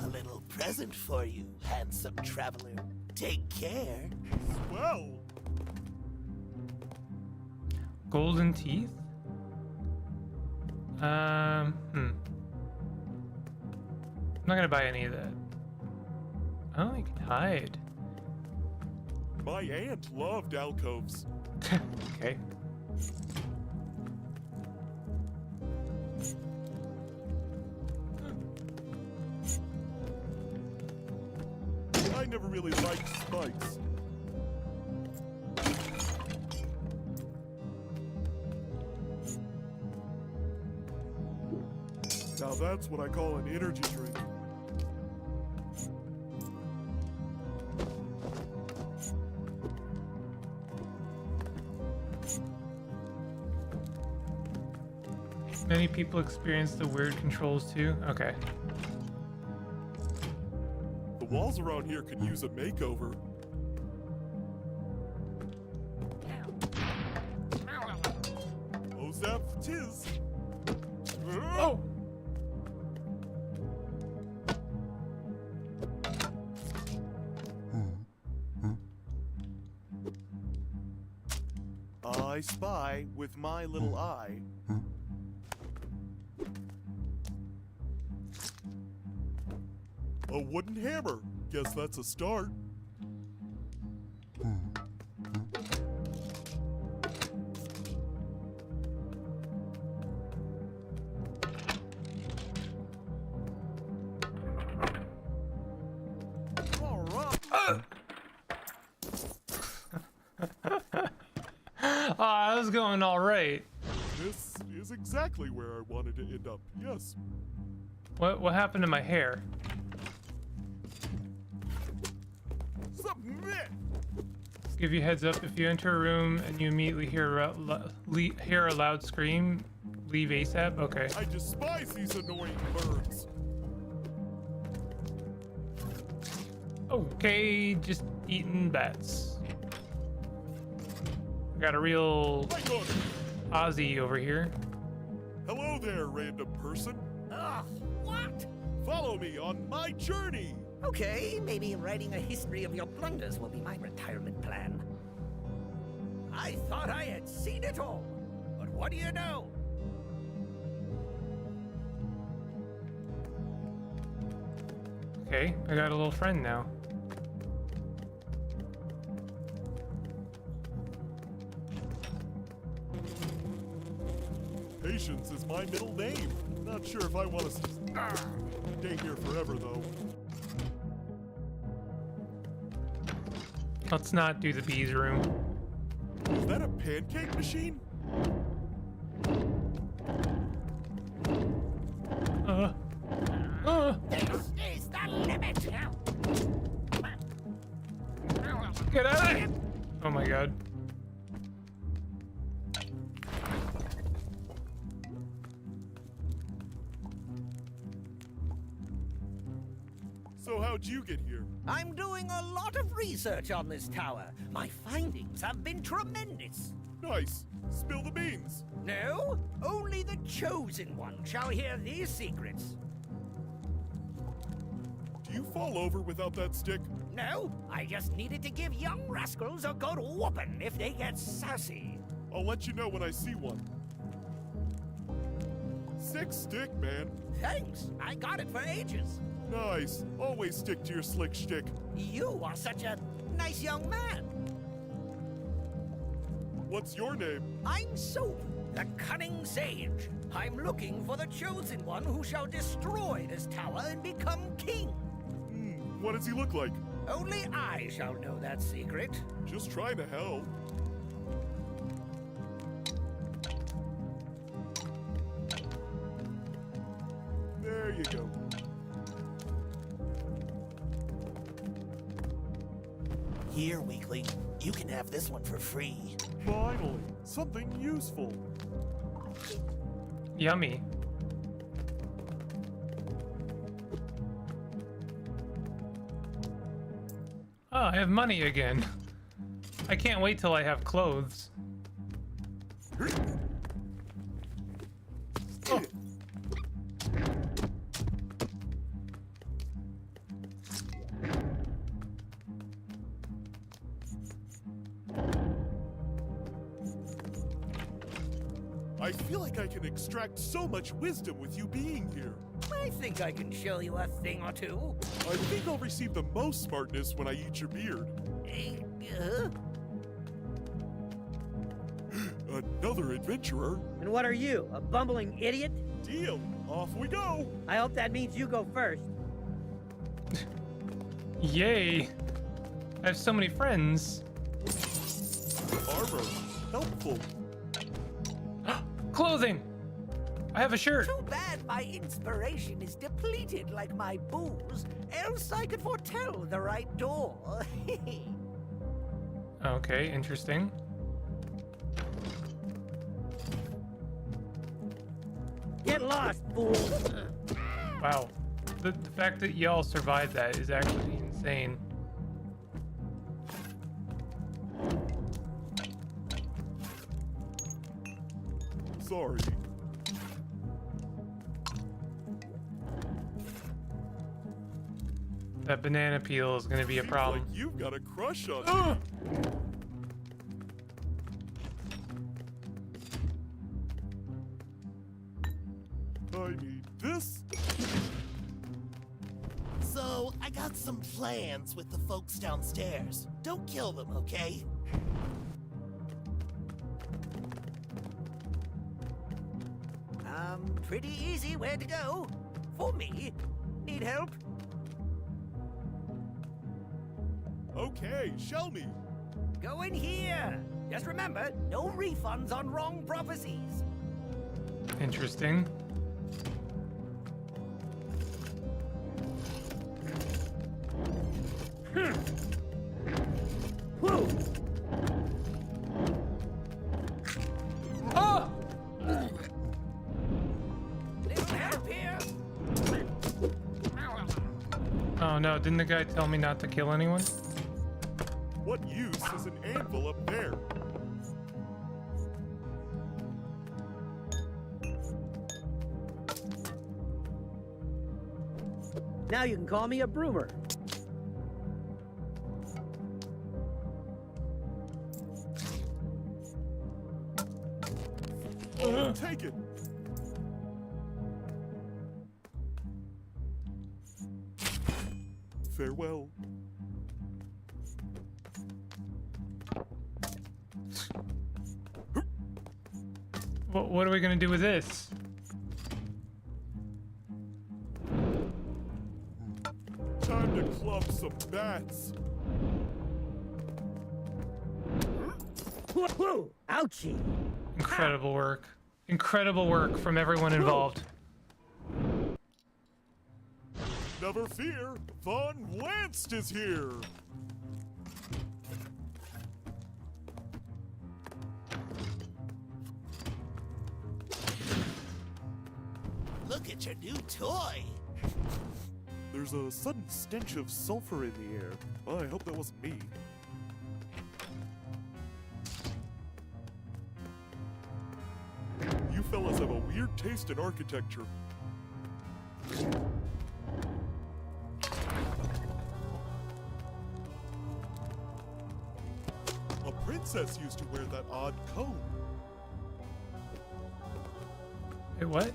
A little present for you, handsome traveler. Take care. Well, Golden teeth? I'm not gonna buy any of that. Oh, you can hide. my aunt loved alcoves. Okay. I never really liked spikes. Now that's what I call an energy drink. Many people experience the weird controls too. Okay. The walls around here could use a makeover. Ozef tis. Oh! I spy with my little eye. A wooden hammer. Guess that's a start. All right. Ah, that was going all right. This is exactly where I wanted to end up. Yes. What happened to my hair? Submit. Give you heads up if you enter a room and you immediately hear a loud scream, leave ASAP. Okay. I despise these annoying birds. Okay, just eating bats. Got a real My God. Aussie over here. Hello there, random person. Ugh, what? Follow me on my journey. Okay, maybe writing a history of your blunders will be my retirement plan. I thought I had seen it all, but what do you know? Okay, I got a little friend now. Patience is my middle name. Not sure if I want to stay here forever, though. Let's not do the bees room. Is that a pancake machine? This is the limit. Get out of it! Oh my god. So how'd you get here? I'm doing a lot of research on this tower. My findings have been tremendous. Nice. Spill the beans. No, only the chosen one shall hear these secrets. Do you fall over without that stick? No, I just needed to give young rascals a good whooping if they get sassy. I'll let you know when I see one. Sick stick, man. Thanks, I got it for ages. Nice. Always stick to your slick shtick. You are such a nice young man. What's your name? I'm Soap, the cunning sage. I'm looking for the chosen one who shall destroy this tower and become king. What does he look like? Only I shall know that secret. Just trying to help. There you go. Here, weakling. You can have this one for free. Finally, something useful. Yummy. Oh, I have money again. I can't wait till I have clothes. Oh. I feel like I can extract so much wisdom with you being here. I think I can show you a thing or two. I think I'll receive the most smartness when I eat your beard. Another adventurer. And what are you, a bumbling idiot? Deal. Off we go. I hope that means you go first. Yay! I have so many friends. Armor. Helpful. Clothing! I have a shirt. Too bad my inspiration is depleted like my booze, else I could foretell the right door. Okay, interesting. Get lost, fool! Wow. The fact that y'all survived that is actually insane. Sorry. That banana peel is gonna be a Seems problem. like you've got a crush on Ugh! me. I need this. So, I got some plans with the folks downstairs. Don't kill them, okay? Pretty easy where to go. For me. Need help? Okay, show me. Go in here. Just remember, no refunds on wrong prophecies. Interesting. Whew! Oh! Little help here. Oh no, didn't the guy tell me not to kill anyone? What use is an anvil up there? Now you can call me a broomer. Take it. Farewell. What are we gonna do with this? Time to club some bats. Whoa! Ouchie! Incredible work. Incredible work from everyone involved. Never fear, Von Lanced is here. Look at your new toy. There's a sudden stench of sulfur in the air. I hope that wasn't me. You fellas have a weird taste in architecture. A princess used to wear that odd coat. Wait, what?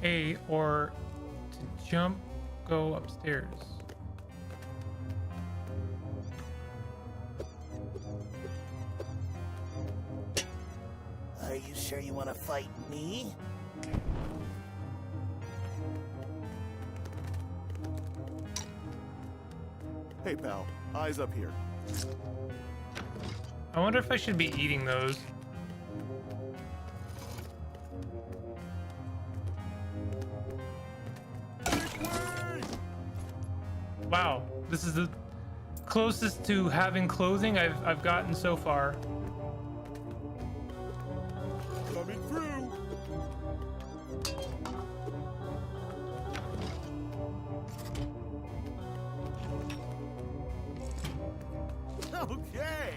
A or to jump, go upstairs. Are you sure you want to fight me? Hey pal, eyes up here. I wonder if I should be eating those. Wow, this is the closest to having clothing I've gotten so far. Coming through. Okay.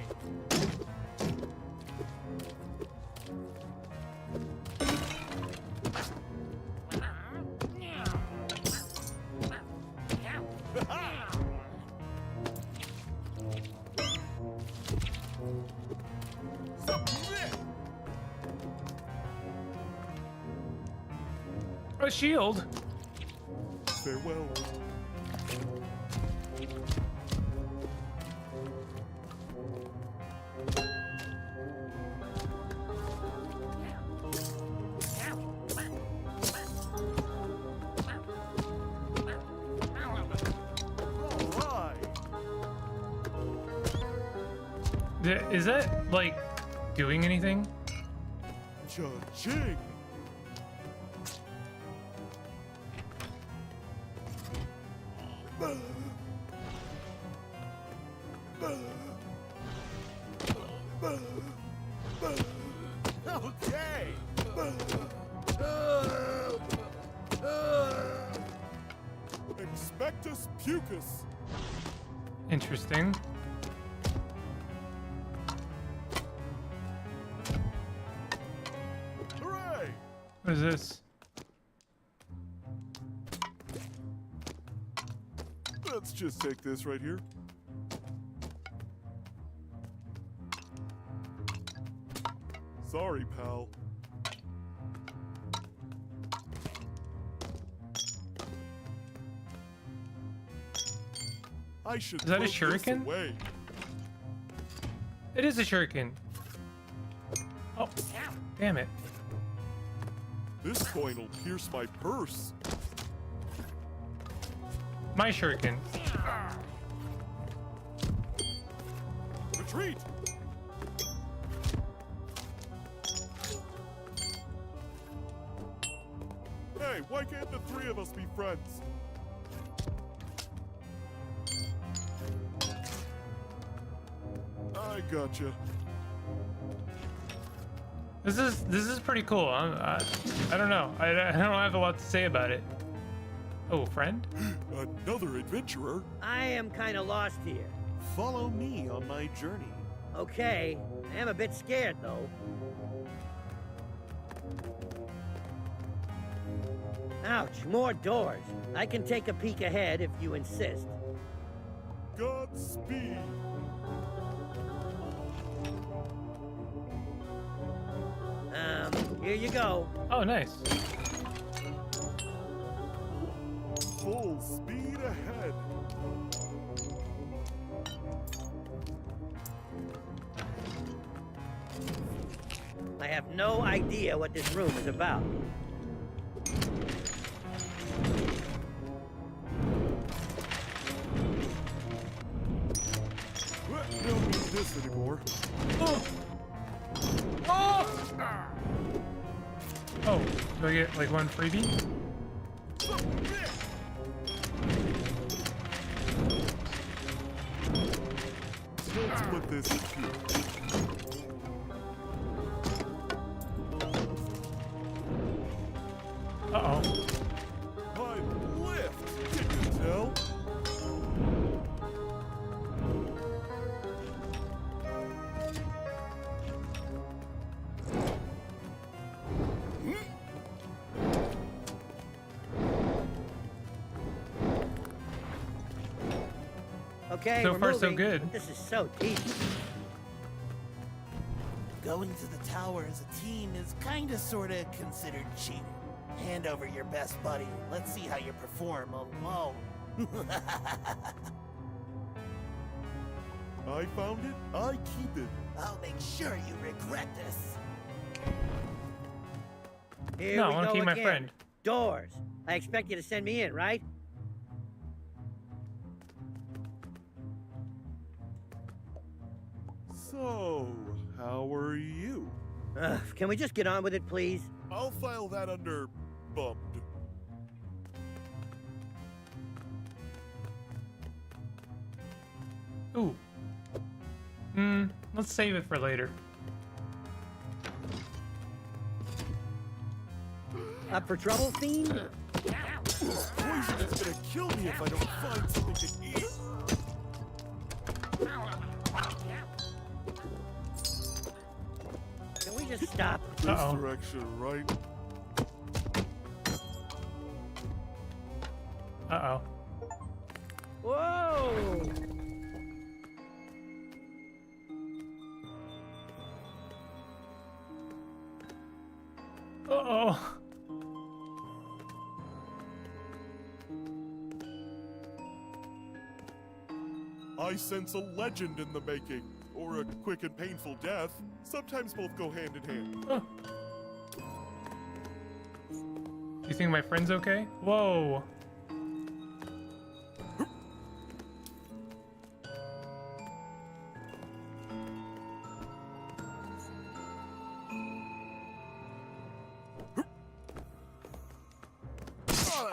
A shield. Farewell. Is that like doing anything? Cha-ching! Okay. Expectus pucus. Interesting. Hooray! What is this? Let's just take this right here. Sorry, pal. I should Is that a throw this shuriken? away. It is a shuriken. Oh, damn it. This coin will pierce my purse. My shuriken. Retreat! Hey, why can't the three of us be friends? I gotcha. This is pretty cool. I don't know. I don't have a lot to say about it. Oh, friend? Another adventurer? I am kind of lost here. Follow me on my journey. Okay, I am a bit scared though. Ouch, more doors. I can take a peek ahead if you insist. Godspeed. Here you go. Oh, nice. Full speed ahead. I have no idea what this room is about. Don't need this anymore. Oh! Oh! Oh, do I get like one freebie? Let's put this in two. Uh-oh. I'm lift, can you tell? Okay, So we're far, so moving, good. but this is so tedious. Going to the tower as a team is kinda sorta considered cheating. Hand over your best buddy. Let's see how you perform alone. I found it, I keep it. I'll make sure you regret this. Here No, I we wanna go keep my again. friend. Doors. I expect you to send me in, right? So, how are you? Can we just get on with it, please? I'll file that under bummed. Ooh. Let's save it for later. Up for trouble, fiend? Poison is gonna kill me if I don't find something to eat. Can we just stop? This Uh-oh. direction, right? Uh-oh. Whoa! Uh-oh. I sense a legend in the making, or a quick and painful death. Sometimes both go hand in hand. Oh. You think my friend's okay? Whoa.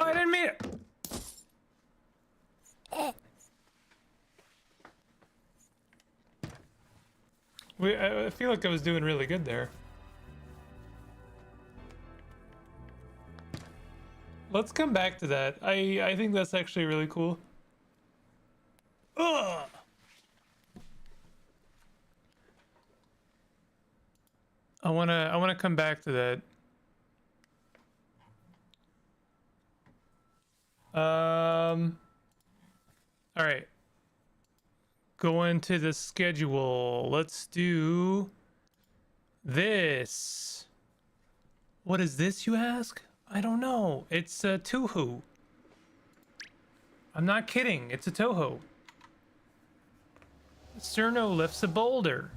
I didn't mean it. I feel like I was doing really good there. Let's come back to that. I think that's actually really cool. Ugh! I wanna come back to that. All right. Go into the schedule. Let's do this. What is this, you ask? I don't know. It's a Toho. I'm not kidding. It's a Toho. Cerno lifts a boulder.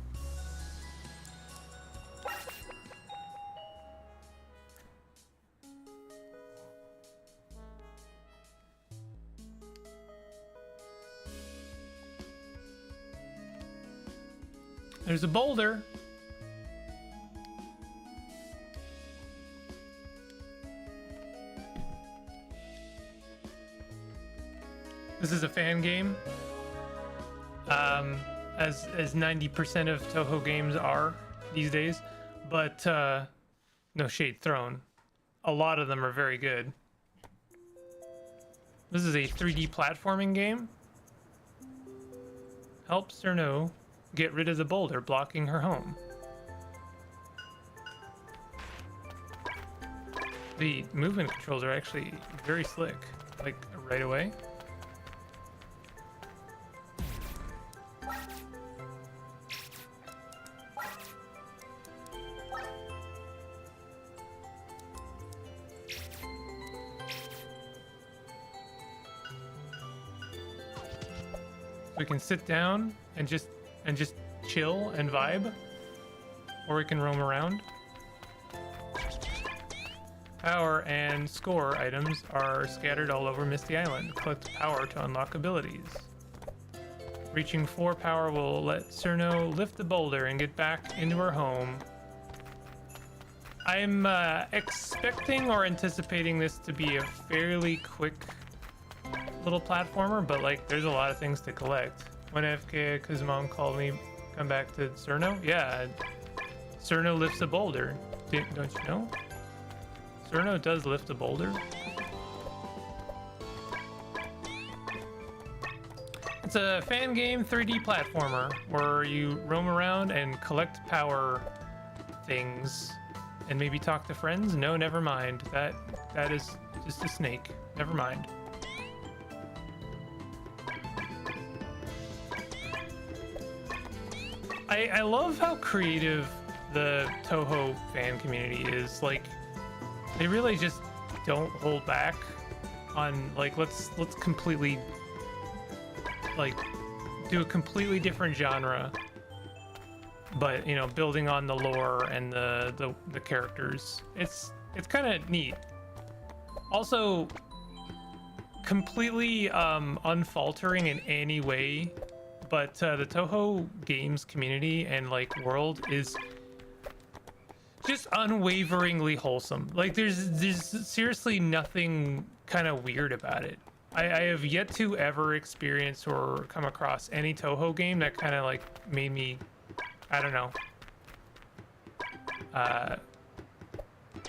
There's a boulder. This is a fan game. As 90% of Toho games are these days, but no shade thrown. A lot of them are very good. This is a 3D platforming game. Help Cerno get rid of the boulder blocking her home. The movement controls are actually very slick, like right away. We can sit down and just chill and vibe, or we can roam around. Power and score items are scattered all over Misty Island. Collect power to unlock abilities. Reaching 4 power will let Cerno lift the boulder and get back into her home. I'm expecting or anticipating this to be a fairly quick little platformer, but like there's a lot of things to collect. When FK, cause mom called me, come back to Cerno? Yeah, Cerno lifts a boulder. Don't you know? Cerno does lift a boulder. It's a fan game 3D platformer where you roam around and collect power things and maybe talk to friends. No, never mind. That is just a snake. Never mind. I love how creative the Toho fan community is. Like, they really just don't hold back on like let's completely like do a completely different genre, but you know, building on the lore and the characters. It's kind of neat. Also, completely unfaltering in any way, but the Toho Games community and like world is just unwaveringly wholesome. Like there's seriously nothing kind of weird about it. I have yet to ever experience or come across any Toho game that kind of like made me, I don't know,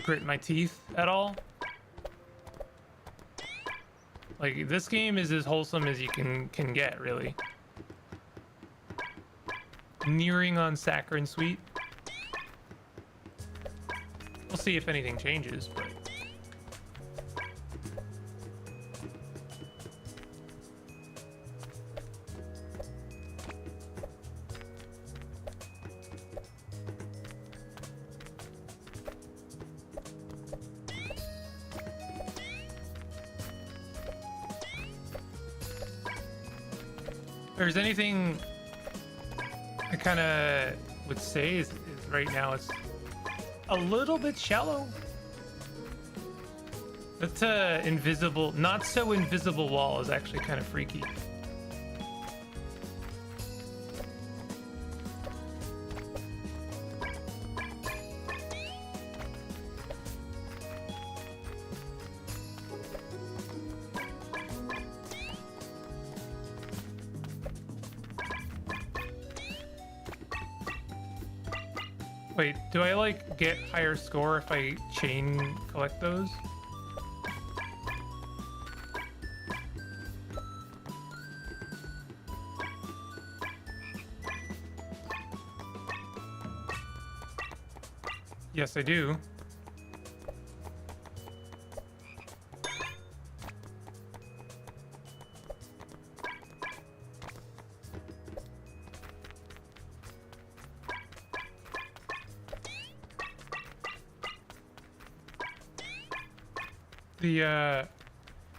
grit my teeth at all. Like, this game is as wholesome as you can get, really. Nearing on saccharine sweet. We'll see if anything changes, but... If there's anything I kind of would say is right now it's a little bit shallow. That invisible, not so invisible wall is actually kind of freaky. Wait, do I like get higher score if I chain collect those? Yes, I do.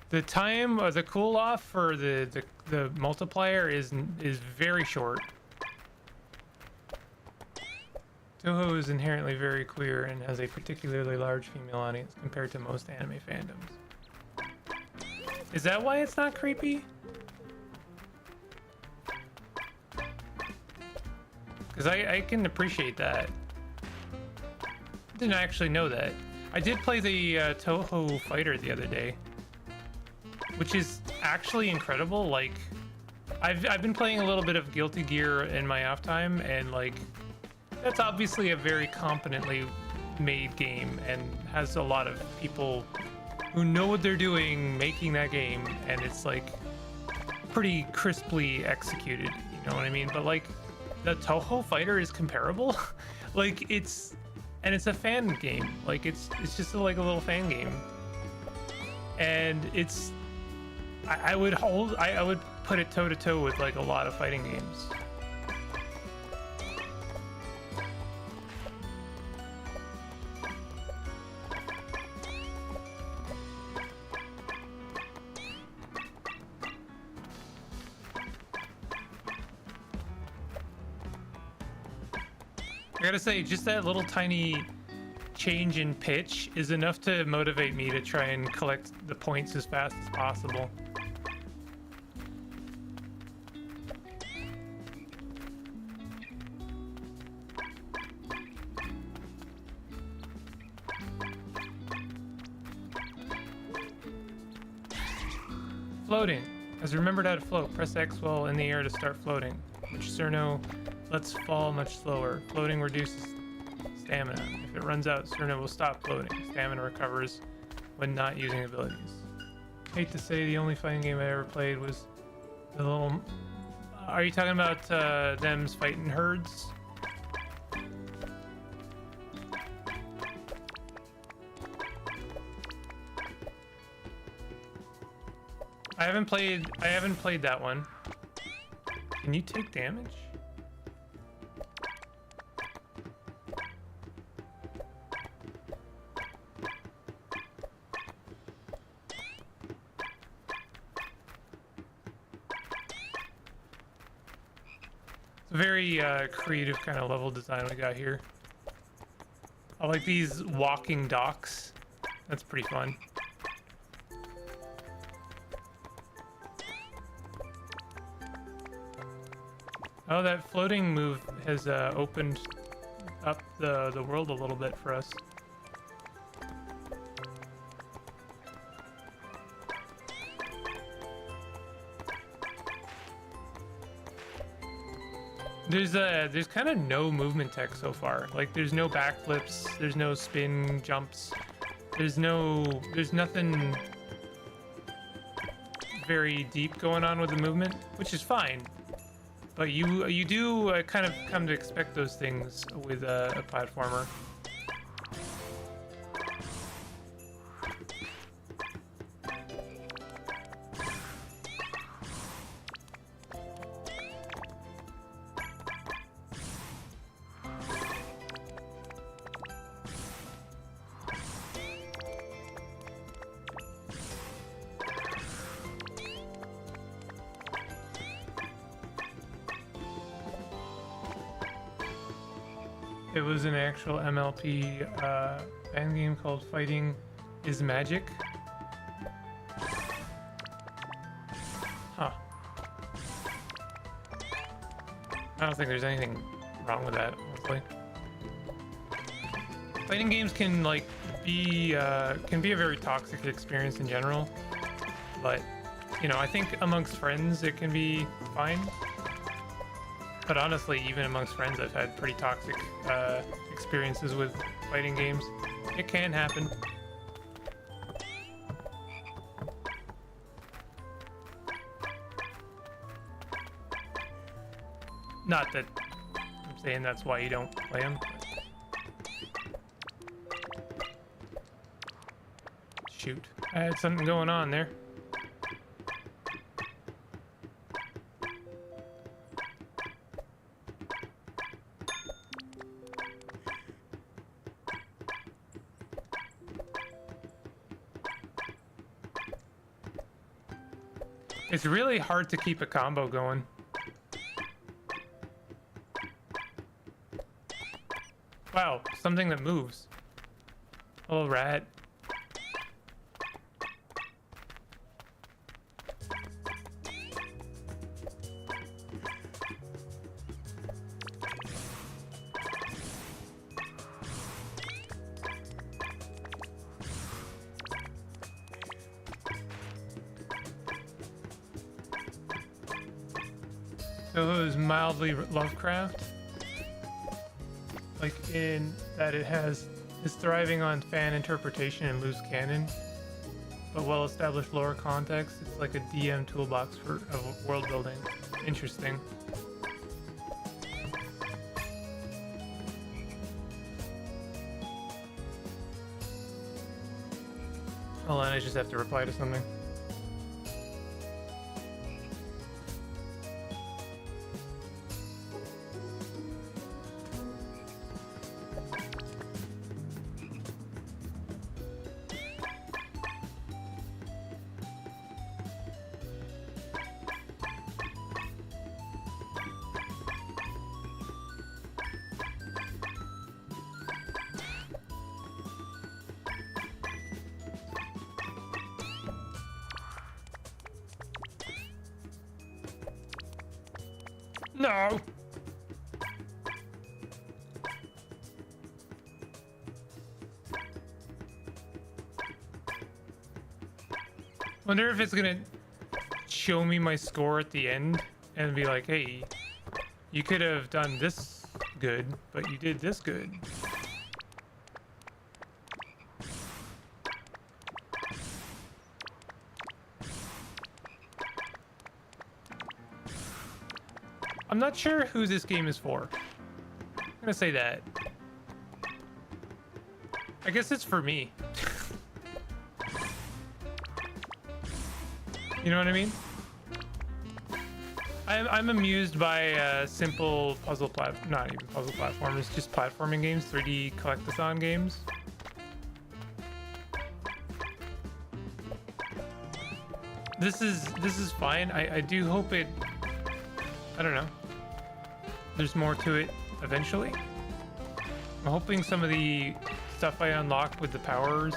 The time or the cool off for the multiplier is very short. Toho is inherently very queer and has a particularly large female audience compared to most anime fandoms. Is that why it's not creepy? Because I can appreciate that. Didn't actually know that. I did play the Toho Fighter the other day, which is actually incredible. Like, I've been playing a little bit of Guilty Gear in my off time, and like, that's obviously a very competently made game and has a lot of people who know what they're doing making that game, and it's like pretty crisply executed, you know what I mean? But like, the Toho Fighter is comparable. Like, it's a fan game. Like, it's just like a little fan game, and it's I would put it toe to toe with like a lot of fighting games. I gotta say, just that little tiny change in pitch is enough to motivate me to try and collect the points as fast as possible. Floating. Has remembered how to float. Press X while in the air to start floating, which Cerno lets fall much slower. Floating reduces stamina. If it runs out, Cerno will stop floating. Stamina recovers when not using abilities. Hate to say, the only fighting game I ever played was the little... Are you talking about them's fighting herds? I haven't played that one. Can you take damage? It's a very creative kind of level design we got here. I like these walking docks. That's pretty fun. Oh, that floating move has opened up the world a little bit for us. There's kind of no movement tech so far. Like, there's no backflips, there's no spin jumps, there's nothing very deep going on with the movement, which is fine. But you do kind of come to expect those things with a platformer. It was an actual MLP fan game called Fighting is Magic. Huh. I don't think there's anything wrong with that, honestly. Fighting games can be a very toxic experience in general, but you know, I think amongst friends it can be fine. But honestly, even amongst friends, I've had pretty toxic experiences with fighting games. It can happen. Not that I'm saying that's why you don't play them. Shoot. I had something going on there. It's really hard to keep a combo going. Wow, something that moves. Oh, rat. So it was mildly Lovecraft, like in that is thriving on fan interpretation and loose canon, but well-established lore context. It's like a DM toolbox of world building. Interesting. Hold on, I just have to reply to something. No. Wonder if it's gonna show me my score at the end and be like, hey, you could have done this good, but you did this good. I'm not sure who this game is for. I'm gonna say that. I guess it's for me. You know what I mean? I'm amused by simple puzzle not even puzzle platformers, just platforming games, 3D collectathon games. This is fine. I do hope it, I don't know, there's more to it eventually. I'm hoping some of the stuff I unlock with the powers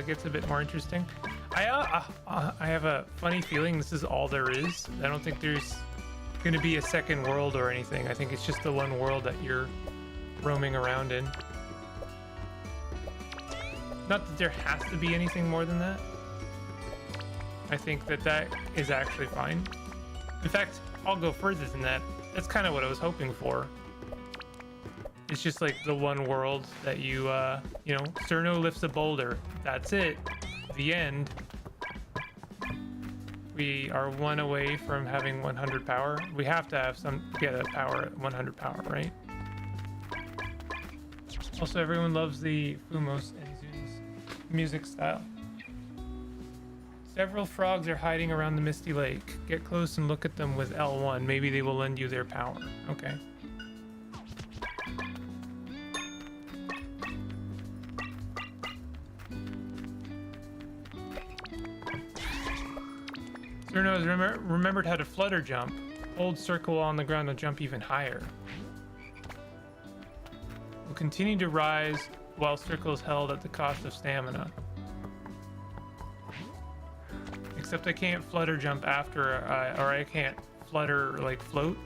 gets a bit more interesting. I have a funny feeling this is all there is. I don't think there's gonna be a second world or anything. I think it's just the one world that you're roaming around in. Not that there has to be anything more than that. I think that is actually fine. In fact, I'll go further than that. That's kind of what I was hoping for. It's just like the one world that you know, Cerno lifts a boulder. That's it. The end. We are one away from having 100 power. We have to have get a power at 100 power, right? Also, everyone loves the Fumos and Zun's music style. Several frogs are hiding around the misty lake. Get close and look at them with L1. Maybe they will lend you their power. Okay. Cerno has remembered how to flutter jump. Hold circle on the ground to jump even higher. Will continue to rise while circle is held at the cost of stamina. Except I can't flutter jump after, or I can't flutter, like, float.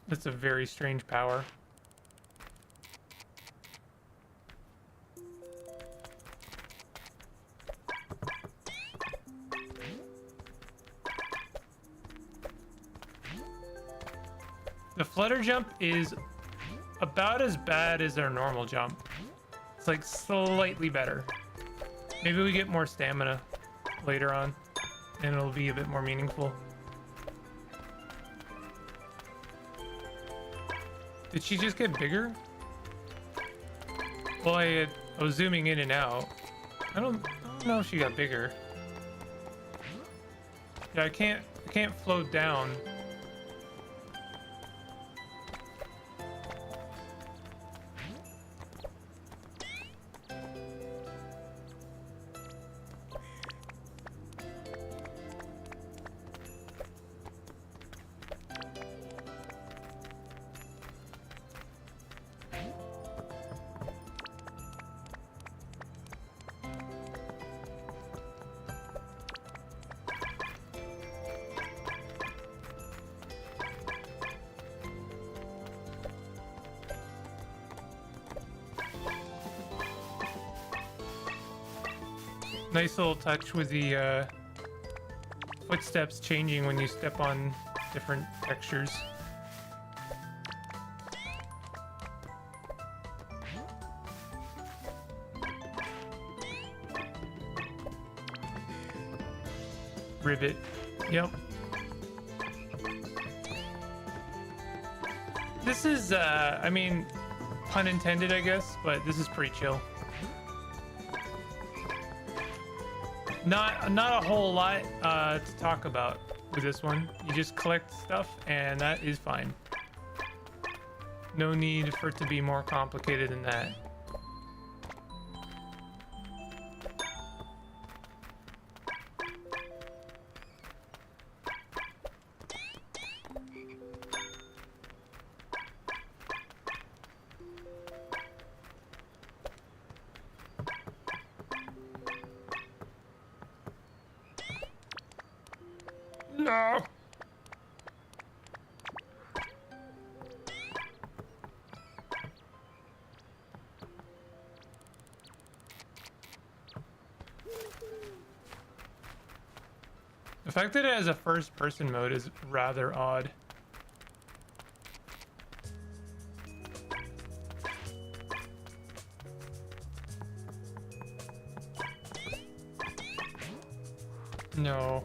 That's a very strange power. The flutter jump is about as bad as our normal jump. It's like slightly better. Maybe we get more stamina later on and it'll be a bit more meaningful. Did she just get bigger? Well, I was zooming in and out. I don't know if she got bigger. Yeah, I can't float down. Nice little touch with the footsteps changing when you step on different textures. Rivet. Yep. This is, I mean, pun intended, I guess, but this is pretty chill. Not a whole lot to talk about with this one. You just collect stuff and that is fine. No need for it to be more complicated than that. No. The fact that it has a first-person mode is rather odd. No.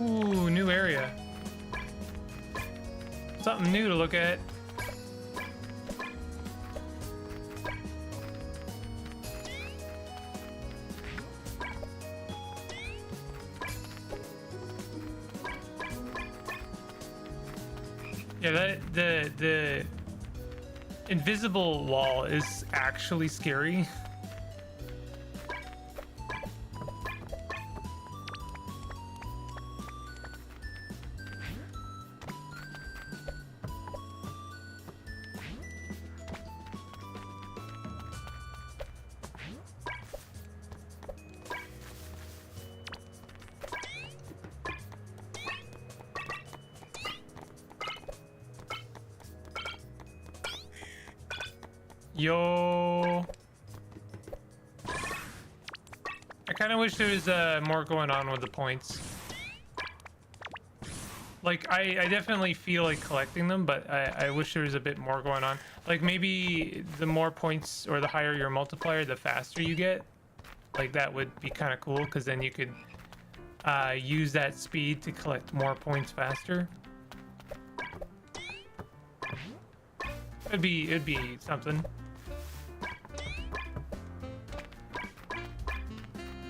Ooh, new area. Something new to look at. Yeah, the invisible wall is actually scary. Yo. I kind of wish there was more going on with the points. Like, I definitely feel like collecting them, but I wish there was a bit more going on. Like, maybe the more points or the higher your multiplier, the faster you get. Like, that would be kind of cool, because then you could use that speed to collect more points faster. It'd be something.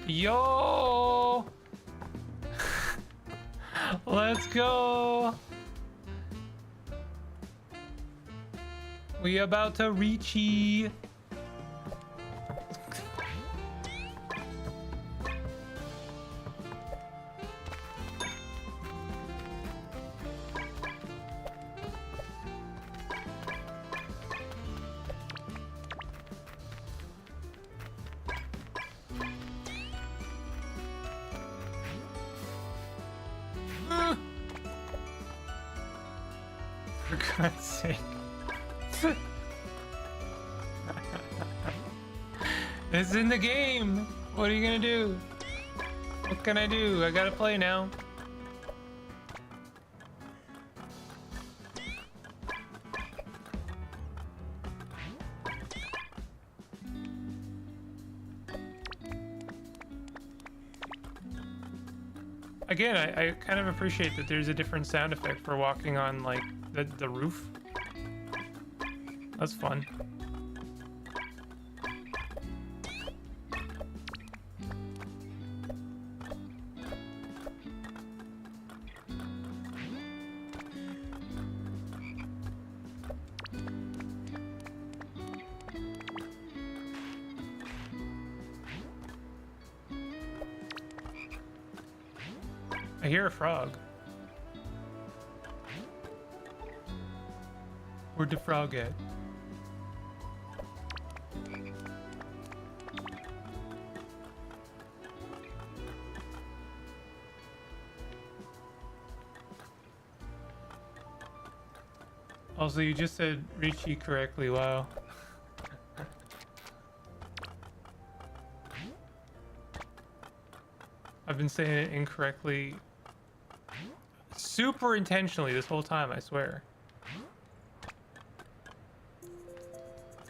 Yo! Let's go! We about to reachy. For God's sake. It's in the game. What are you gonna do? What can I do? I gotta play now. Again, I kind of appreciate that there's a different sound effect for walking on, like, the roof. That's fun. I hear a frog. Where'd the frog at? Also, you just said Richie correctly, wow. I've been saying it incorrectly super intentionally this whole time, I swear.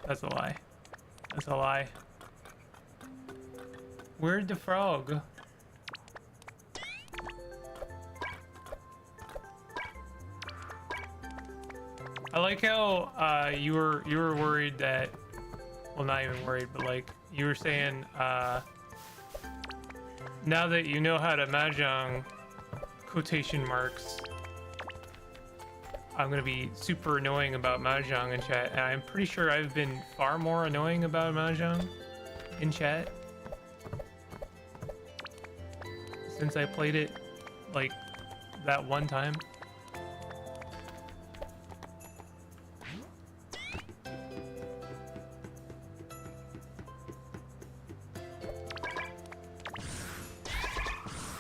That's a lie. That's a lie. Where'd the frog? I like how you were worried that, well, not even worried, but like you were saying now that you know how to mahjong, quotation marks, I'm gonna be super annoying about Mahjong in chat, and I'm pretty sure I've been far more annoying about Mahjong in chat since I played it like that one time.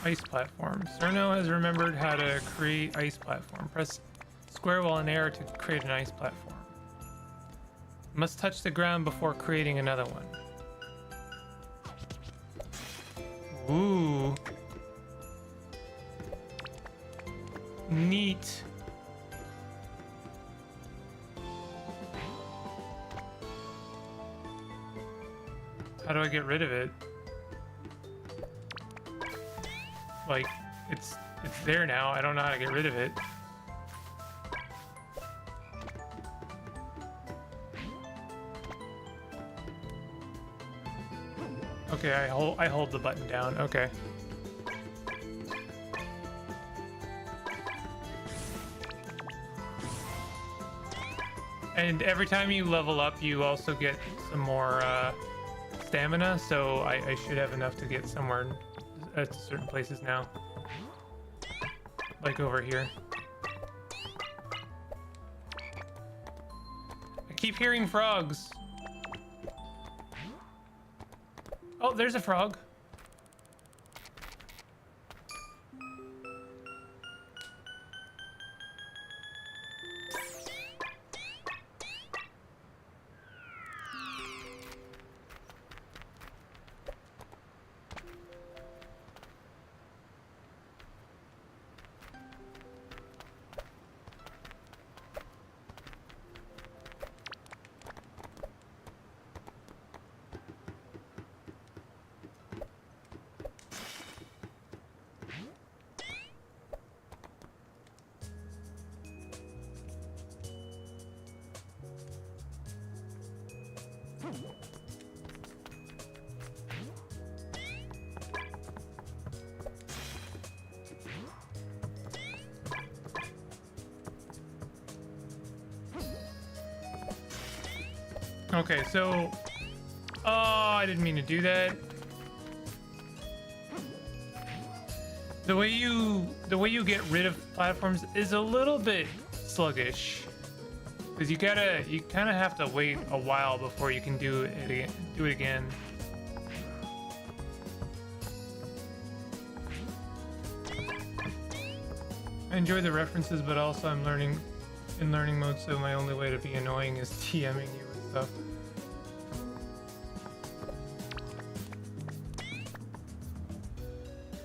Ice platform. Cerno has remembered how to create ice platform. Press square while in air to create an ice platform. Must touch the ground before creating another one. Ooh. Neat. How do I get rid of it? Like, it's there now. I don't know how to get rid of it. Okay, I hold the button down. Okay. And every time you level up, you also get some more stamina, so I should have enough to get somewhere at certain places now. Like over here. I keep hearing frogs. Oh, there's a frog. Okay, so... Oh, I didn't mean to do that. The way you get rid of platforms is a little bit sluggish. Because you kind of have to wait a while before you can do it again. I enjoy the references, but also I'm learning in learning mode, so my only way to be annoying is TMing you with stuff.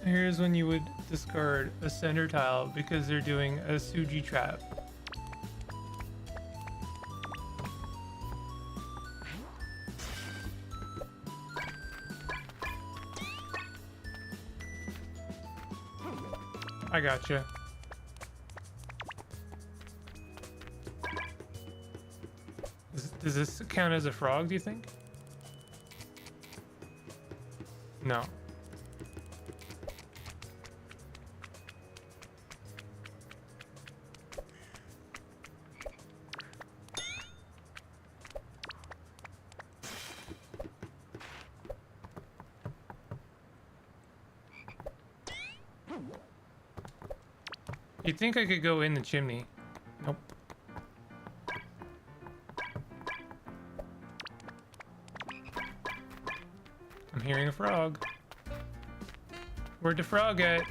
Here's when you would discard a center tile because they're doing a Suji trap. I gotcha. Does this count as a frog, do you think? No. You'd think I could go in the chimney. Nope. I'm hearing a frog. Where'd the frog at?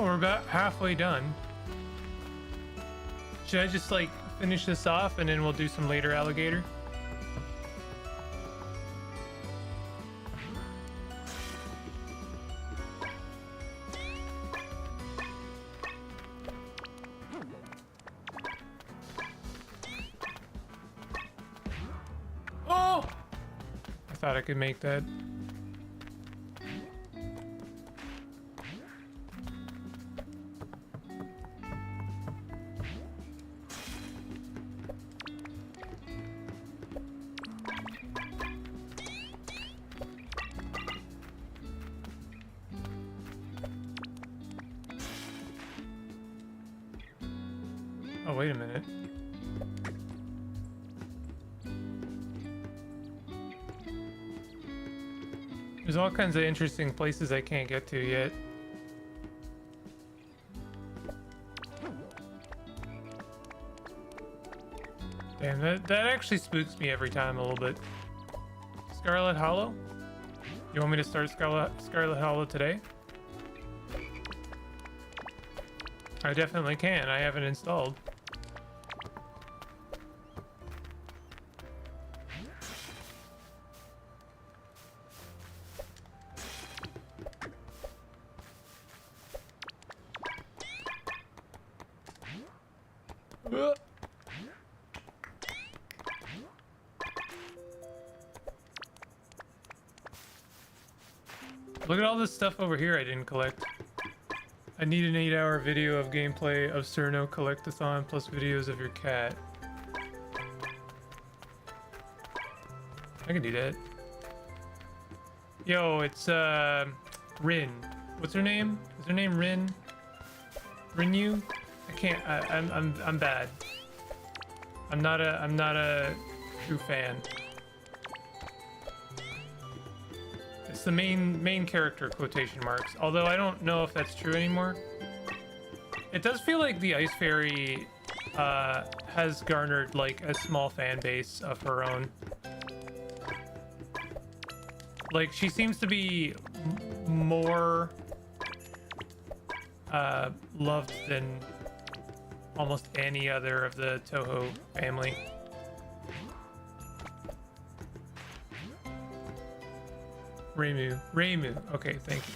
Oh, we're about halfway done. Should I just like finish this off and then we'll do some later alligator? thought I could make that. Oh, wait a minute. There's all kinds of interesting places I can't get to yet. Damn, that actually spooks me every time a little bit. Scarlet Hollow? You want me to start Scarlet Hollow today? I definitely can. I have it installed. Look at all this stuff over here I didn't collect. I need an 8-hour video of gameplay of Cerno Collectathon plus videos of your cat. I can do that. Yo, it's Rin. What's her name? Is her name Rin? Rinyu? I can't. I'm bad. I'm not a true fan. It's the main character, quotation marks. Although I don't know if that's true anymore. It does feel like the Ice Fairy has garnered like a small fan base of her own. Like she seems to be more loved than almost any other of the Toho family. Reimu. Okay, thank you.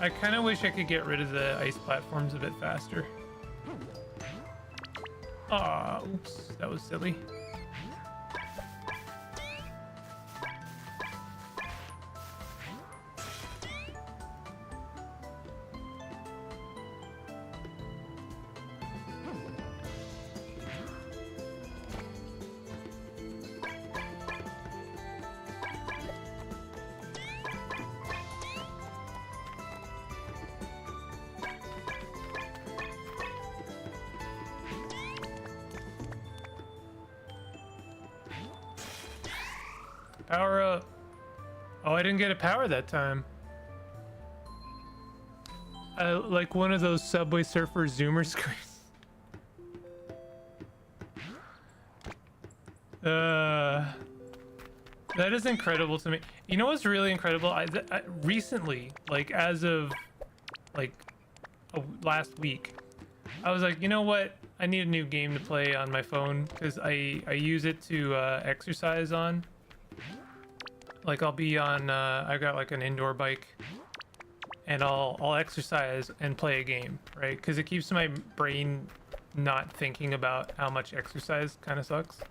I kind of wish I could get rid of the ice platforms a bit faster. Ah, oops, that was silly. Power up. Oh, I didn't get a power that time. Like one of those Subway Surfer zoomer screens. That is incredible to me. You know what's really incredible? I recently, like as of like last week, I was like, you know what? I need a new game to play on my phone because I use it to exercise on. Like I'll be on, I've got like an indoor bike and I'll exercise and play a game, right? Because it keeps my brain not thinking about how much exercise kind of sucks,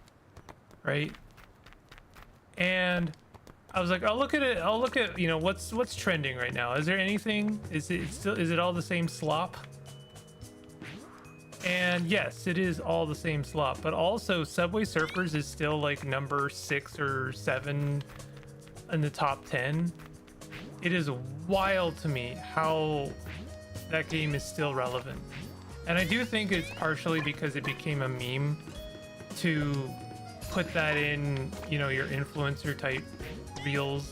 right? And I was like, I'll look at it. I'll look at, you know, what's trending right now. Is there anything? Is it all the same slop? And yes, it is all the same slop. But also, Subway Surfers is still like number 6 or 7 in the top 10. It is wild to me how that game is still relevant. And I do think it's partially because it became a meme to put that in, you know, your influencer type reels.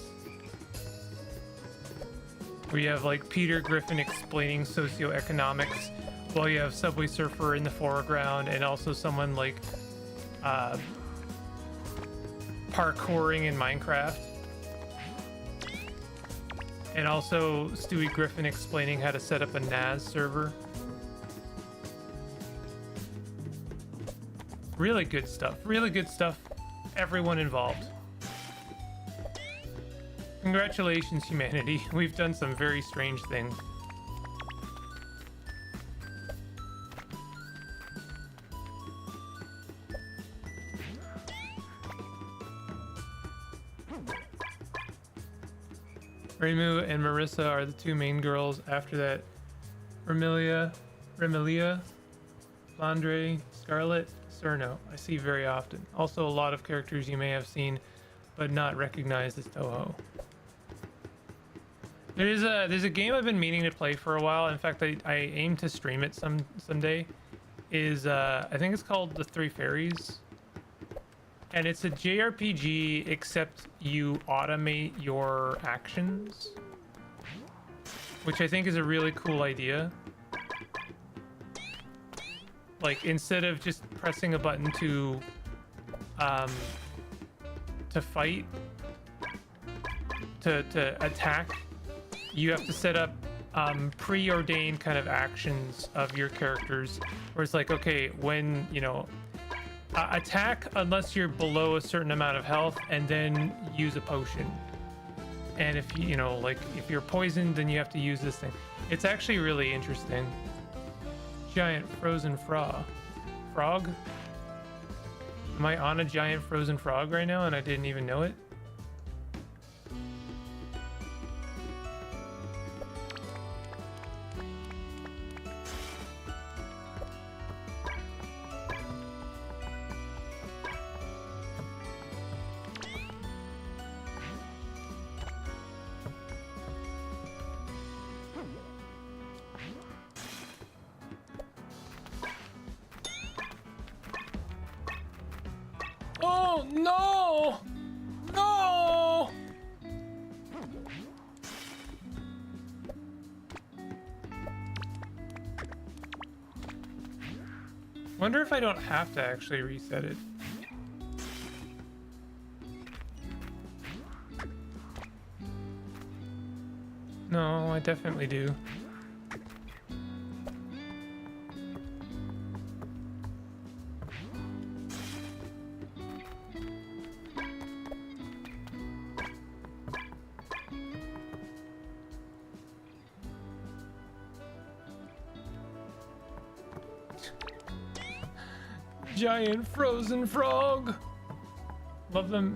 Where you have like Peter Griffin explaining socioeconomics while you have Subway Surfer in the foreground and also someone like parkouring in Minecraft. And also Stewie Griffin explaining how to set up a NAS server. Really good stuff. Really good stuff. Everyone involved. Congratulations, humanity. We've done some very strange things. Reimu and Marissa are the two main girls. After that, Remilia, Landre, Scarlet, Cerno. I see very often. Also, a lot of characters you may have seen, but not recognized as Toho. There's a game I've been meaning to play for a while. In fact, I aim to stream it someday. I think it's called The Three Fairies, and it's a JRPG except you automate your actions, which I think is a really cool idea. Like, instead of just pressing a button to fight, to attack, you have to set up preordained kind of actions of your characters, where it's like, okay, when, you know, attack unless you're below a certain amount of health, and then use a potion. And if you know, like, if you're poisoned, then you have to use this thing. It's actually really interesting. Giant frozen frog. Am I on a giant frozen frog right now and I didn't even know it? Oh, no! No! Wonder if I don't have to actually reset it. No, I definitely do. Giant frozen frog. Love the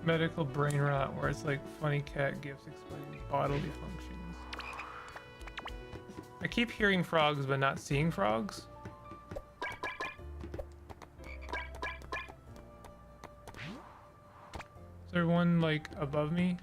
medical brain rot where it's like funny cat gifs explaining bodily functions. I keep hearing frogs but not seeing frogs. Is there one like above me?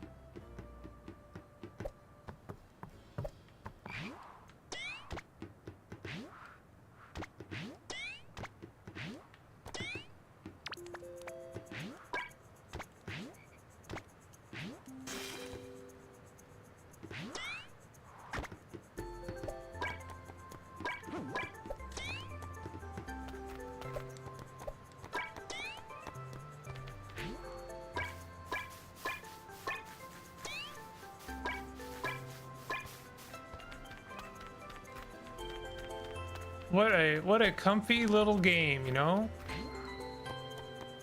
What a comfy little game, you know?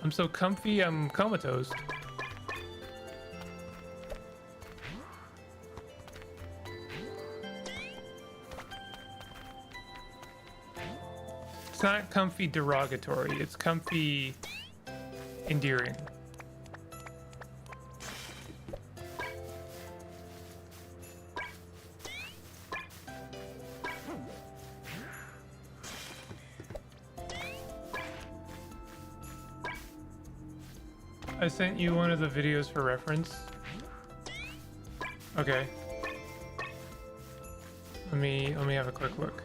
I'm so comfy, I'm comatose. It's not comfy derogatory, it's comfy endearing. I sent you one of the videos for reference. Okay. Let me have a quick look.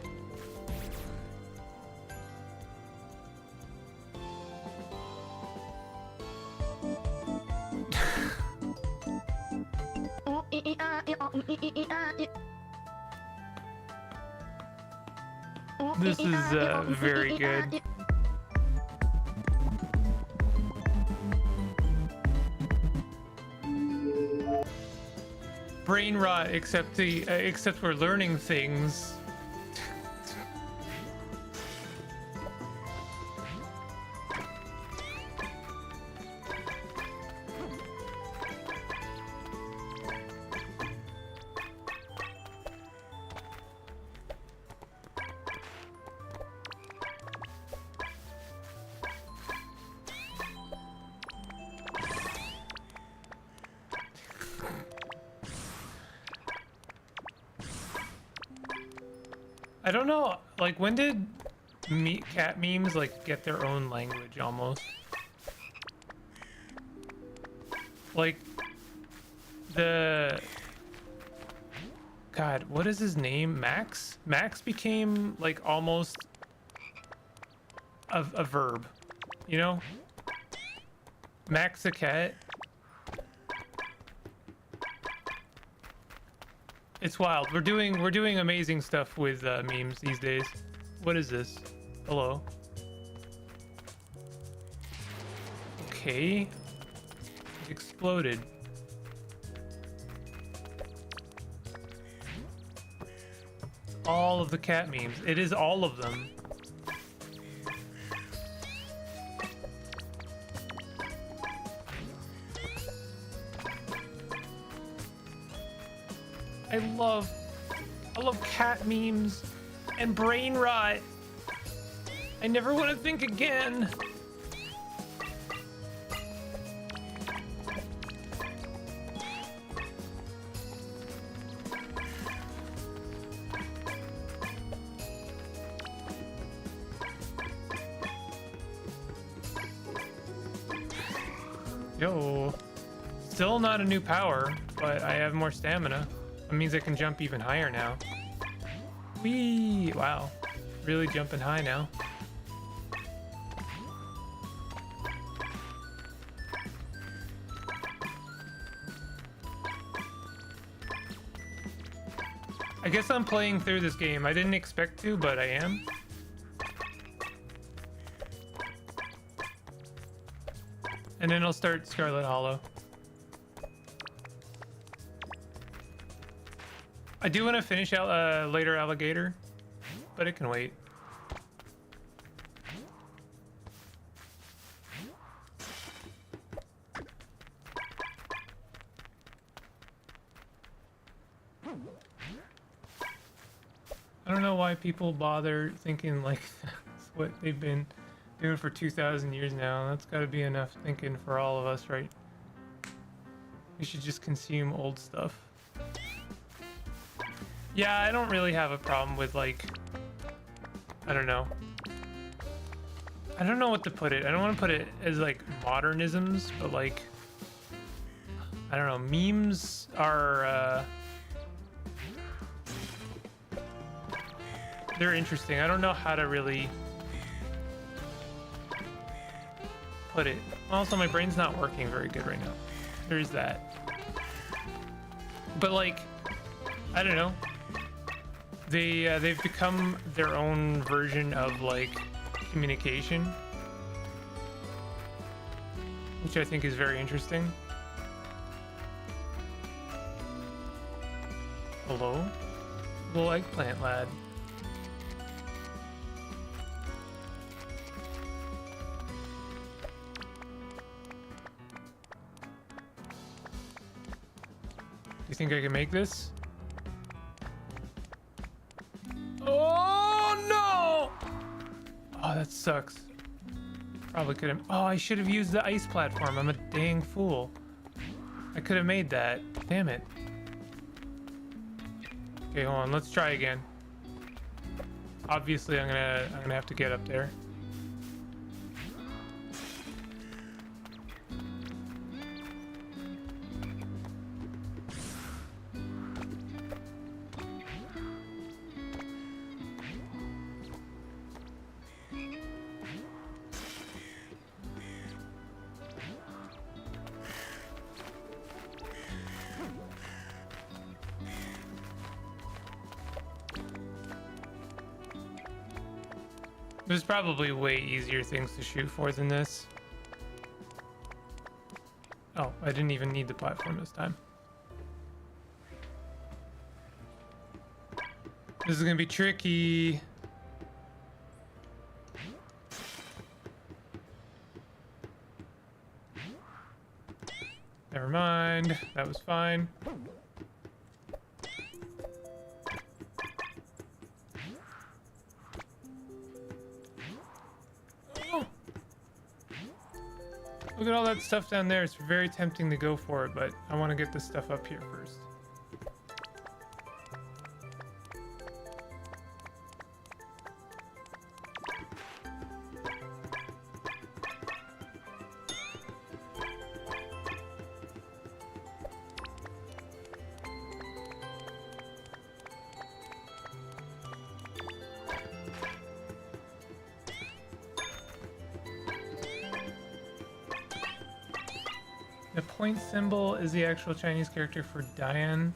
This is very good. Brain rot, except we're learning things. I don't know, like when did cat memes like get their own language almost? Like God, what is his name? Max? Max became like almost a verb, you know? Max a cat. It's wild. We're doing amazing stuff with memes these days. What is this? Hello. Okay. It exploded. All of the cat memes. It is all of them. I love cat memes and brain rot. I never want to think again. Yo, still not a new power, but I have more stamina. That means I can jump even higher now. Whee! Wow. Really jumping high now. I guess I'm playing through this game. I didn't expect to, but I am. And then I'll start Scarlet Hollow. I do want to finish out later Alligator, but it can wait. I don't know why people bother thinking like that's what they've been doing for 2,000 years now. That's got to be enough thinking for all of us, right? We should just consume old stuff. Yeah, I don't really have a problem with like, I don't know. I don't know what to put it. I don't want to put it as like modernisms, but like, I don't know. Memes are, they're interesting. I don't know how to really put it. Also, my brain's not working very good right now. There's that. But like, I don't know. They've become their own version of like communication, which I think is very interesting. Hello? Little eggplant lad. Do you think I can make this? Oh no! Oh, that sucks. Probably could have. Oh, I should have used the ice platform. I'm a dang fool. I could have made that. Damn it. Okay, hold on. Let's try again. Obviously, I'm gonna have to get up there. There's probably way easier things to shoot for than this. Oh, I didn't even need the platform this time. This is gonna be tricky. Never mind, that was fine. Look at all that stuff down there. It's very tempting to go for it, but I want to get this stuff up here first. The point symbol is the actual Chinese character for Dian,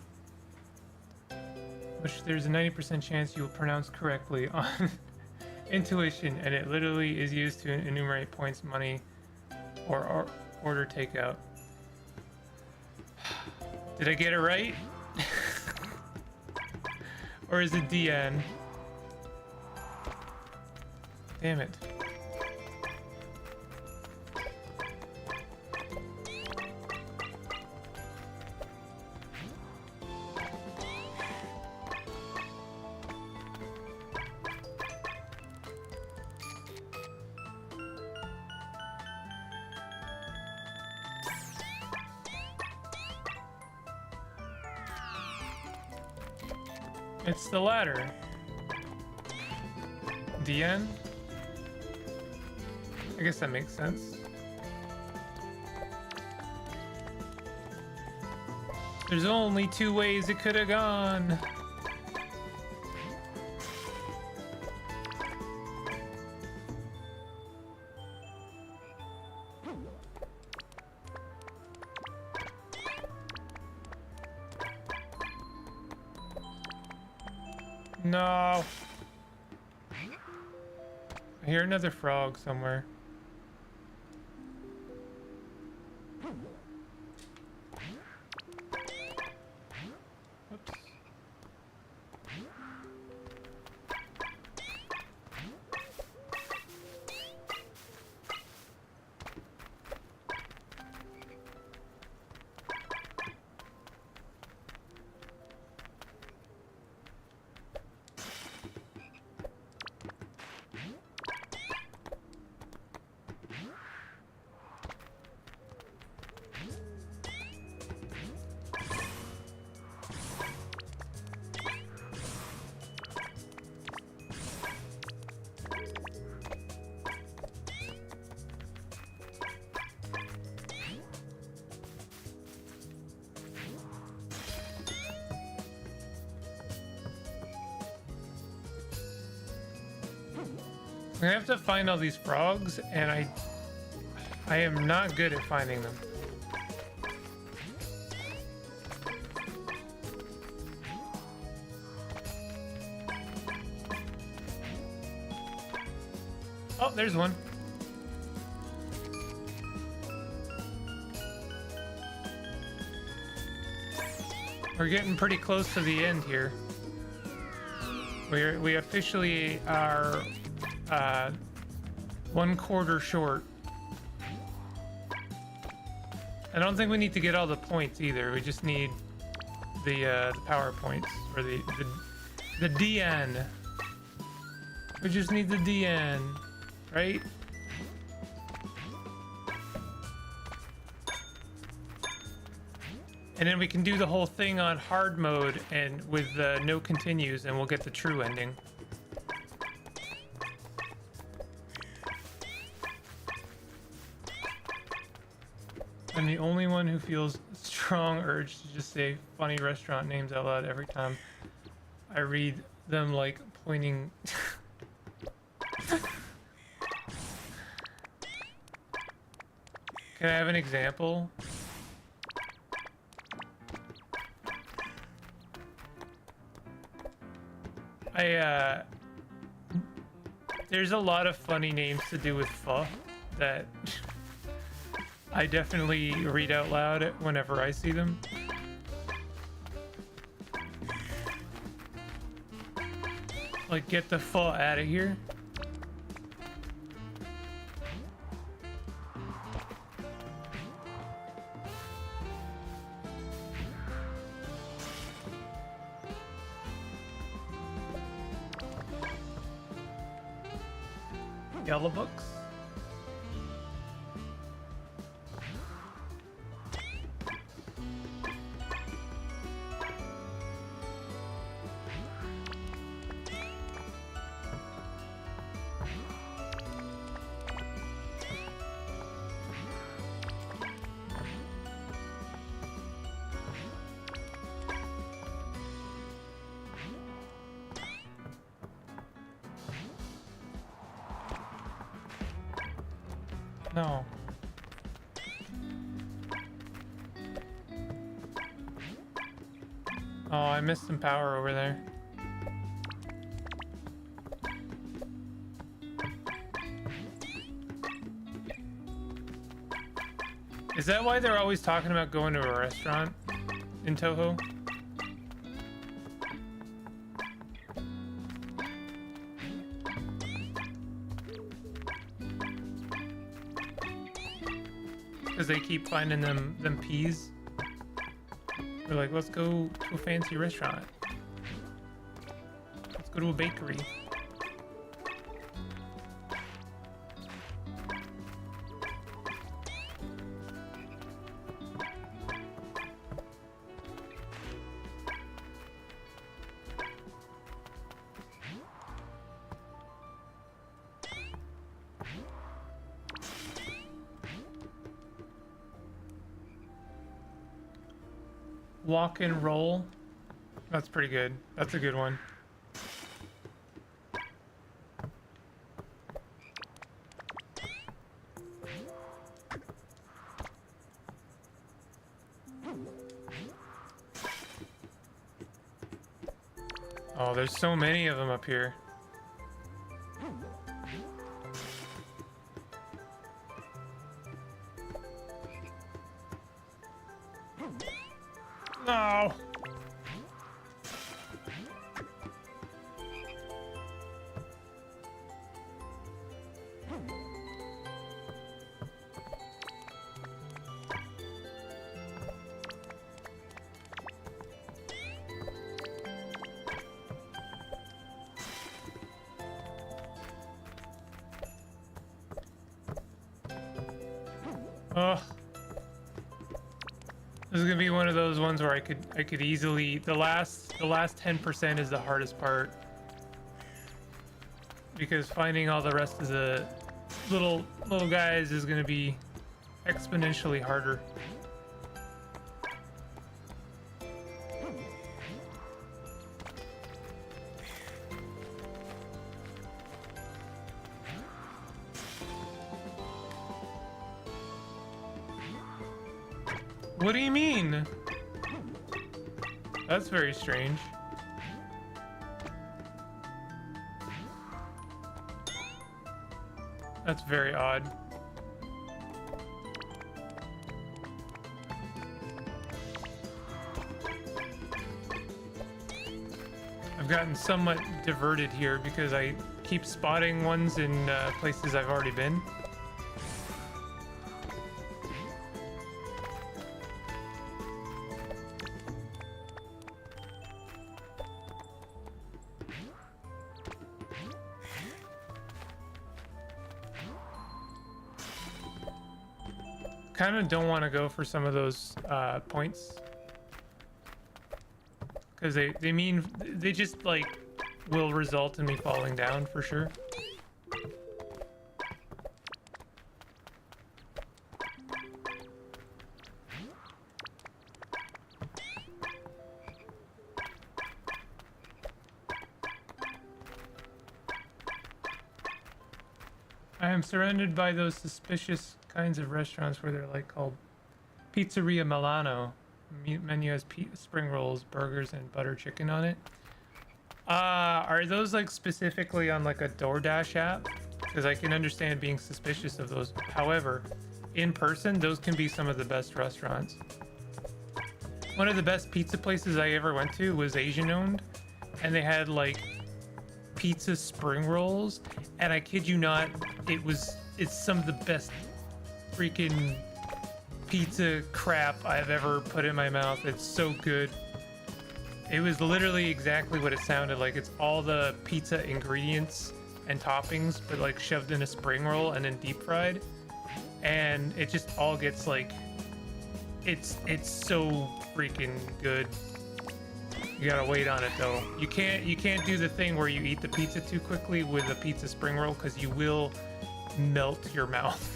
which there's a 90% chance you will pronounce correctly on intuition, and it literally is used to enumerate points, money, or order takeout. Did I get it right? Or is it DN? Damn it. It's the latter. DN? I guess that makes sense. There's only two ways it could have gone. No. I hear another frog somewhere. Whoops. I have to find all these frogs, and I am not good at finding them. Oh, there's one. We're getting pretty close to the end here. We officially are 1/4 short. I don't think we need to get all the points either. We just need the power points, or the DN. We just need the DN, right? And then we can do the whole thing on hard mode and with no continues, and we'll get the true ending. I'm the only one who feels strong urge to just say funny restaurant names out loud every time I read them, like pointing. Can I have an example? There's a lot of funny names to do with pho that I definitely read out loud whenever I see them. Like, get the pho out of here. Yellow books. No. Oh, I missed some power over there. Is that why they're always talking about going to a restaurant in Toho? Because they keep finding them peas. They're like, let's go to a fancy restaurant. Let's go to a bakery. Walk and roll. That's pretty good. That's a good one. Oh, there's so many of them up here. No. Ugh. This is gonna be one of those ones where I could easily the last 10% is the hardest part, because finding all the rest of the little guys is gonna be exponentially harder. What do you mean? That's very strange. That's very odd. I've gotten somewhat diverted here because I keep spotting ones in places I've already been. Kind of don't want to go for some of those points, because they just like will result in me falling down for sure. I am surrounded by those suspicious kinds of restaurants where they're like called Pizzeria Milano. Menu has spring rolls, burgers, and butter chicken on it. Are those like specifically on like a DoorDash app? Because I can understand being suspicious of those. However, in person, those can be some of the best restaurants. One of the best pizza places I ever went to was Asian owned, and they had like pizza spring rolls, and I kid you not, it's some of the best freaking pizza crap I've ever put in my mouth. It's so good. It was literally exactly what it sounded like. It's all the pizza ingredients and toppings, but like shoved in a spring roll and then deep fried, and it just all gets like, it's so freaking good. You gotta wait on it though. You can't do the thing where you eat the pizza too quickly with a pizza spring roll, because you will melt your mouth.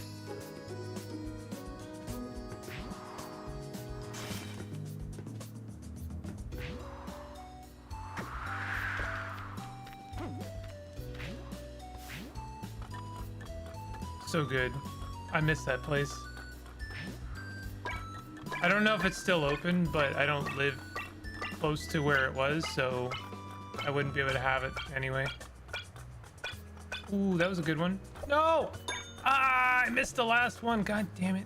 So good. I miss that place. I don't know if it's still open, but I don't live close to where it was, so I wouldn't be able to have it anyway. Ooh, that was a good one. No! Ah, I missed the last one. God damn it.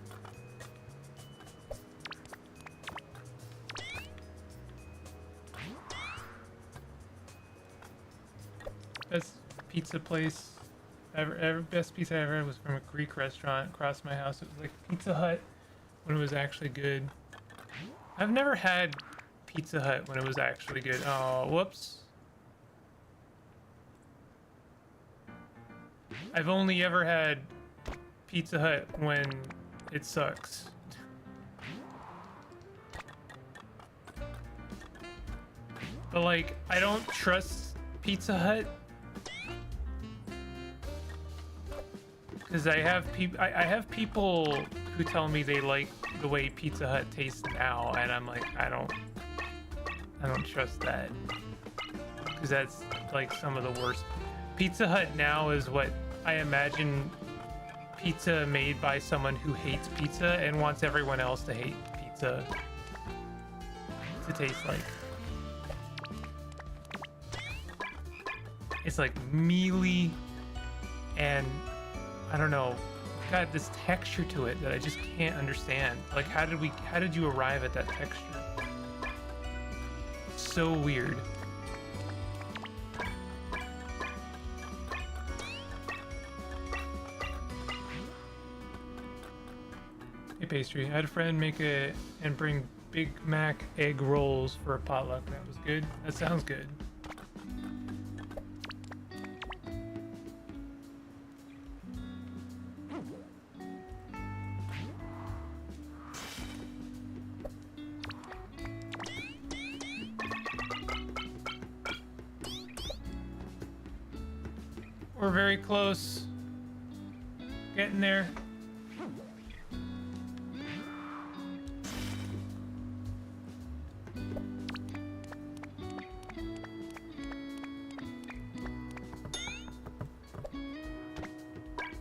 Best pizza place best pizza I ever had was from a Greek restaurant across my house. It was like Pizza Hut when it was actually good. I've never had Pizza Hut when it was actually good. Oh, whoops. I've only ever had Pizza Hut when it sucks. But like, I don't trust Pizza Hut because I have people who tell me they like the way Pizza Hut tastes now, and I'm like, I don't trust that because that's like some of the worst. Pizza Hut now is what I imagine pizza made by someone who hates pizza and wants everyone else to hate pizza to taste like. It's like mealy and I don't know, it's got this texture to it that I just can't understand. Like how did you arrive at that texture? So weird. Hey pastry, I had a friend make and bring Big Mac egg rolls for a potluck. That was good. That sounds good. We're very close. Getting there.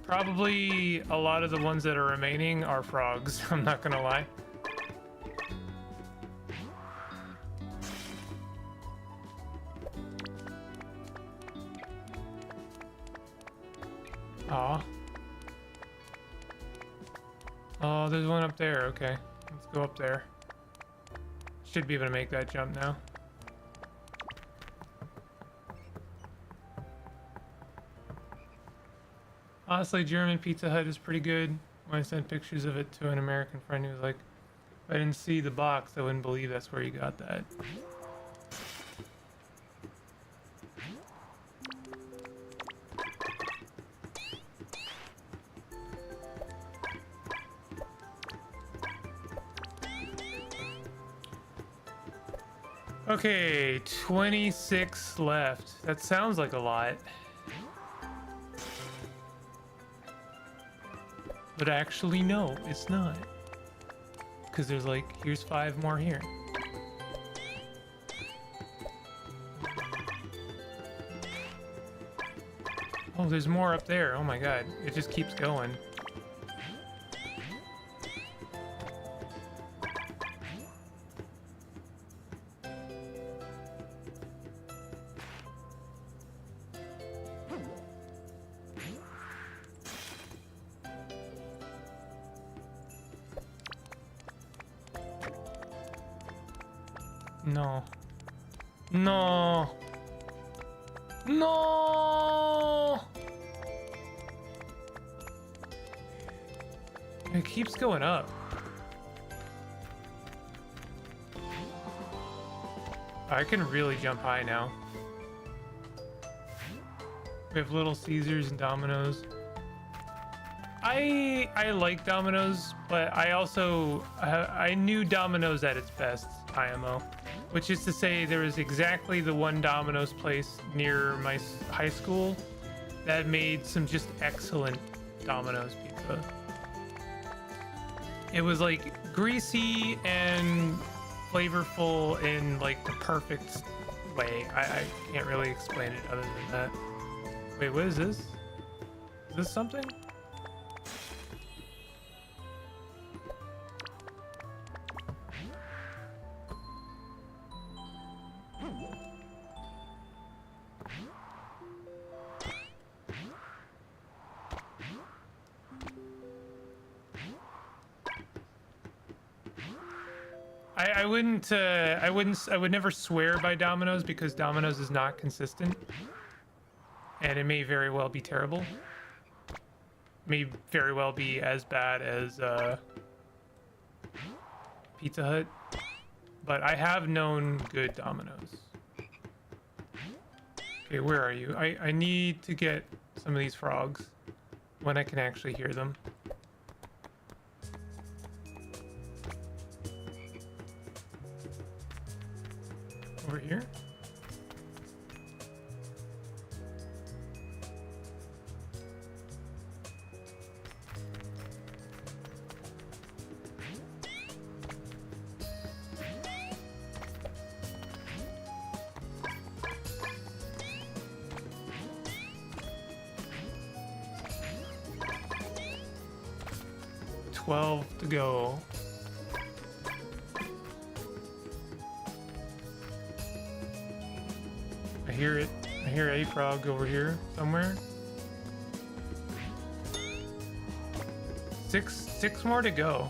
Probably a lot of the ones that are remaining are frogs, I'm not gonna lie. Aw. Oh, there's one up there. Okay, let's go up there. Should be able to make that jump now. Honestly, German Pizza Hut is pretty good. When I sent pictures of it to an American friend, he was like, if I didn't see the box, I wouldn't believe that's where you got that. Okay, 26 left. That sounds like a lot. But actually, no, it's not. Because there's like, here's 5 more here. Oh, there's more up there. Oh my god, it just keeps going. No. No. No. It keeps going up. I can really jump high now. We have Little Caesars and Domino's. I like Domino's, but I also I knew Domino's at its best, IMO. Which is to say, there was exactly the one Domino's place near my high school that made some just excellent Domino's pizza. It was like greasy and flavorful in like the perfect way. I can't really explain it other than that. Wait, what is this? Is this something? I would never swear by Domino's because Domino's is not consistent. And it may very well be terrible. May very well be as bad as Pizza Hut. But I have known good Domino's. Okay, where are you? I need to get some of these frogs when I can actually hear them. Over here? To go. I hear it. I hear a frog over here somewhere. Six more to go.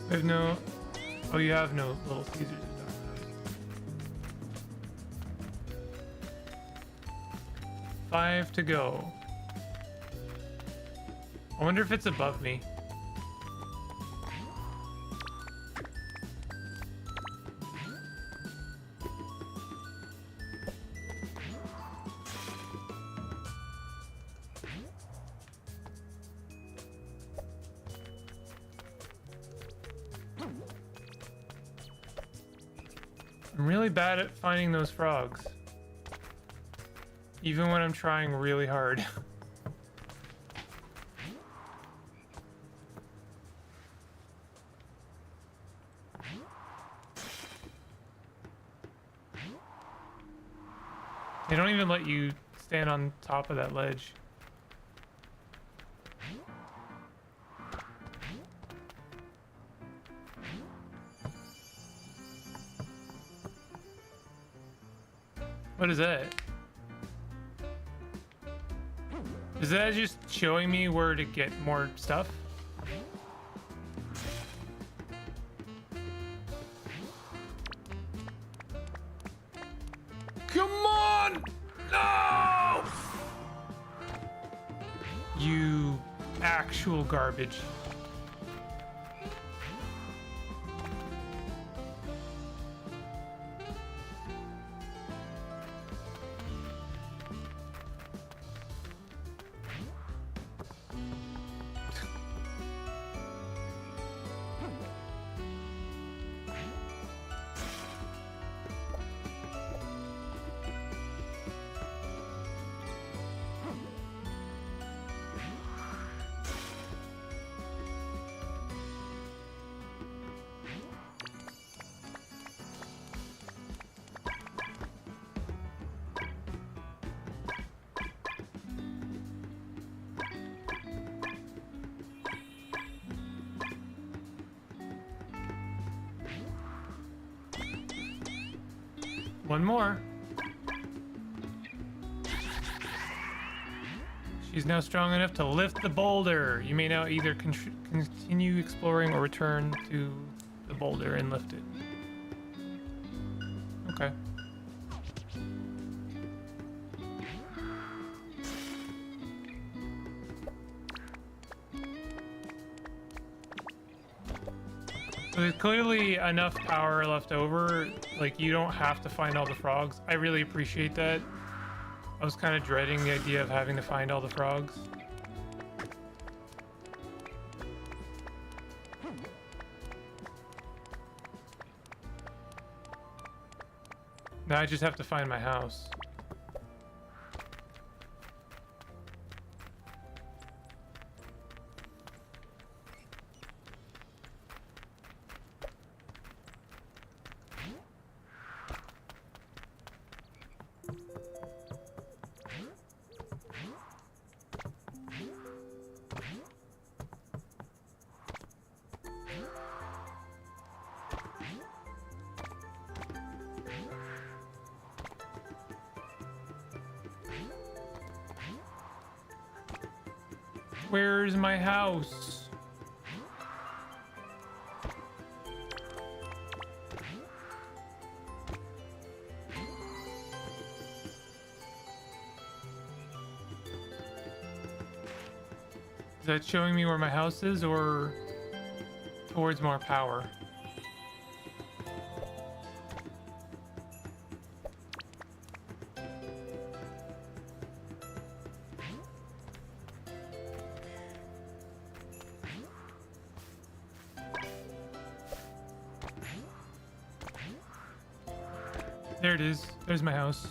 I have no. Oh, you have no Little Caesars. Five to go. I wonder if it's above me. I'm really bad at finding those frogs. Even when I'm trying really hard. They don't even let you stand on top of that ledge. What is that? Is that just showing me where to get more stuff? Come on! No! You actual garbage. One more. She's now strong enough to lift the boulder. You may now either continue exploring or return to the boulder and lift it. Okay. So there's clearly enough power left over. Like, you don't have to find all the frogs. I really appreciate that. I was kind of dreading the idea of having to find all the frogs. Now I just have to find my house. Where's my house? Is that showing me where my house is or towards more power? There it is. There's my house.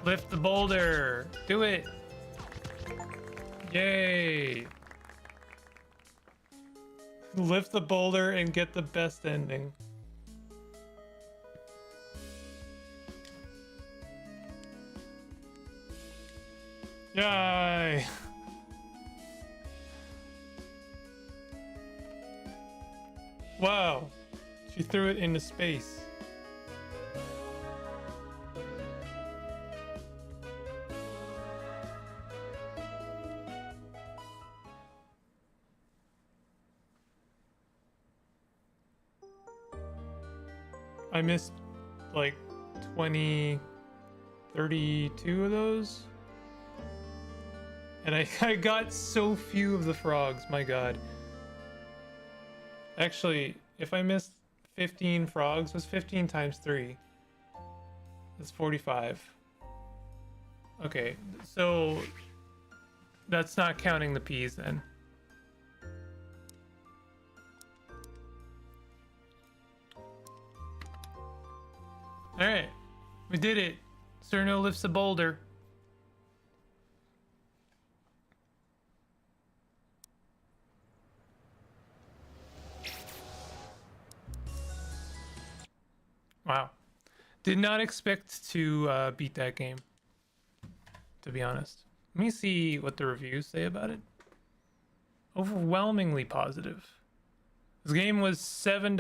Lift the boulder. Do it. Yay. Lift the boulder and get the best ending. Yay. Wow. She threw it into space. I missed like 32 of those. And I got so few of the frogs, my god. Actually, if I missed 15 frogs, what's 15 times 3? That's 45. Okay, so that's not counting the peas then. Alright, we did it. Cerno lifts a boulder. Wow. Did not expect to beat that game, to be honest. Let me see what the reviews say about it. Overwhelmingly positive. This game was $7.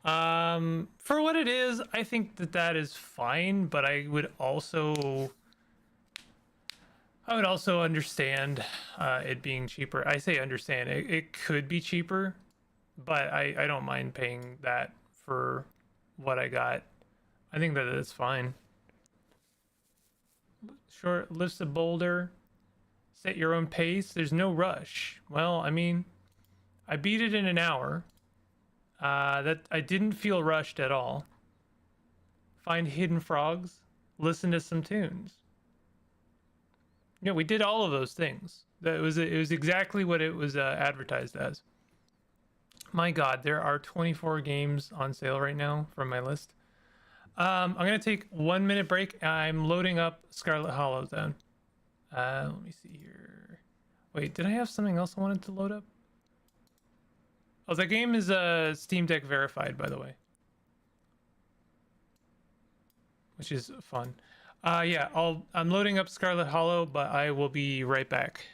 For what it is, I think that is fine, but I would also understand it being cheaper. I say understand. It could be cheaper, but I don't mind paying that for what I got. I think that is fine. Short lifts a boulder. Set your own pace. There's no rush. Well, I mean, I beat it in an hour. That I didn't feel rushed at all. Find hidden frogs. Listen to some tunes. Yeah, we did all of those things. It was exactly what it was advertised as. My god, there are 24 games on sale right now from my list. I'm gonna take 1 minute break. I'm loading up Scarlet Hollow then. Let me see here. Wait, did I have something else I wanted to load up? Oh, the game is Steam Deck verified, by the way, which is fun. Yeah, I'm loading up Scarlet Hollow, but I will be right back.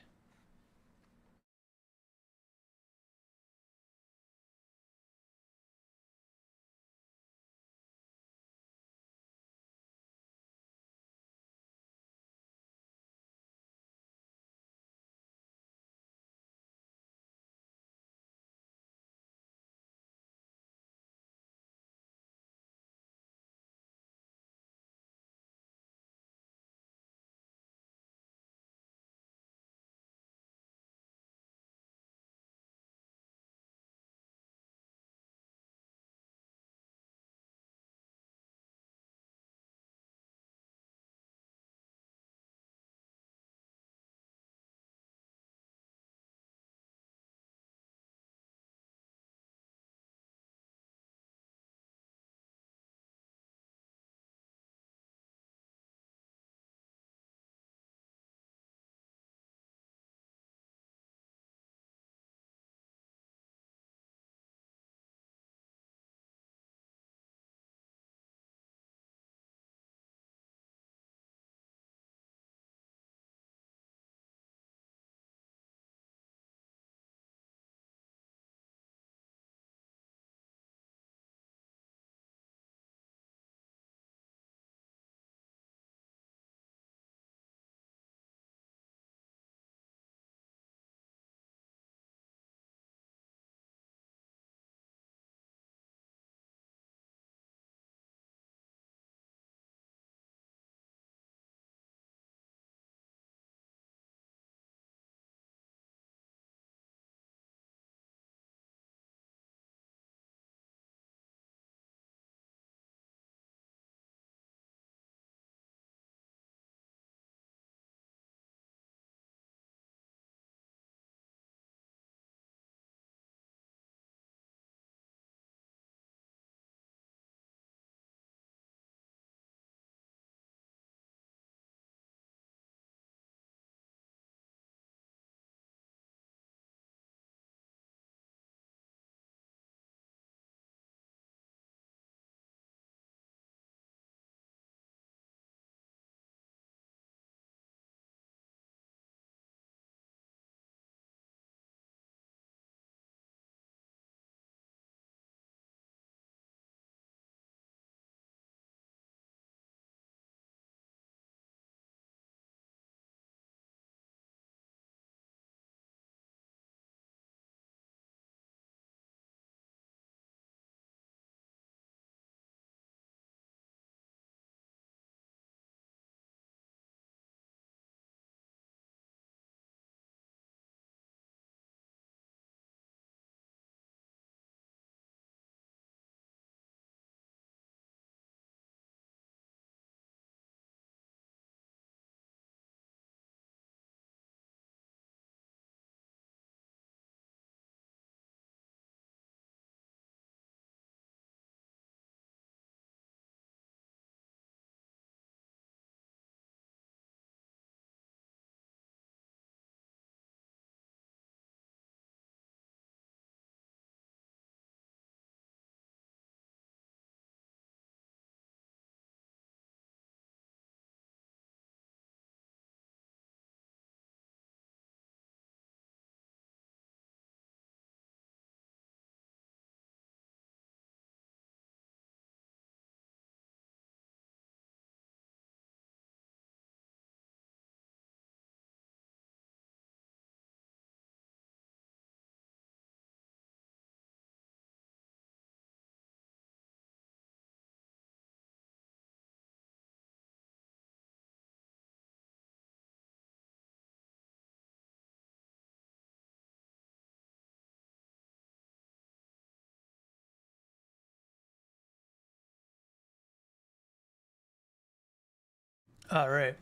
All right.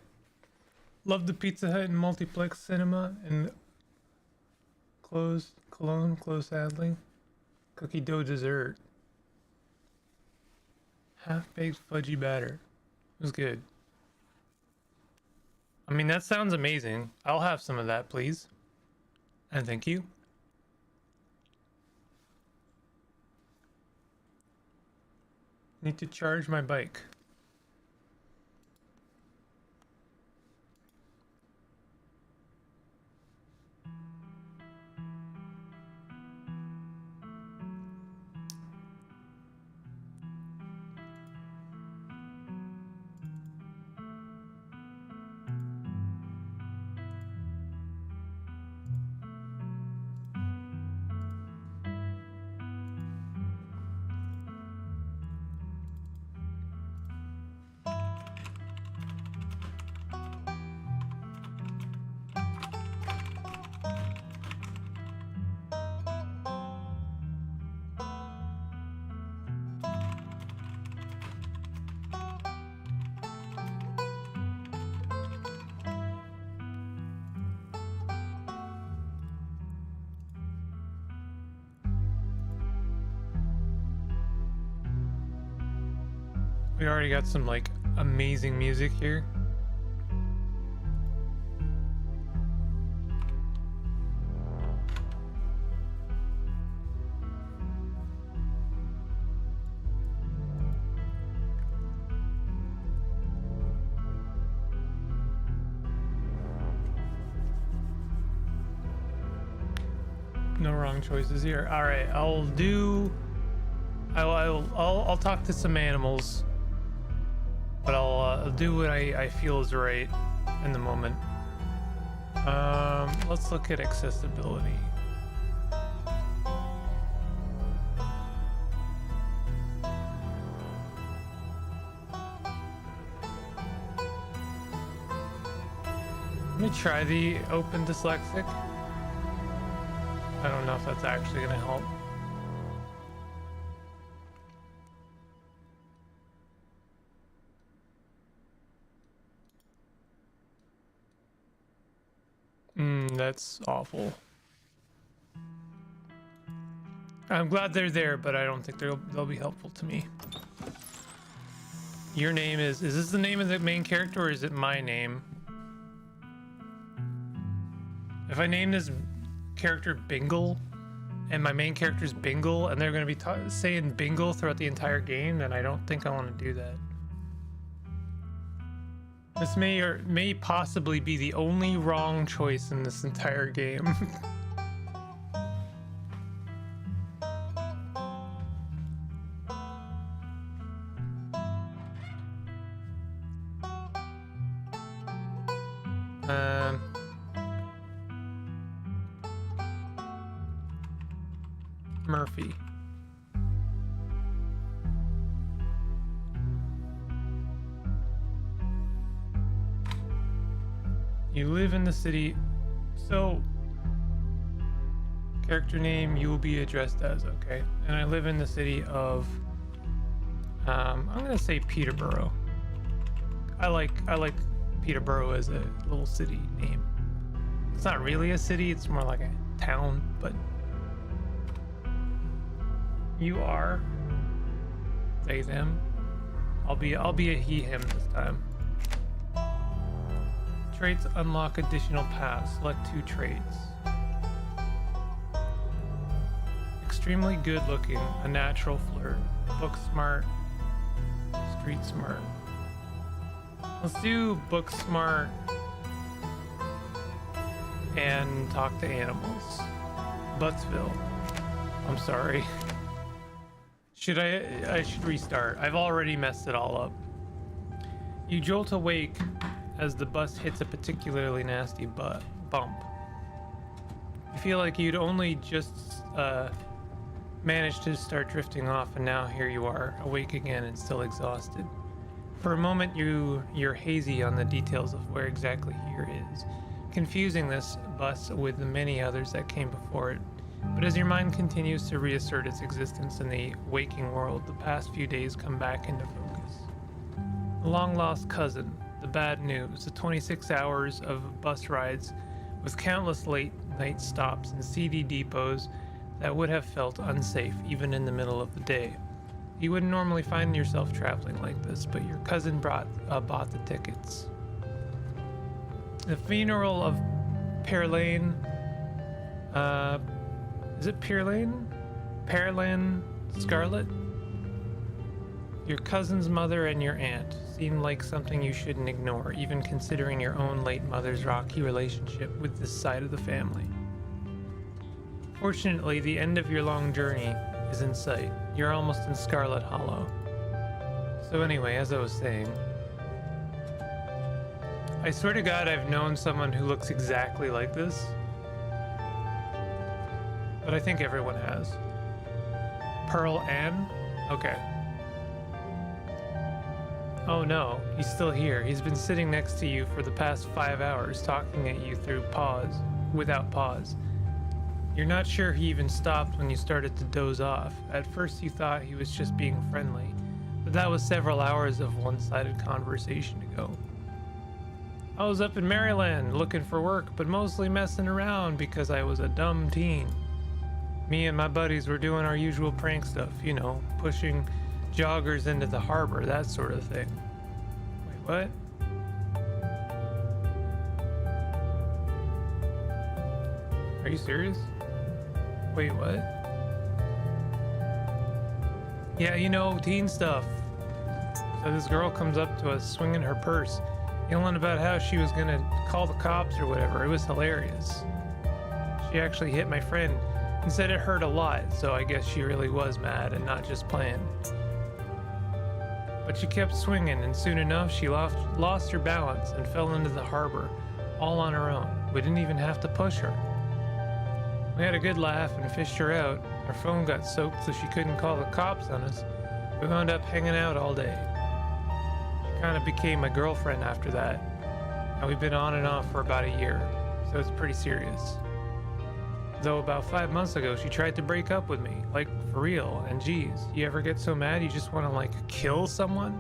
Love the Pizza Hut and multiplex cinema and Cologne, closed sadly. Cookie dough dessert. Half-baked fudgy batter. It was good. I mean, that sounds amazing. I'll have some of that, please. And thank you. Need to charge my bike. We already got some like amazing music here. No wrong choices here. All right, I'll talk to some animals. But I'll do what I feel is right in the moment. Let's look at accessibility. Let me try the open dyslexic. I don't know if that's actually gonna help. That's awful. I'm glad they're there, but I don't think they'll be helpful to me. Your name is this the name of the main character or is it my name? If I name this character Bingle and my main character is Bingle and they're going to be saying Bingle throughout the entire game, then I don't think I want to do that. This may possibly be the only wrong choice in this entire game. Murphy. You live in the city, so character name you will be addressed as, okay? And I live in the city of I'm gonna say Peterborough. I like Peterborough as a little city name. It's not really a city, it's more like a town, but you are they them. I'll be a he him this time. Traits unlock additional paths. Select 2 traits. Extremely good looking, a natural flirt. Book smart, street smart. Let's do book smart and talk to animals. Buttsville. I'm sorry. I should restart. I've already messed it all up. You jolt awake as the bus hits a particularly nasty bump. You feel like you'd only just managed to start drifting off, and now here you are, awake again and still exhausted. For a moment, you're hazy on the details of where exactly here is, confusing this bus with the many others that came before it. But as your mind continues to reassert its existence in the waking world, the past few days come back into focus. A long-lost cousin, the bad news, the 26 hours of bus rides with countless late night stops and seedy depots that would have felt unsafe even in the middle of the day. You wouldn't normally find yourself traveling like this, but your cousin bought the tickets. The funeral of Perlane, is it Perlane? Perlane Scarlet? Your cousin's mother and your aunt seemed like something you shouldn't ignore, even considering your own late mother's rocky relationship with this side of the family. Fortunately, the end of your long journey is in sight. You're almost in Scarlet Hollow. So anyway, as I was saying, I swear to God I've known someone who looks exactly like this. But I think everyone has. Pearl Ann? Okay. Oh no, he's still here. He's been sitting next to you for the past 5 hours, talking at you without pause. You're not sure he even stopped when you started to doze off. At first you thought he was just being friendly, but that was several hours of one-sided conversation ago. I was up in Maryland looking for work, but mostly messing around because I was a dumb teen. Me and my buddies were doing our usual prank stuff, you know, pushing joggers into the harbor, that sort of thing. Wait, what? Are you serious? Wait, what? Yeah, you know, teen stuff. So this girl comes up to us swinging her purse, yelling about how she was gonna call the cops or whatever. It was hilarious. She actually hit my friend and said it hurt a lot, so I guess she really was mad and not just playing. But she kept swinging, and soon enough she lost her balance and fell into the harbor, all on her own. We didn't even have to push her. We had a good laugh and fished her out. Her phone got soaked so she couldn't call the cops on us. We wound up hanging out all day. She kind of became my girlfriend after that, and we've been on and off for about a year, so it's pretty serious. Though about 5 months ago she tried to break up with me, like for real, and geez, you ever get so mad you just want to like kill someone?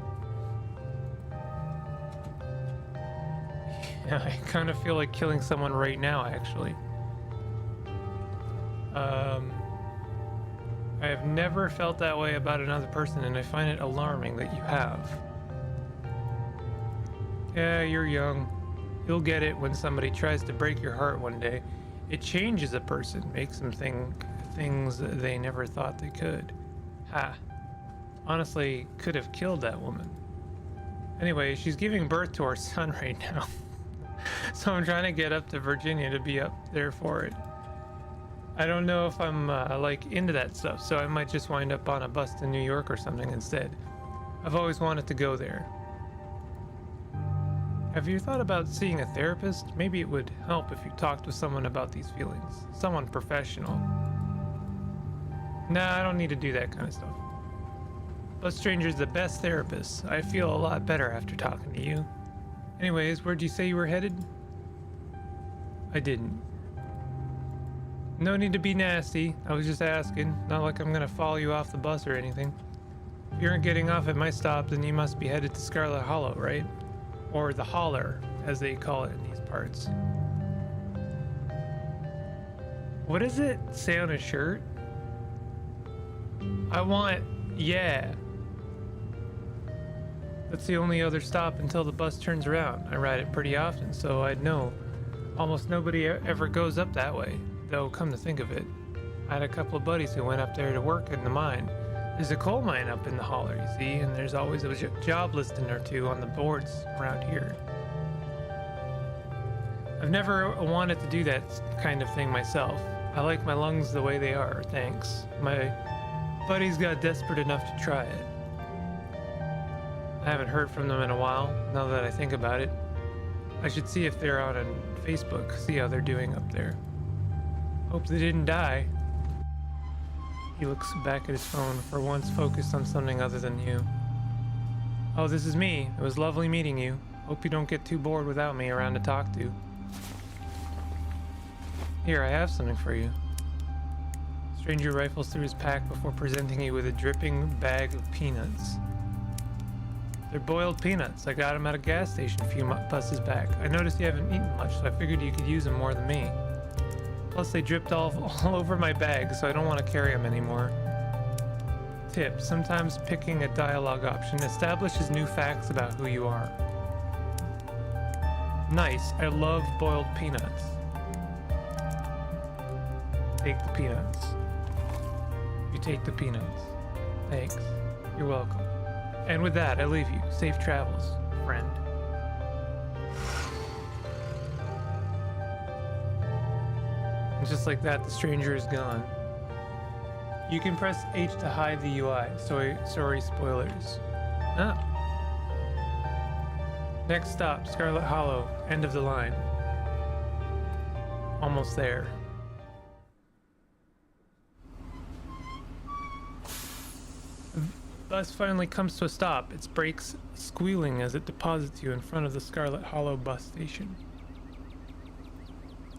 Yeah, I kind of feel like killing someone right now, actually. I have never felt that way about another person, and I find it alarming that you have. Yeah, you're young. You'll get it when somebody tries to break your heart one day. It changes a person, makes them think things that they never thought they could. Ha. Honestly, could have killed that woman. Anyway, she's giving birth to our son right now. So I'm trying to get up to Virginia to be up there for it. I don't know if I'm like into that stuff, so I might just wind up on a bus to New York or something instead. I've always wanted to go there. Have you thought about seeing a therapist? Maybe it would help if you talked with someone about these feelings. Someone professional. Nah, I don't need to do that kind of stuff. Bus Stranger's the best therapist. I feel a lot better after talking to you. Anyways, where'd you say you were headed? I didn't. No need to be nasty. I was just asking. Not like I'm gonna follow you off the bus or anything. If you aren't getting off at my stop, then you must be headed to Scarlet Hollow, right? Or the Holler, as they call it in these parts. What does it say on his shirt? I want, yeah. That's the only other stop until the bus turns around. I ride it pretty often, so I'd know. Almost nobody ever goes up that way, though come to think of it. I had a couple of buddies who went up there to work in the mine. There's a coal mine up in the Holler, you see, and there's always a job listing or two on the boards around here. I've never wanted to do that kind of thing myself. I like my lungs the way they are, thanks. My buddies got desperate enough to try it. I haven't heard from them in a while, now that I think about it. I should see if they're on Facebook, see how they're doing up there. Hope they didn't die. He looks back at his phone, for once focused on something other than you. Oh, this is me. It was lovely meeting you. Hope you don't get too bored without me around to talk to. Here, I have something for you. Stranger rifles through his pack before presenting you with a dripping bag of peanuts. They're boiled peanuts. I got them at a gas station a few buses back. I noticed you haven't eaten much, so I figured you could use them more than me. Plus, they dripped all over my bag, so I don't want to carry them anymore. Tip: sometimes picking a dialogue option establishes new facts about who you are. Nice. I love boiled peanuts. Take the peanuts. You take the peanuts. Thanks. You're welcome. And with that, I leave you. Safe travels, friend. And just like that, the stranger is gone. You can press H to hide the UI. Sorry, spoilers. Ah. Next stop, Scarlet Hollow. End of the line. Almost there. Bus finally comes to a stop, its brakes squealing as it deposits you in front of the Scarlet Hollow bus station.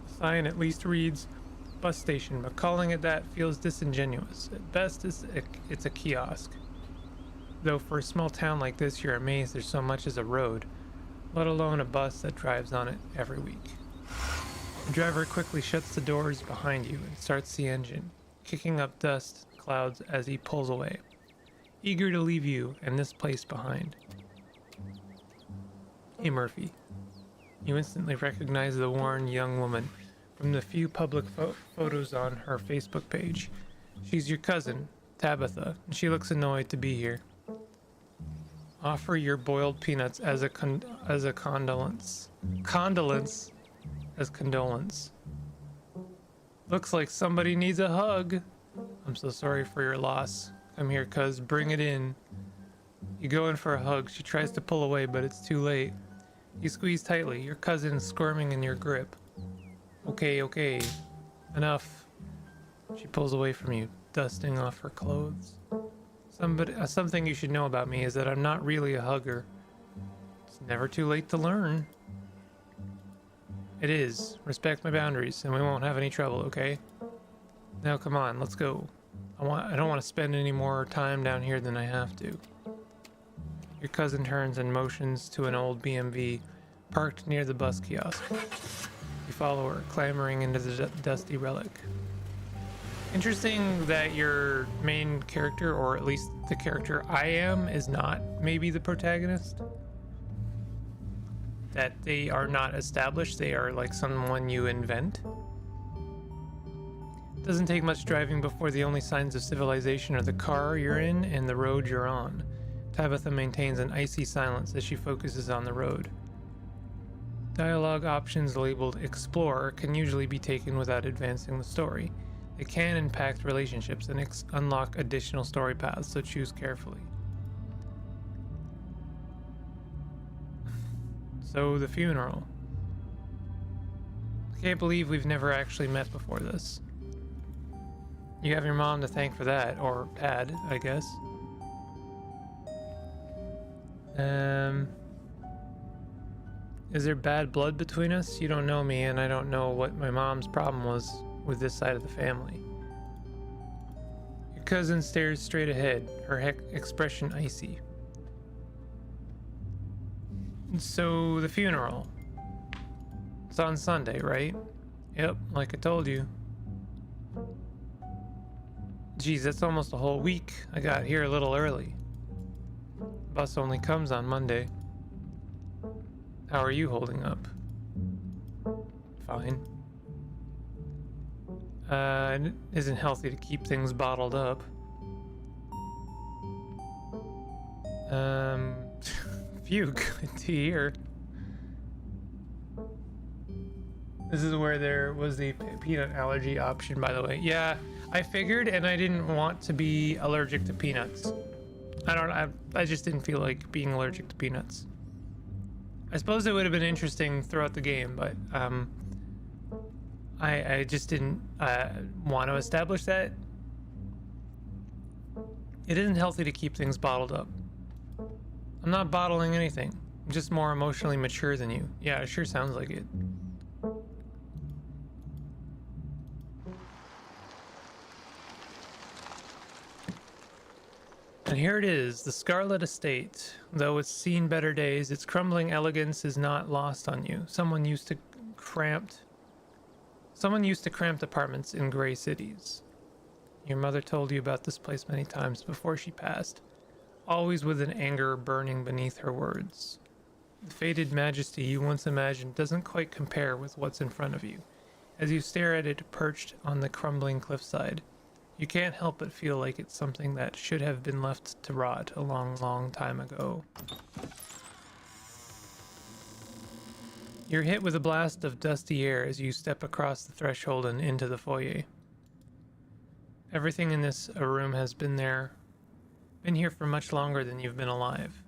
The sign at least reads bus station, but calling it that feels disingenuous. At best, it's a kiosk. Though for a small town like this, you're amazed there's so much as a road, let alone a bus that drives on it every week. The driver quickly shuts the doors behind you and starts the engine, kicking up dust clouds as he pulls away, eager to leave you and this place behind. Hey, Murphy. You instantly recognize the worn young woman from the few public photos on her Facebook page. She's your cousin, Tabitha, and she looks annoyed to be here. Offer your boiled peanuts as a condolence. Condolence as condolence. Looks like somebody needs a hug. I'm so sorry for your loss. Come here, cuz. Bring it in. You go in for a hug. She tries to pull away, but it's too late. You squeeze tightly, your cousin squirming in your grip. Okay. Enough. She pulls away from you, dusting off her clothes. Something you should know about me is that I'm not really a hugger. It's never too late to learn. It is. Respect my boundaries, and we won't have any trouble, okay? Now come on, let's go. I don't want to spend any more time down here than I have to. Your cousin turns and motions to an old BMW parked near the bus kiosk. You follow her, clambering into the dusty relic. Interesting that your main character, or at least the character I am, is not maybe the protagonist. That they are not established, they are like someone you invent. Doesn't take much driving before the only signs of civilization are the car you're in and the road you're on. Tabitha maintains an icy silence as she focuses on the road. Dialogue options labeled Explore can usually be taken without advancing the story. They can impact relationships and unlock additional story paths, so choose carefully. So, the funeral. I can't believe we've never actually met before this. You have your mom to thank for that, or dad, I guess. Is there bad blood between us? You don't know me, and I don't know what my mom's problem was with this side of the family. Your cousin stares straight ahead, her expression icy. So, the funeral. It's on Sunday, right? Yep, like I told you. Geez, that's almost a whole week. I got here a little early. Bus only comes on Monday. How are you holding up? Fine. It isn't healthy to keep things bottled up. Phew, good to hear. This is where there was the peanut allergy option, by the way. Yeah, I figured, and I didn't want to be allergic to peanuts. I just didn't feel like being allergic to peanuts. I suppose it would have been interesting throughout the game, but I just didn't want to establish that. It isn't healthy to keep things bottled up. I'm not bottling anything. I'm just more emotionally mature than you. Yeah, it sure sounds like it. And And here it is, the Scarlet Estate. Though it's seen better days, its crumbling elegance is not lost on you. Someone used to cramped apartments in gray cities. Your mother told you about this place many times before she passed, always with an anger burning beneath her words. The faded majesty you once imagined doesn't quite compare with what's in front of you. As you stare at it perched on the crumbling cliffside, you can't help but feel like it's something that should have been left to rot a long, long time ago. You're hit with a blast of dusty air as you step across the threshold and into the foyer. Everything in this room has been here for much longer than you've been alive.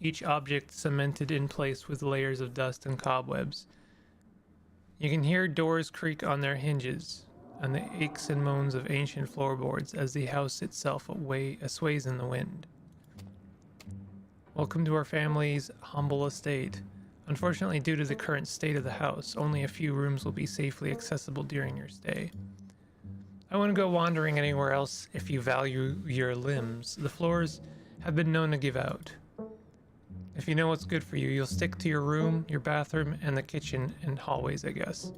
Each object cemented in place with layers of dust and cobwebs. You can hear doors creak on their hinges, and the aches and moans of ancient floorboards as the house itself sways in the wind. Welcome to our family's humble estate. Unfortunately, due to the current state of the house, only a few rooms will be safely accessible during your stay. I wouldn't go wandering anywhere else if you value your limbs. The floors have been known to give out. If you know what's good for you, you'll stick to your room, your bathroom, and the kitchen and hallways, I guess.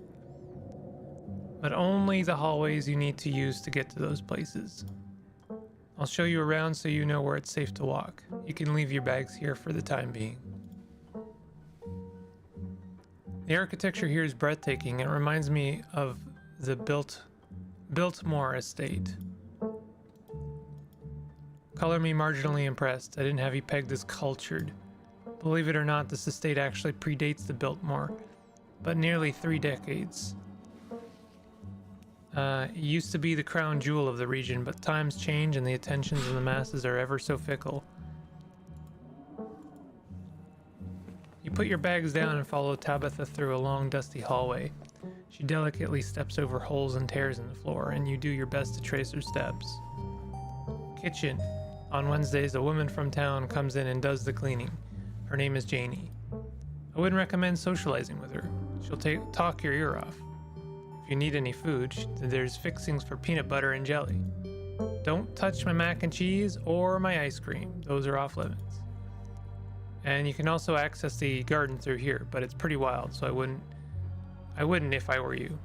But only the hallways you need to use to get to those places. I'll show you around so you know where it's safe to walk. You can leave your bags here for the time being. The architecture here is breathtaking. It reminds me of the Biltmore estate. Color me marginally impressed. I didn't have you pegged as cultured. Believe it or not, this estate actually predates the Biltmore, but nearly 3 decades. It used to be the crown jewel of the region, but times change and the attentions of the masses are ever so fickle. You put your bags down and follow Tabitha through a long, dusty hallway. She delicately steps over holes and tears in the floor, and you do your best to trace her steps. Kitchen. On Wednesdays, a woman from town comes in and does the cleaning. Her name is Janie. I wouldn't recommend socializing with her. She'll talk your ear off. If you need any food, there's fixings for peanut butter and jelly. Don't touch my mac and cheese or my ice cream. Those are off limits. And you can also access the garden through here, but it's pretty wild, so I wouldn't if I were you.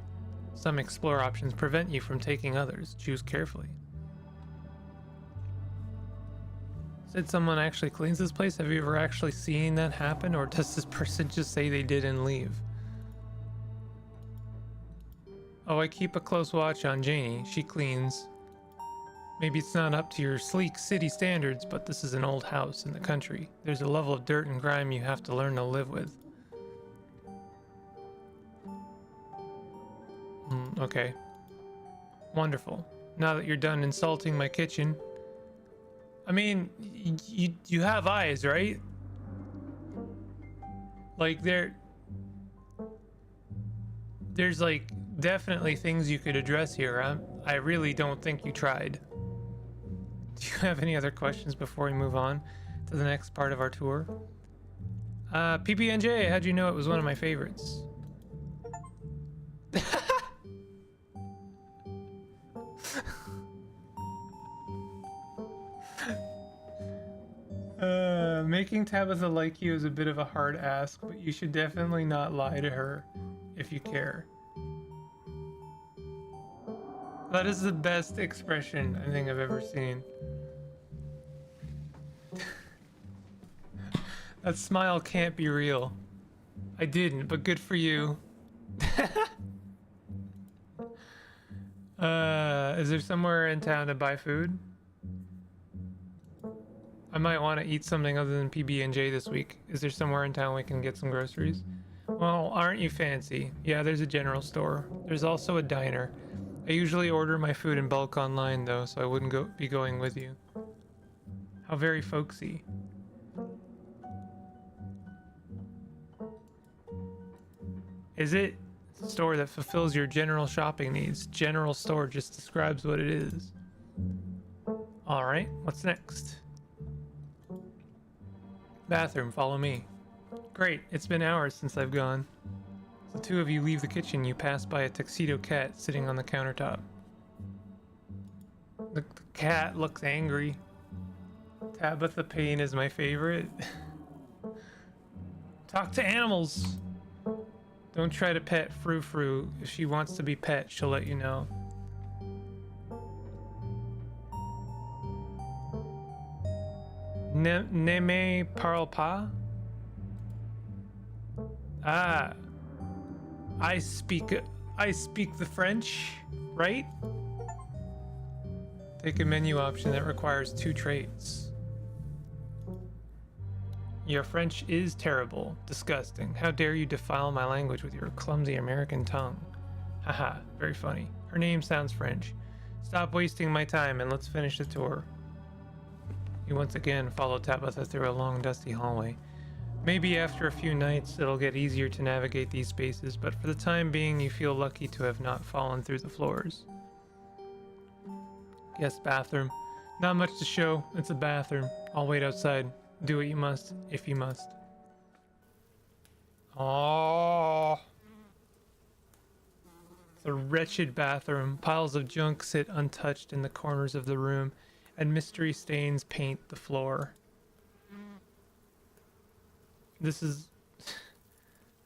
Some explore options prevent you from taking others. Choose carefully. Said someone actually cleans this place? Have you ever actually seen that happen, or does this person just say they did and leave? Oh, I keep a close watch on Janie. She cleans. Maybe it's not up to your sleek city standards, but this is an old house in the country. There's a level of dirt and grime you have to learn to live with. Okay. Wonderful. Now that you're done insulting my kitchen, I mean, you have eyes, right? Like there's like definitely things you could address here. I really don't think you tried. Do you have any other questions before we move on to the next part of our tour? PB&J, how'd you know it was one of my favorites? Making Tabitha like you is a bit of a hard ask, but you should definitely not lie to her if you care. That is the best expression I think I've ever seen. That smile can't be real. I didn't, but good for you. Is there somewhere in town to buy food? I might want to eat something other than PB&J this week. Is there somewhere in town we can get some groceries? Well, aren't you fancy? Yeah, there's a general store. There's also a diner. I usually order my food in bulk online though, so I wouldn't be going with you. How very folksy. Is it a store that fulfills your general shopping needs? General store just describes what it is. Alright, what's next? Bathroom, follow me. Great, it's been hours since I've gone. As the two of you leave the kitchen, you pass by a tuxedo cat sitting on the countertop. The cat looks angry. Tabitha Payne is my favorite. Talk to animals. Don't try to pet Frou Frou. If she wants to be pet, she'll let you know. Ne me parle pas? Ah. I speak the French, right? Take a menu option that requires 2 traits. Your French is terrible. Disgusting. How dare you defile my language with your clumsy American tongue? Haha, very funny. Her name sounds French. Stop wasting my time and let's finish the tour. You once again follow Tabitha through a long dusty hallway. Maybe after a few nights it'll get easier to navigate these spaces, but for the time being you feel lucky to have not fallen through the floors. Guest bathroom. Not much to show, it's a bathroom. I'll wait outside. Do what you must, if you must. Oh, it's a wretched bathroom. Piles of junk sit untouched in the corners of the room, and mystery stains paint the floor. This is...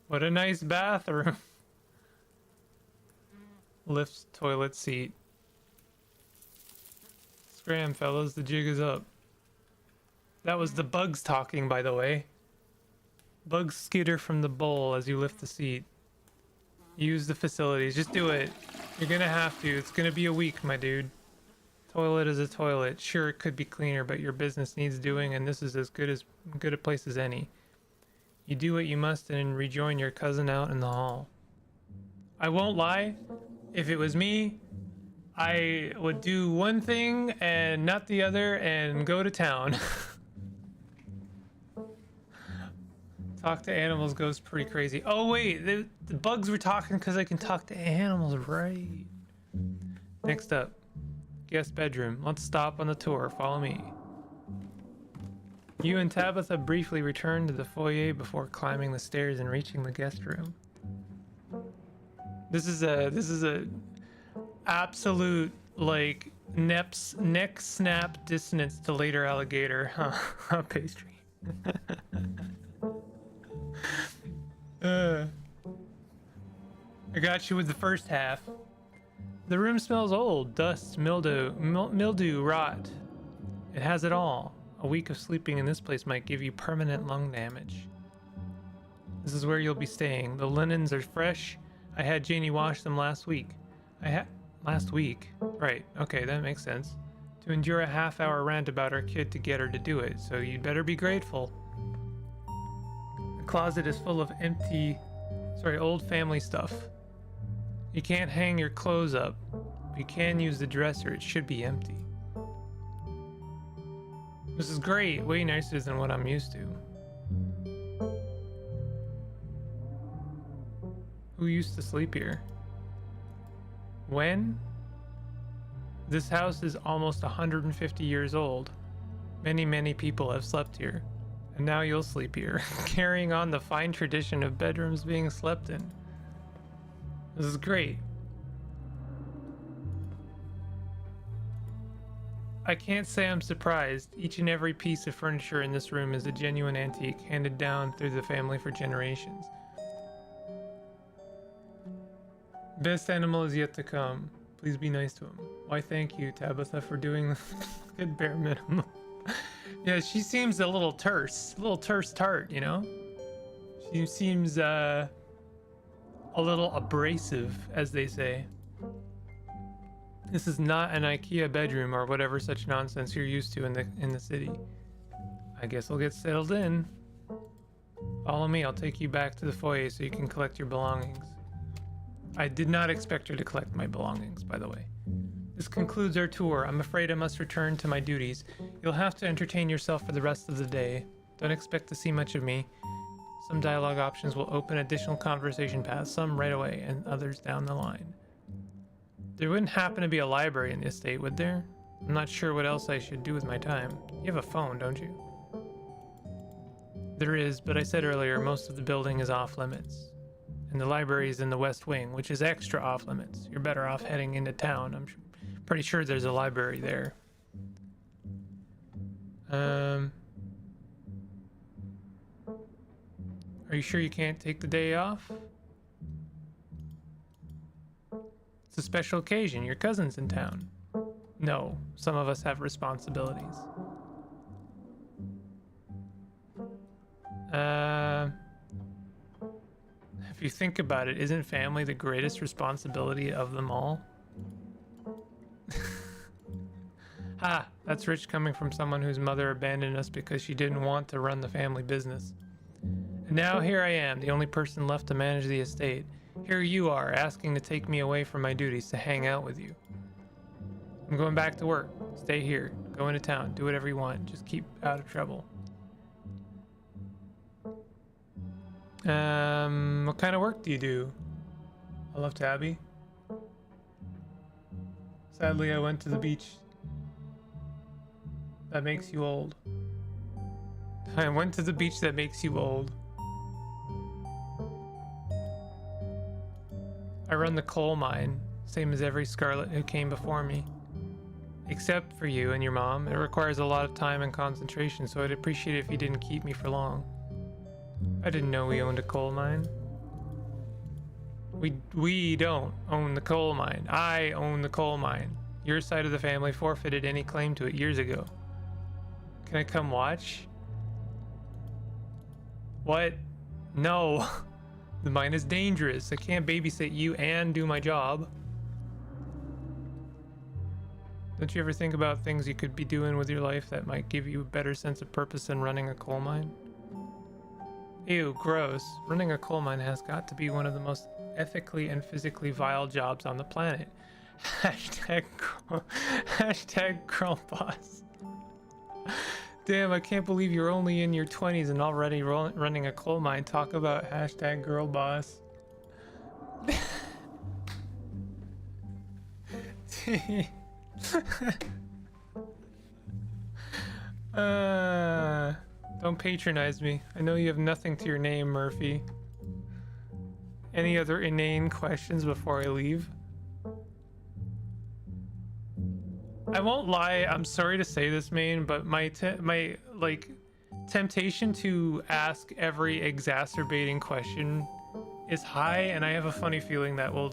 what a nice bathroom. Lifts, toilet seat. Scram, fellas, the jig is up. That was the bugs talking, by the way. Bugs skitter from the bowl as you lift the seat. Use the facilities. Just do it. You're gonna have to. It's gonna be a week, my dude. Toilet is a toilet. Sure, it could be cleaner, but your business needs doing, and this is as good a place as any. You do what you must and rejoin your cousin out in the hall. I won't lie. If it was me, I would do one thing and not the other and go to town. Talk to animals goes pretty crazy. Oh wait, the bugs were talking because I can talk to animals, right? Next up, guest bedroom. Let's stop on the tour. Follow me. You and Tabitha briefly return to the foyer before climbing the stairs and reaching the guest room. This is a absolute like neck snap dissonance to later Alligator, huh? Pastry. I got you with the first half. The room smells old. Dust, mildew, rot. It has it all. A week of sleeping in this place might give you permanent lung damage. This is where you'll be staying. The linens are fresh. I had Janie wash them last week. Last week? Right, okay, that makes sense. To endure a half-hour rant about our kid to get her to do it, so you'd better be grateful. The closet is full of old family stuff. You can't hang your clothes up. But you can use the dresser. It should be empty. This is great. Way nicer than what I'm used to. Who used to sleep here? When? This house is almost 150 years old. Many people have slept here. And now you'll sleep here, carrying on the fine tradition of bedrooms being slept in. This is great. I can't say I'm surprised. Each and every piece of furniture in this room is a genuine antique, handed down through the family for generations. Best animal is yet to come. Please be nice to him. Why, thank you, Tabitha, for doing the good bare minimum. Yeah, she seems a little terse tart, you know? She seems a little abrasive, as they say. This is not an IKEA bedroom or whatever such nonsense you're used to in the city. I guess I'll get settled in. Follow me, I'll take you back to the foyer so you can collect your belongings. I did not expect her to collect my belongings, by the way. This concludes our tour. I'm afraid I must return to my duties. You'll have to entertain yourself for the rest of the day. Don't expect to see much of me. Some dialogue options will open additional conversation paths, some right away and others down the line. There wouldn't happen to be a library in the estate, would there? I'm not sure what else I should do with my time. You have a phone, don't you? There is, but I said earlier, most of the building is off limits. And the library is in the west wing, which is extra off limits. You're better off heading into town. I'm pretty sure there's a library there. Are you sure you can't take the day off? It's a special occasion. Your cousin's in town. No, some of us have responsibilities. If you think about it, isn't family the greatest responsibility of them all? Ha, that's rich coming from someone whose mother abandoned us because she didn't want to run the family business. And now here I am, the only person left to manage the estate. Here you are, asking to take me away from my duties to hang out with you. I'm going back to work. Stay here. Go into town. Do whatever you want. Just keep out of trouble. What kind of work do you do? I love Tabby. Sadly, I went to the beach. That makes you old. I went to the beach that makes you old. I run the coal mine, same as every Scarlet who came before me. Except for you and your mom. It requires a lot of time and concentration, so I'd appreciate it if you didn't keep me for long. I didn't know we owned a coal mine. We don't own the coal mine. I own the coal mine. Your side of the family forfeited any claim to it years ago. Can I come watch? What? No. The mine is dangerous. I can't babysit you and do my job. Don't you ever think about things you could be doing with your life that might give you a better sense of purpose than running a coal mine? Ew, gross. Running a coal mine has got to be one of the most ethically and physically vile jobs on the planet. Hashtag girl boss. Damn, I can't believe you're only in your 20s and already running a coal mine. Talk about hashtag girl boss. Don't patronize me. I know you have nothing to your name, Murphy. Any other inane questions before I leave? I won't lie, I'm sorry to say this, Maine, but my temptation to ask every exacerbating question is high, and I have a funny feeling that will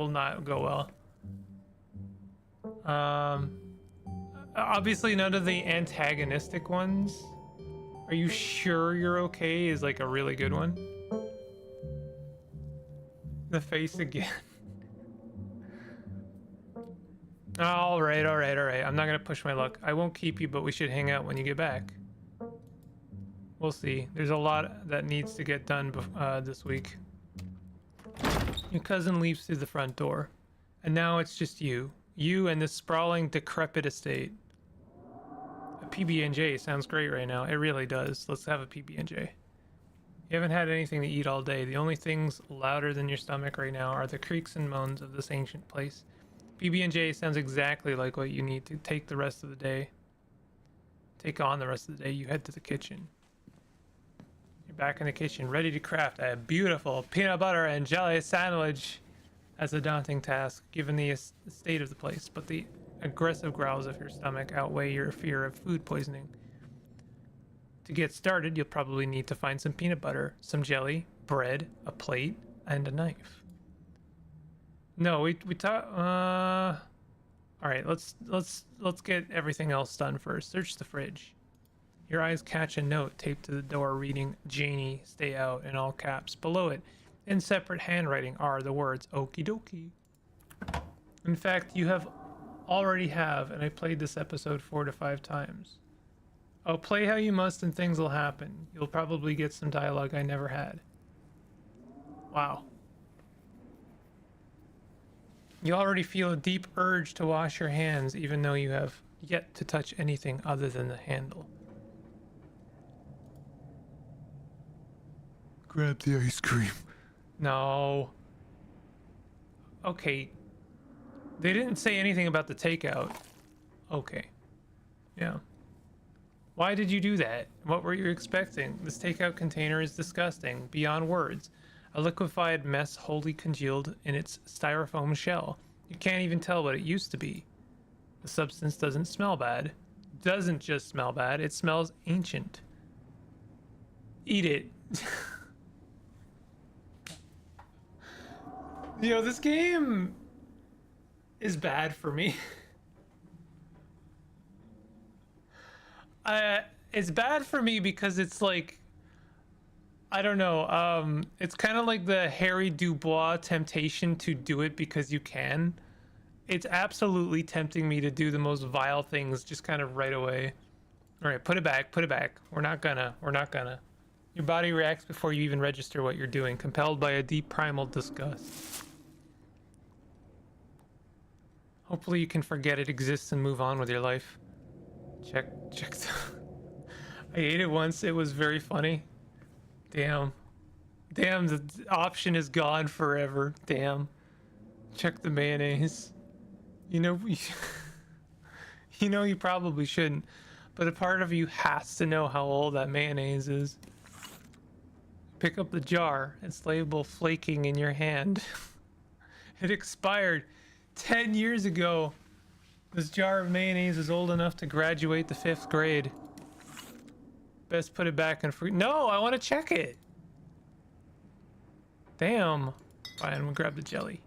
not go well. Obviously none of the antagonistic ones. Are you sure you're okay is like a really good one. The face again. All right. I'm not gonna push my luck. I won't keep you, but we should hang out when you get back. We'll see. There's a lot that needs to get done this week. Your cousin leaves through the front door, and now it's just you. You and this sprawling, decrepit estate. A PB&J sounds great right now. It really does. Let's have a PB&J. You haven't had anything to eat all day. The only things louder than your stomach right now are the creaks and moans of this ancient place. PB&J sounds exactly like what you need to take the rest of the day. Take on the rest of the day. You head to the kitchen. You're back in the kitchen, ready to craft a beautiful peanut butter and jelly sandwich. That's a daunting task, given the state of the place, but the aggressive growls of your stomach outweigh your fear of food poisoning. To get started, you'll probably need to find some peanut butter, some jelly, bread, a plate, and a knife. No, we talk. All right, let's get everything else done first. Search the fridge. Your eyes catch a note taped to the door reading "Janie, stay out" in all caps. Below it, in separate handwriting, are the words "Okie dokie." In fact, you already have, and I played this episode 4 to 5 times. Oh, play how you must and things will happen. You'll probably get some dialogue I never had. Wow. You already feel a deep urge to wash your hands, even though you have yet to touch anything other than the handle. Grab the ice cream. No. Okay. They didn't say anything about the takeout. Okay. Yeah. Why did you do that? What were you expecting? This takeout container is disgusting, beyond words. A liquefied mess wholly congealed in its styrofoam shell. You can't even tell what it used to be. The substance doesn't smell bad. doesn't just smell bad, it smells ancient. Eat it. This game is bad for me. It's bad for me because it's like, I don't know, it's kind of like the Harry Dubois temptation to do it because you can. It's absolutely tempting me to do the most vile things just kind of right away. All right, put it back, put it back. We're not gonna. Your body reacts before you even register what you're doing, compelled by a deep primal disgust. Hopefully you can forget it exists and move on with your life. Check. I ate it once, it was very funny. Damn, the option is gone forever. Damn. Check the mayonnaise. You probably shouldn't, but a part of you has to know how old that mayonnaise is. Pick up the jar. It's labeled flaking in your hand. It expired 10 years ago. This jar of mayonnaise is old enough to graduate the 5th grade. Best put it back in free. No, I want to check it. Damn. Fine, we'll grab the jelly.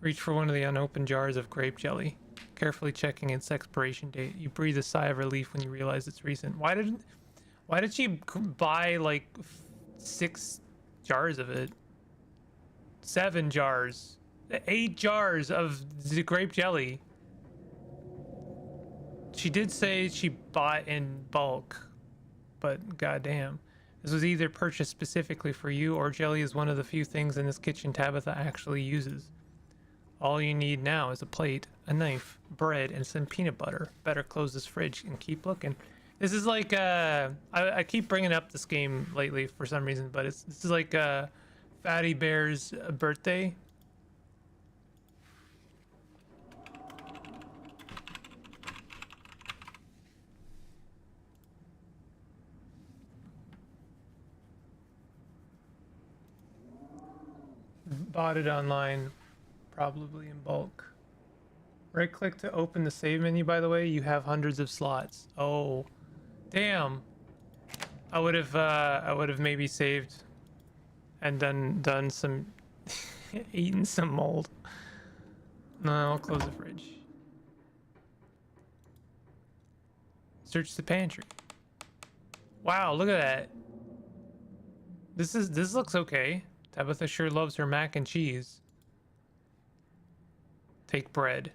Reach for one of the unopened jars of grape jelly, carefully checking its expiration date. You breathe a sigh of relief when you realize it's recent. Why did she buy like 6 jars of it? 7 jars. 8 jars of the grape jelly. She did say she bought in bulk, but goddamn. This was either purchased specifically for you, or jelly is one of the few things in this kitchen Tabitha actually uses. All you need now is a plate, a knife, bread, and some peanut butter. Better close this fridge and keep looking. This is like, I keep bringing up this game lately for some reason, but this is like Fatty Bear's birthday. Bought it online, probably in bulk. Right click to open the save menu, by the way. You have hundreds of slots. Oh, damn. I would have maybe saved and done some eaten some mold. No, I'll close the fridge. Search the pantry. Wow, look at that. This looks okay. Tabitha sure loves her mac and cheese. Take bread.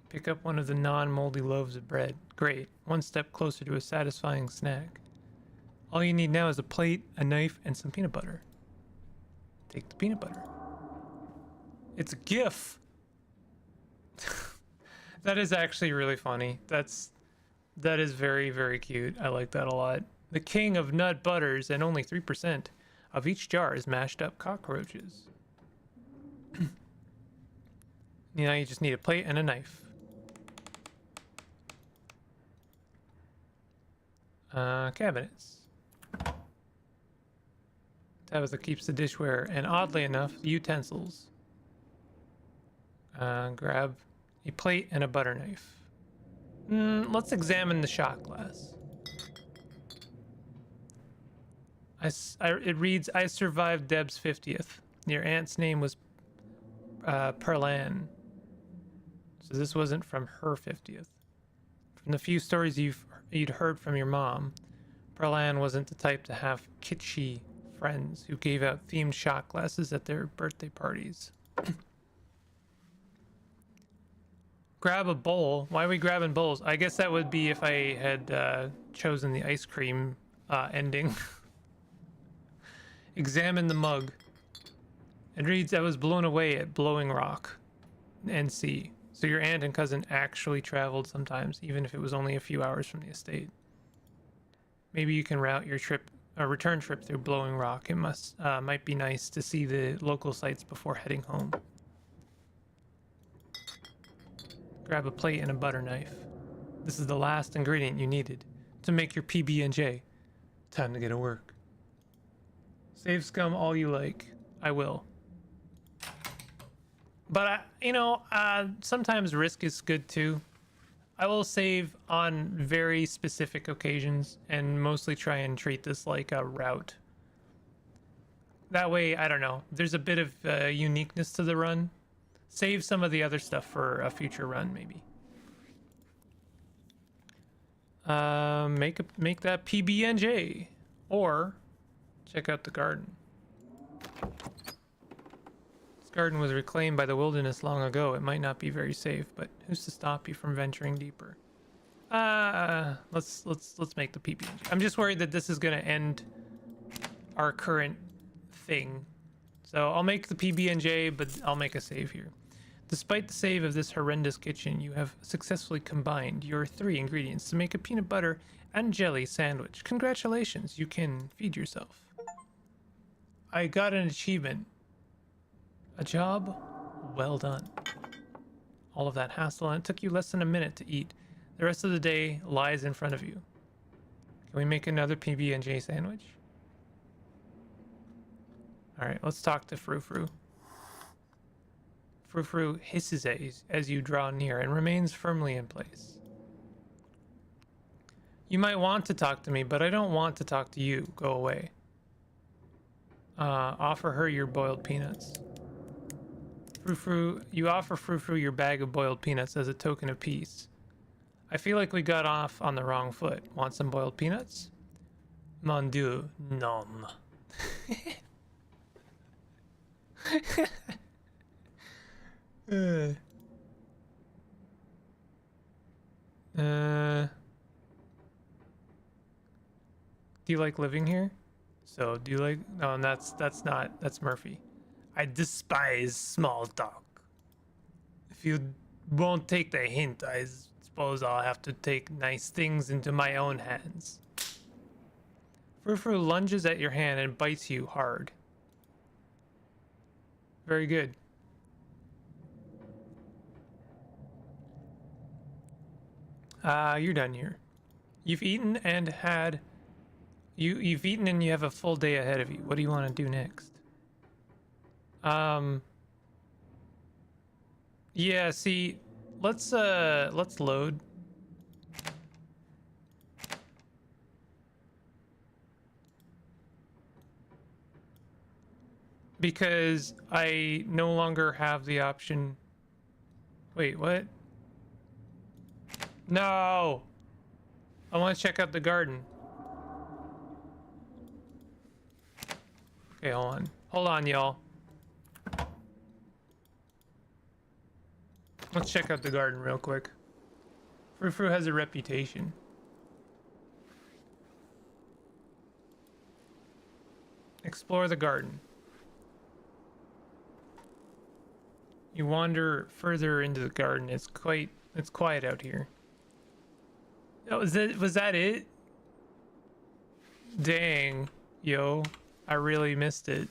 Pick up one of the non-moldy loaves of bread. Great. One step closer to a satisfying snack. All you need now is a plate, a knife, and some peanut butter. Take the peanut butter. It's a GIF. That is actually really funny. That is very, very cute. I like that a lot. The king of nut butters, and only 3% of each jar is mashed up cockroaches. Now you just need a plate and a knife. Cabinets. Tabitha keeps the dishware and, oddly enough, the utensils. Grab a plate and a butter knife. Let's examine the shot glass. It reads, I survived Deb's 50th. Your aunt's name was Perlan. So this wasn't from her 50th. From the few stories you'd heard from your mom, Perlan wasn't the type to have kitschy friends who gave out themed shot glasses at their birthday parties. Grab a bowl. Why are we grabbing bowls? I guess that would be if I had chosen the ice cream ending. Examine the mug. It reads, I was blown away at Blowing Rock, NC. So your aunt and cousin actually traveled sometimes, even if it was only a few hours from the estate. Maybe you can route your return trip through Blowing Rock. It might be nice to see the local sites before heading home. Grab a plate and a butter knife. This is the last ingredient you needed to make your PB&J. Time to get to work. Save scum all you like. I will. But sometimes risk is good too. I will save on very specific occasions and mostly try and treat this like a route. That way, I don't know, there's a bit of uniqueness to the run. Save some of the other stuff for a future run, maybe. Make that PB&J, or check out the garden. This garden was reclaimed by the wilderness long ago. It might not be very safe, but who's to stop you from venturing deeper? Let's make the PB&J. I'm just worried that this is gonna end our current thing. So I'll make the PB&J, but I'll make a save here. Despite the save of this horrendous kitchen, you have successfully combined your 3 ingredients to make a peanut butter and jelly sandwich. Congratulations, you can feed yourself. I got an achievement. A job well done. All of that hassle, and it took you less than a minute to eat. The rest of the day lies in front of you. Can we make another PB&J sandwich? Alright, let's talk to Frou Frou. Frou Frou hisses as you draw near and remains firmly in place. You might want to talk to me, but I don't want to talk to you. Go away. Offer her your boiled peanuts. Frou Frou, you offer Frou Frou your bag of boiled peanuts as a token of peace. I feel like we got off on the wrong foot. Want some boiled peanuts? Mon Dieu, non. Do you like living here? So, do you like... No, that's Murphy. I despise small talk. If you won't take the hint, I suppose I'll have to take nice things into my own hands. Frou Frou lunges at your hand and bites you hard. Very good. You're done here. You've eaten and had... You've eaten and you have a full day ahead of you. What do you want to do next? Yeah, see, let's load. Because I no longer have the option. Wait, what? No! I want to check out the garden. Okay, hold on. Hold on, y'all. Let's check out the garden real quick. Frou Frou has a reputation. Explore the garden. You wander further into the garden. It's quiet out here. Oh, was that it? Dang, yo. I really missed it.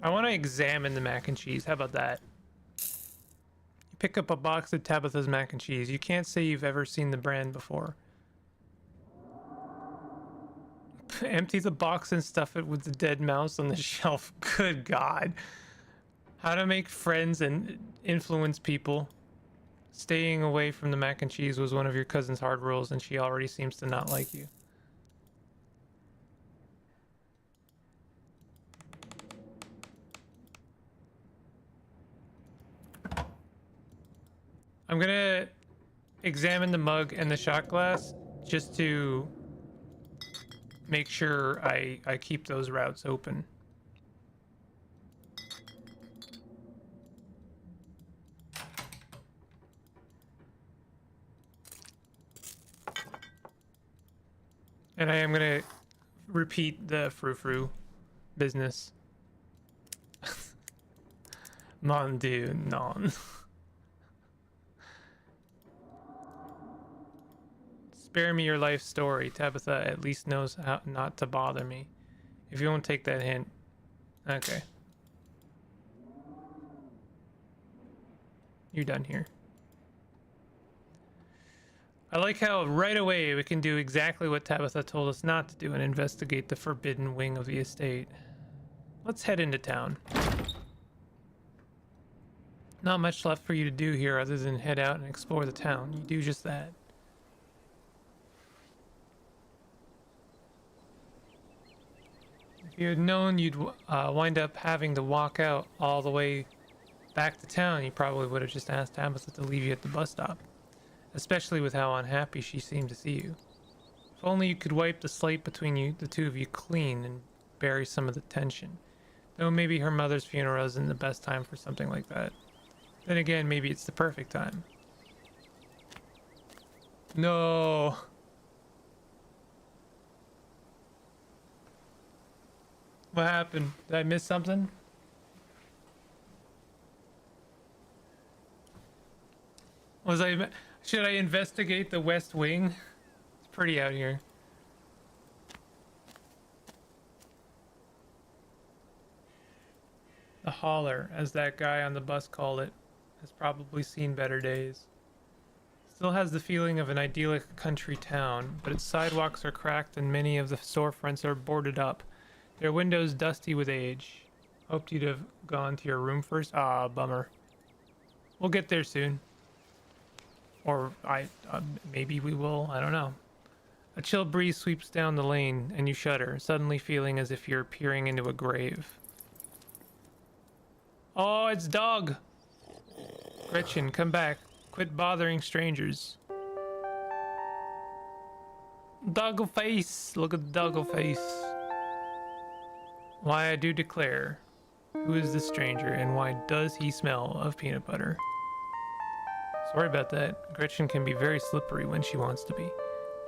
I want to examine the mac and cheese. How about that? You pick up a box of Tabitha's mac and cheese. You can't say you've ever seen the brand before. Empty the box and stuff it with the dead mouse on the shelf. Good God. How to make friends and influence people. Staying away from the mac and cheese was one of your cousin's hard rules, and she already seems to not like you. I'm gonna examine the mug and the shot glass just to make sure I keep those routes open. And I am gonna repeat the Frou Frou business. Mon Dieu, non. Spare me your life story. Tabitha at least knows how not to bother me. If you won't take that hint. Okay. You're done here. I like how right away we can do exactly what Tabitha told us not to do and investigate the forbidden wing of the estate. Let's head into town. Not much left for you to do here other than head out and explore the town. You do just that. If you had known you'd wind up having to walk out all the way back to town, you probably would have just asked Tabitha to leave you at the bus stop. Especially with how unhappy she seemed to see you. If only you could wipe the slate between you, the two of you clean and bury some of the tension. Though maybe her mother's funeral isn't the best time for something like that. Then again, maybe it's the perfect time. No. What happened? Did I miss something? Should I investigate the West Wing? It's pretty out here. The holler, as that guy on the bus called it, has probably seen better days. Still has the feeling of an idyllic country town, but its sidewalks are cracked and many of the storefronts are boarded up. Their windows dusty with age. Hoped you'd have gone to your room first. Ah, bummer. We'll get there soon. Or maybe we will, I don't know. A chill breeze sweeps down the lane and you shudder, suddenly feeling as if you're peering into a grave. Oh, it's Dog! Gretchen, come back. Quit bothering strangers. Doggo face! Look at the doggo face. Why, I do declare, who is this stranger and why does he smell of peanut butter? Sorry about that. Gretchen can be very slippery when she wants to be.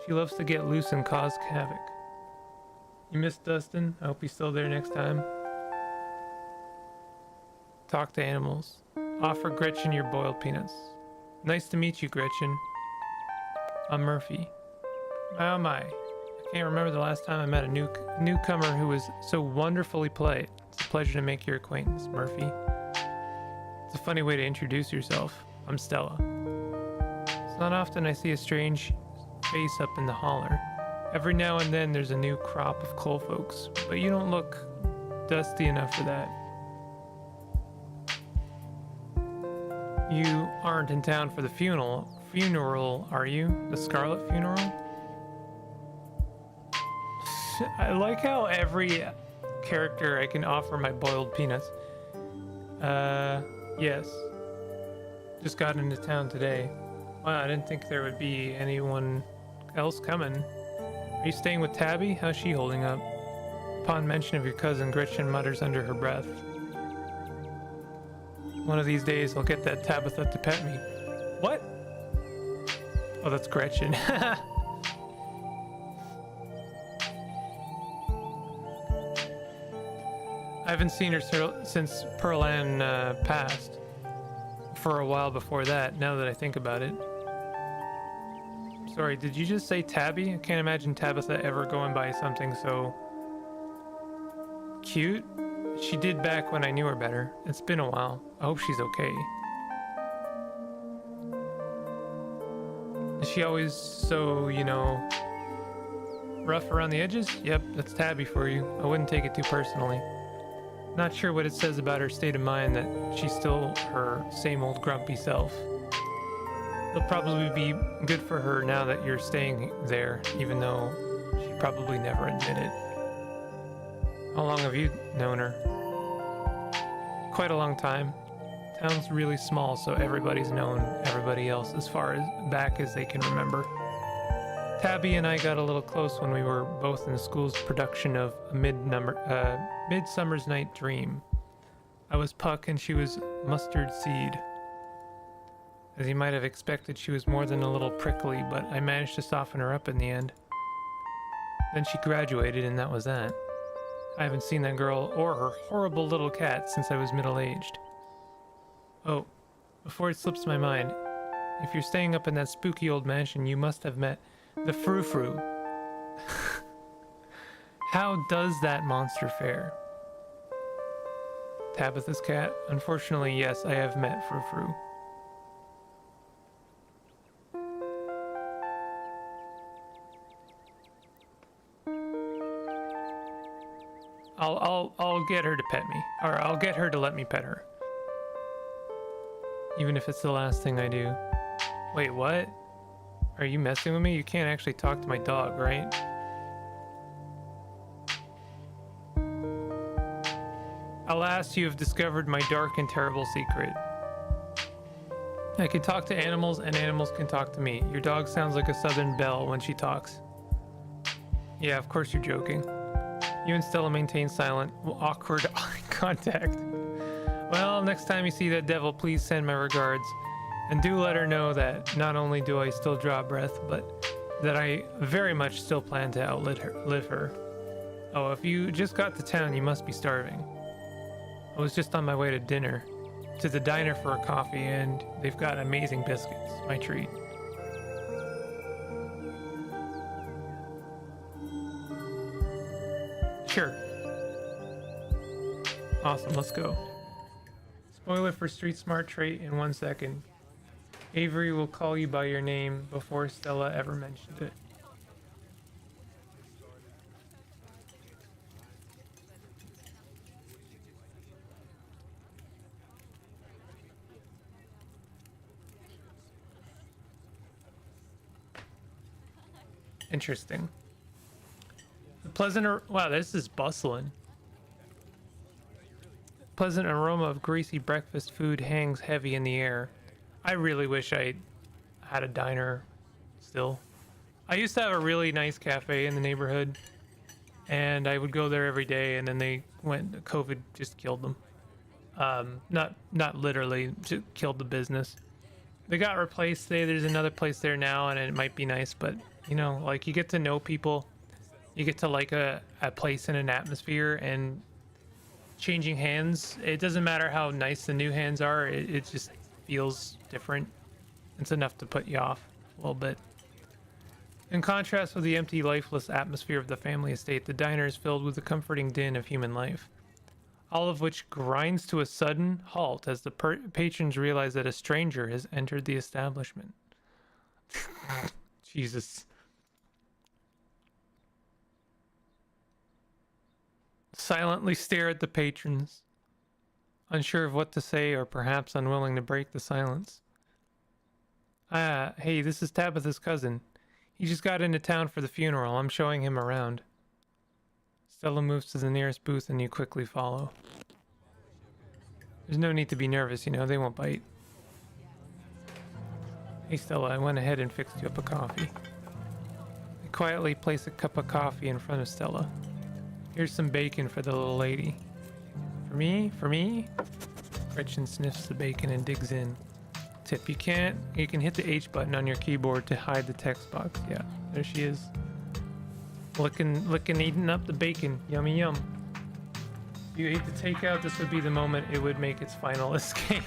She loves to get loose and cause havoc. You miss Dustin? I hope he's still there next time. Talk to animals. Offer Gretchen your boiled peanuts. Nice to meet you, Gretchen. I'm Murphy. Oh my. I can't remember the last time I met a newcomer who was so wonderfully polite. It's a pleasure to make your acquaintance, Murphy. It's a funny way to introduce yourself. I'm Stella. It's not often I see a strange face up in the holler. Every now and then there's a new crop of coal folks, but you don't look dusty enough for that. You aren't in town for the funeral, are you? The Scarlet funeral? I like how every character I can offer my boiled peanuts. Yes. Just got into town today. Wow, I didn't think there would be anyone else coming. Are you staying with Tabby? How's she holding up? Upon mention of your cousin, Gretchen mutters under her breath. One of these days, I'll get that Tabitha to pet me. What? Oh, that's Gretchen. I haven't seen her since Pearl Ann passed. For a while before that, now that I think about it. Sorry, did you just say Tabby? I can't imagine Tabitha ever going by something so cute. She did back when I knew her better. It's been a while. I hope she's okay. Is she always so, you know, rough around the edges? Yep, that's Tabby for you. I wouldn't take it too personally. Not sure what it says about her state of mind that she's still her same old grumpy self. It'll probably be good for her now that you're staying there, even though she'd probably never admit it. How long have you known her? Quite a long time. Town's really small, so everybody's known everybody else as far back as they can remember. Tabby and I got a little close when we were both in the school's production of A Midsummer's Night Dream. I was Puck and she was Mustard Seed. As you might have expected, she was more than a little prickly, but I managed to soften her up in the end. Then she graduated and that was that. I haven't seen that girl or her horrible little cat since I was middle-aged. Oh, before it slips my mind, if you're staying up in that spooky old mansion, you must have met the Frou-Frou. How does that monster fare? Tabitha's cat? Unfortunately, yes, I have met Frou-Frou. I'll get her to pet me, or I'll get her to let me pet her, even if it's the last thing I do. Wait, what? Are you messing with me? You can't actually talk to my dog, right? Alas, you have discovered my dark and terrible secret. I can talk to animals, and animals can talk to me. Your dog sounds like a southern belle when she talks. Yeah, of course you're joking. You and Stella maintain silent, awkward eye contact. Well, next time you see that devil, please send my regards. And do let her know that not only do I still draw breath, but that I very much still plan to outlive her. Oh, if you just got to town, you must be starving. I was just on my way to the diner for a coffee, and they've got amazing biscuits. My treat. Sure. Awesome, let's go. Spoiler for Street Smart trait in 1 second. Avery will call you by your name before Stella ever mentioned it. Interesting. The pleasant wow, this is bustling. Pleasant aroma of greasy breakfast food hangs heavy in the air. I really wish I had a diner still. I used to have a really nice cafe in the neighborhood, and I would go there every day, and then COVID just killed them. Not literally, just killed the business. They got replaced. There's another place there now, and it might be nice, but you know, like, you get to know people, you get to like a place and an atmosphere, and changing hands, it doesn't matter how nice the new hands are, it just feels different. It's enough to put you off a little bit. In contrast with the empty, lifeless atmosphere of the family estate, the diner is filled with the comforting din of human life, all of which grinds to a sudden halt as the patrons realize that a stranger has entered the establishment. Jesus. Silently stare at the patrons, unsure of what to say or perhaps unwilling to break the silence. Hey, this is Tabitha's cousin. He just got into town for the funeral. I'm showing him around. Stella moves to the nearest booth and you quickly follow. There's no need to be nervous, you know, they won't bite. Hey Stella, I went ahead and fixed you up a coffee. I quietly place a cup of coffee in front of Stella. Here's some bacon for the little lady. For me? For me? Gretchen sniffs the bacon and digs in. Tip, you can hit the H button on your keyboard to hide the text box. Yeah, there she is. Licking, eating up the bacon. Yummy yum. If you ate the takeout, this would be the moment it would make its final escape.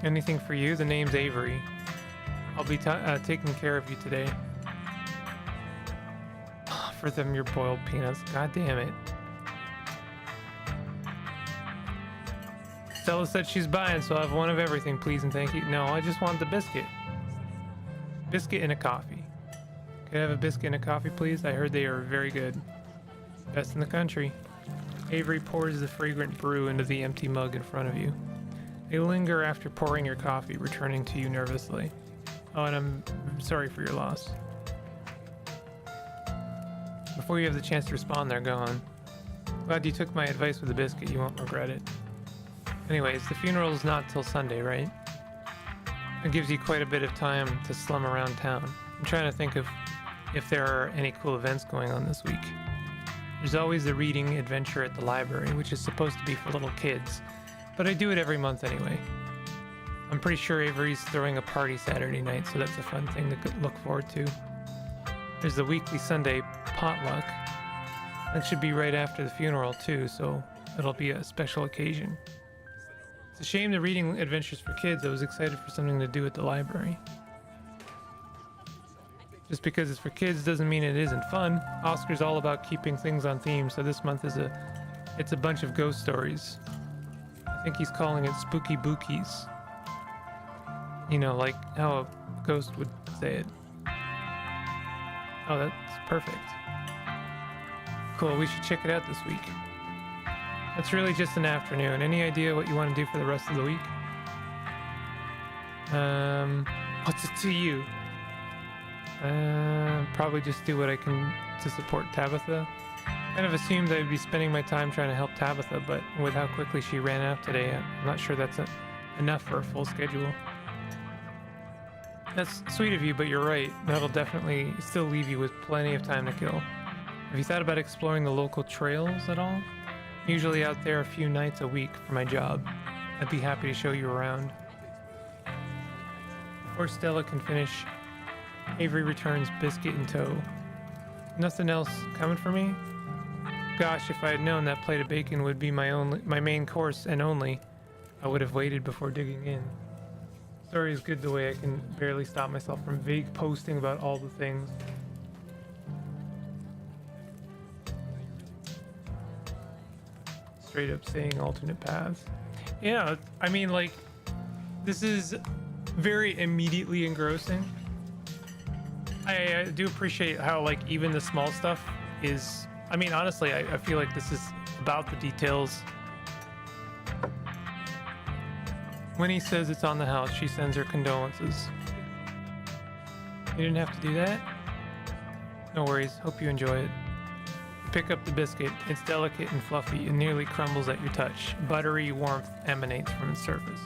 Anything for you? The name's Avery. I'll be taking care of you today. For them, your boiled peanuts. God damn it. Stella said she's buying, so I'll have one of everything, please and thank you. No, I just want the biscuit. Biscuit and a coffee. Could I have a biscuit and a coffee, please? I heard they are very good. Best in the country. Avery pours the fragrant brew into the empty mug in front of you. They linger after pouring your coffee, returning to you nervously. Oh, and I'm sorry for your loss. Before you have the chance to respond, they're gone. Glad you took my advice with the biscuit. You won't regret it. Anyways, the funeral's not till Sunday, right? It gives you quite a bit of time to slum around town. I'm trying to think of if there are any cool events going on this week. There's always the reading adventure at the library, which is supposed to be for little kids, but I do it every month anyway. I'm pretty sure Avery's throwing a party Saturday night, so that's a fun thing to look forward to. There's the weekly Sunday potluck. That should be right after the funeral too, so it'll be a special occasion. It's a shame the reading adventures for kids. I was excited for something to do at the library. Just because it's for kids doesn't mean it isn't fun. Oscar's all about keeping things on theme, so this month it's a bunch of ghost stories. I think he's calling it Spooky Bookies. You know, like how a ghost would say it. Oh, that's perfect. Cool, we should check it out this week. That's really just an afternoon. Any idea what you want to do for the rest of the week? What's it to you? Probably just do what I can to support Tabitha. Kind of assumed I'd be spending my time trying to help Tabitha, but with how quickly she ran out today, I'm not sure that's enough for a full schedule. That's sweet of you, but you're right. That'll definitely still leave you with plenty of time to kill. Have you thought about exploring the local trails at all? I'm usually out there a few nights a week for my job. I'd be happy to show you around. Before Stella can finish, Avery returns biscuit in tow. Nothing else coming for me? Gosh, if I had known that plate of bacon would be my main course and only, I would have waited before digging in. Story is good the way I can barely stop myself from vague posting about all the things. Straight up saying alternate paths. Yeah, I mean, like, this is very immediately engrossing. I do appreciate how, like, even the small stuff is... I mean, honestly, I feel like this is about the details. When he says it's on the house, she sends her condolences. You didn't have to do that? No worries. Hope you enjoy it. Pick up the biscuit. It's delicate and fluffy and nearly crumbles at your touch. Buttery warmth emanates from its surface.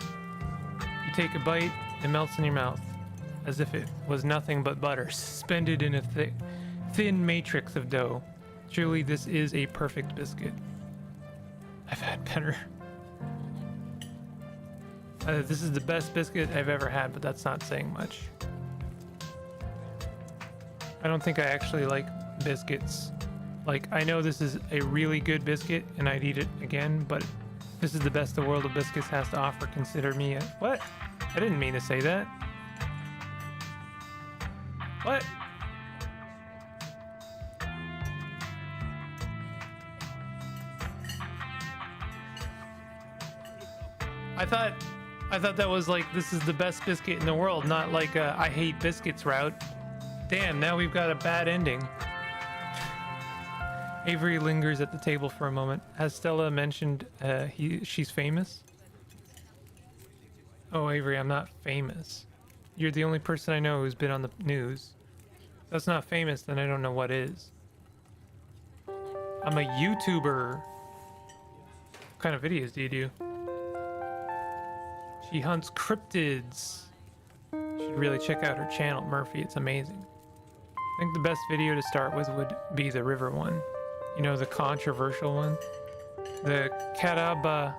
You take a bite, it melts in your mouth, as if it was nothing but butter, suspended in a thin matrix of dough. Truly, this is a perfect biscuit. I've had better. This is the best biscuit I've ever had, but that's not saying much. I don't think I actually like biscuits. Like, I know this is a really good biscuit, and I'd eat it again, but this is the best the world of biscuits has to offer. Consider me a... What? I didn't mean to say that. What? I thought that was like, this is the best biscuit in the world, not like a I hate biscuits route. Damn, now we've got a bad ending. Avery lingers at the table for a moment. Has Stella mentioned she's famous? Oh, Avery, I'm not famous. You're the only person I know who's been on the news. If that's not famous, then I don't know what is. I'm a YouTuber. What kind of videos do you do? She hunts cryptids. Should really check out her channel, Murphy. It's amazing. I think the best video to start with would be the river one. You know, the controversial one. The Catawba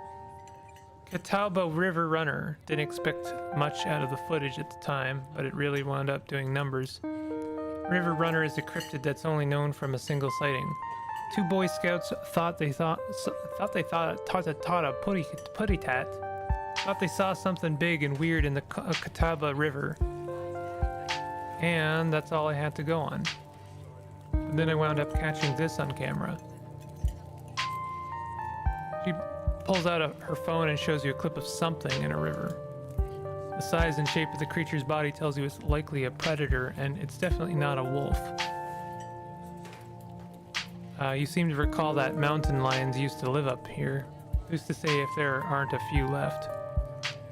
River Runner. Didn't expect much out of the footage at the time, but it really wound up doing numbers. River Runner is a cryptid that's only known from a single sighting. Two Boy Scouts thought they saw something big and weird in the Catawba River. And that's all I had to go on. And then I wound up catching this on camera. She pulls out her phone and shows you a clip of something in a river. The size and shape of the creature's body tells you it's likely a predator, and it's definitely not a wolf. You seem to recall that mountain lions used to live up here. Who's to say if there aren't a few left?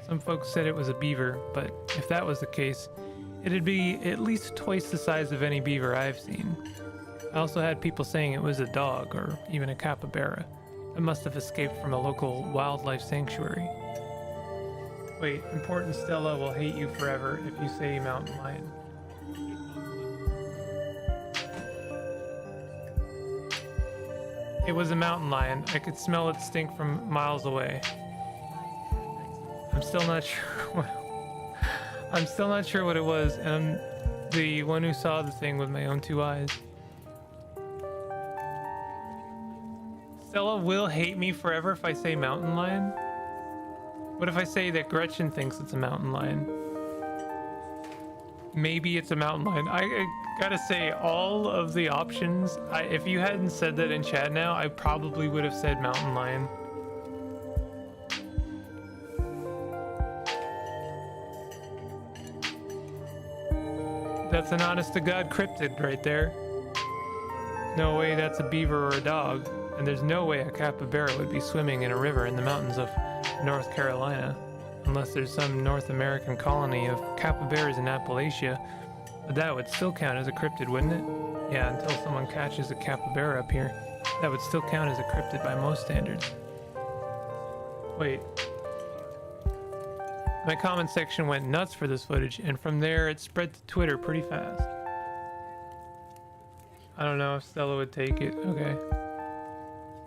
Some folks said it was a beaver, but if that was the case, it'd be at least twice the size of any beaver I've seen. I also had people saying it was a dog, or even a capybara. It must have escaped from a local wildlife sanctuary. Wait, important Stella will hate you forever if you say mountain lion. It was a mountain lion. I could smell it stink from miles away. I'm still not sure what it was, and I'm the one who saw the thing with my own two eyes. Stella will hate me forever if I say mountain lion. What if I say that Gretchen thinks it's a mountain lion? Maybe it's a mountain lion. I gotta say, all of the options, if you hadn't said that in chat now, I probably would have said mountain lion. That's an honest-to-God cryptid right there. No way that's a beaver or a dog. And there's no way a capybara would be swimming in a river in the mountains of North Carolina. Unless there's some North American colony of capybaras in Appalachia. But that would still count as a cryptid, wouldn't it? Yeah, until someone catches a capybara up here. That would still count as a cryptid by most standards. Wait. My comment section went nuts for this footage, and from there it spread to Twitter pretty fast. I don't know if Stella would take it. Okay.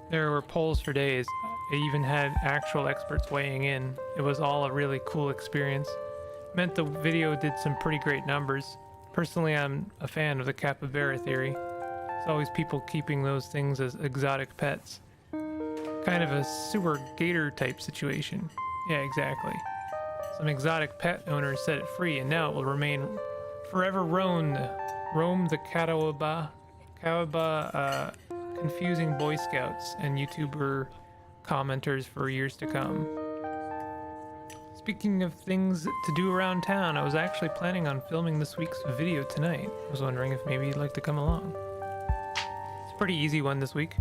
There were polls for days. It even had actual experts weighing in. It was all a really cool experience. Meant the video did some pretty great numbers. Personally, I'm a fan of the capybara theory. It's always people keeping those things as exotic pets. Kind of a sewer gator type situation. Yeah, exactly. Some exotic pet owner set it free, and now it will remain forever roam the Catawba, confusing Boy Scouts and YouTuber commenters for years to come. Speaking of things to do around town, I was actually planning on filming this week's video tonight. I was wondering if maybe you'd like to come along. It's a pretty easy one this week.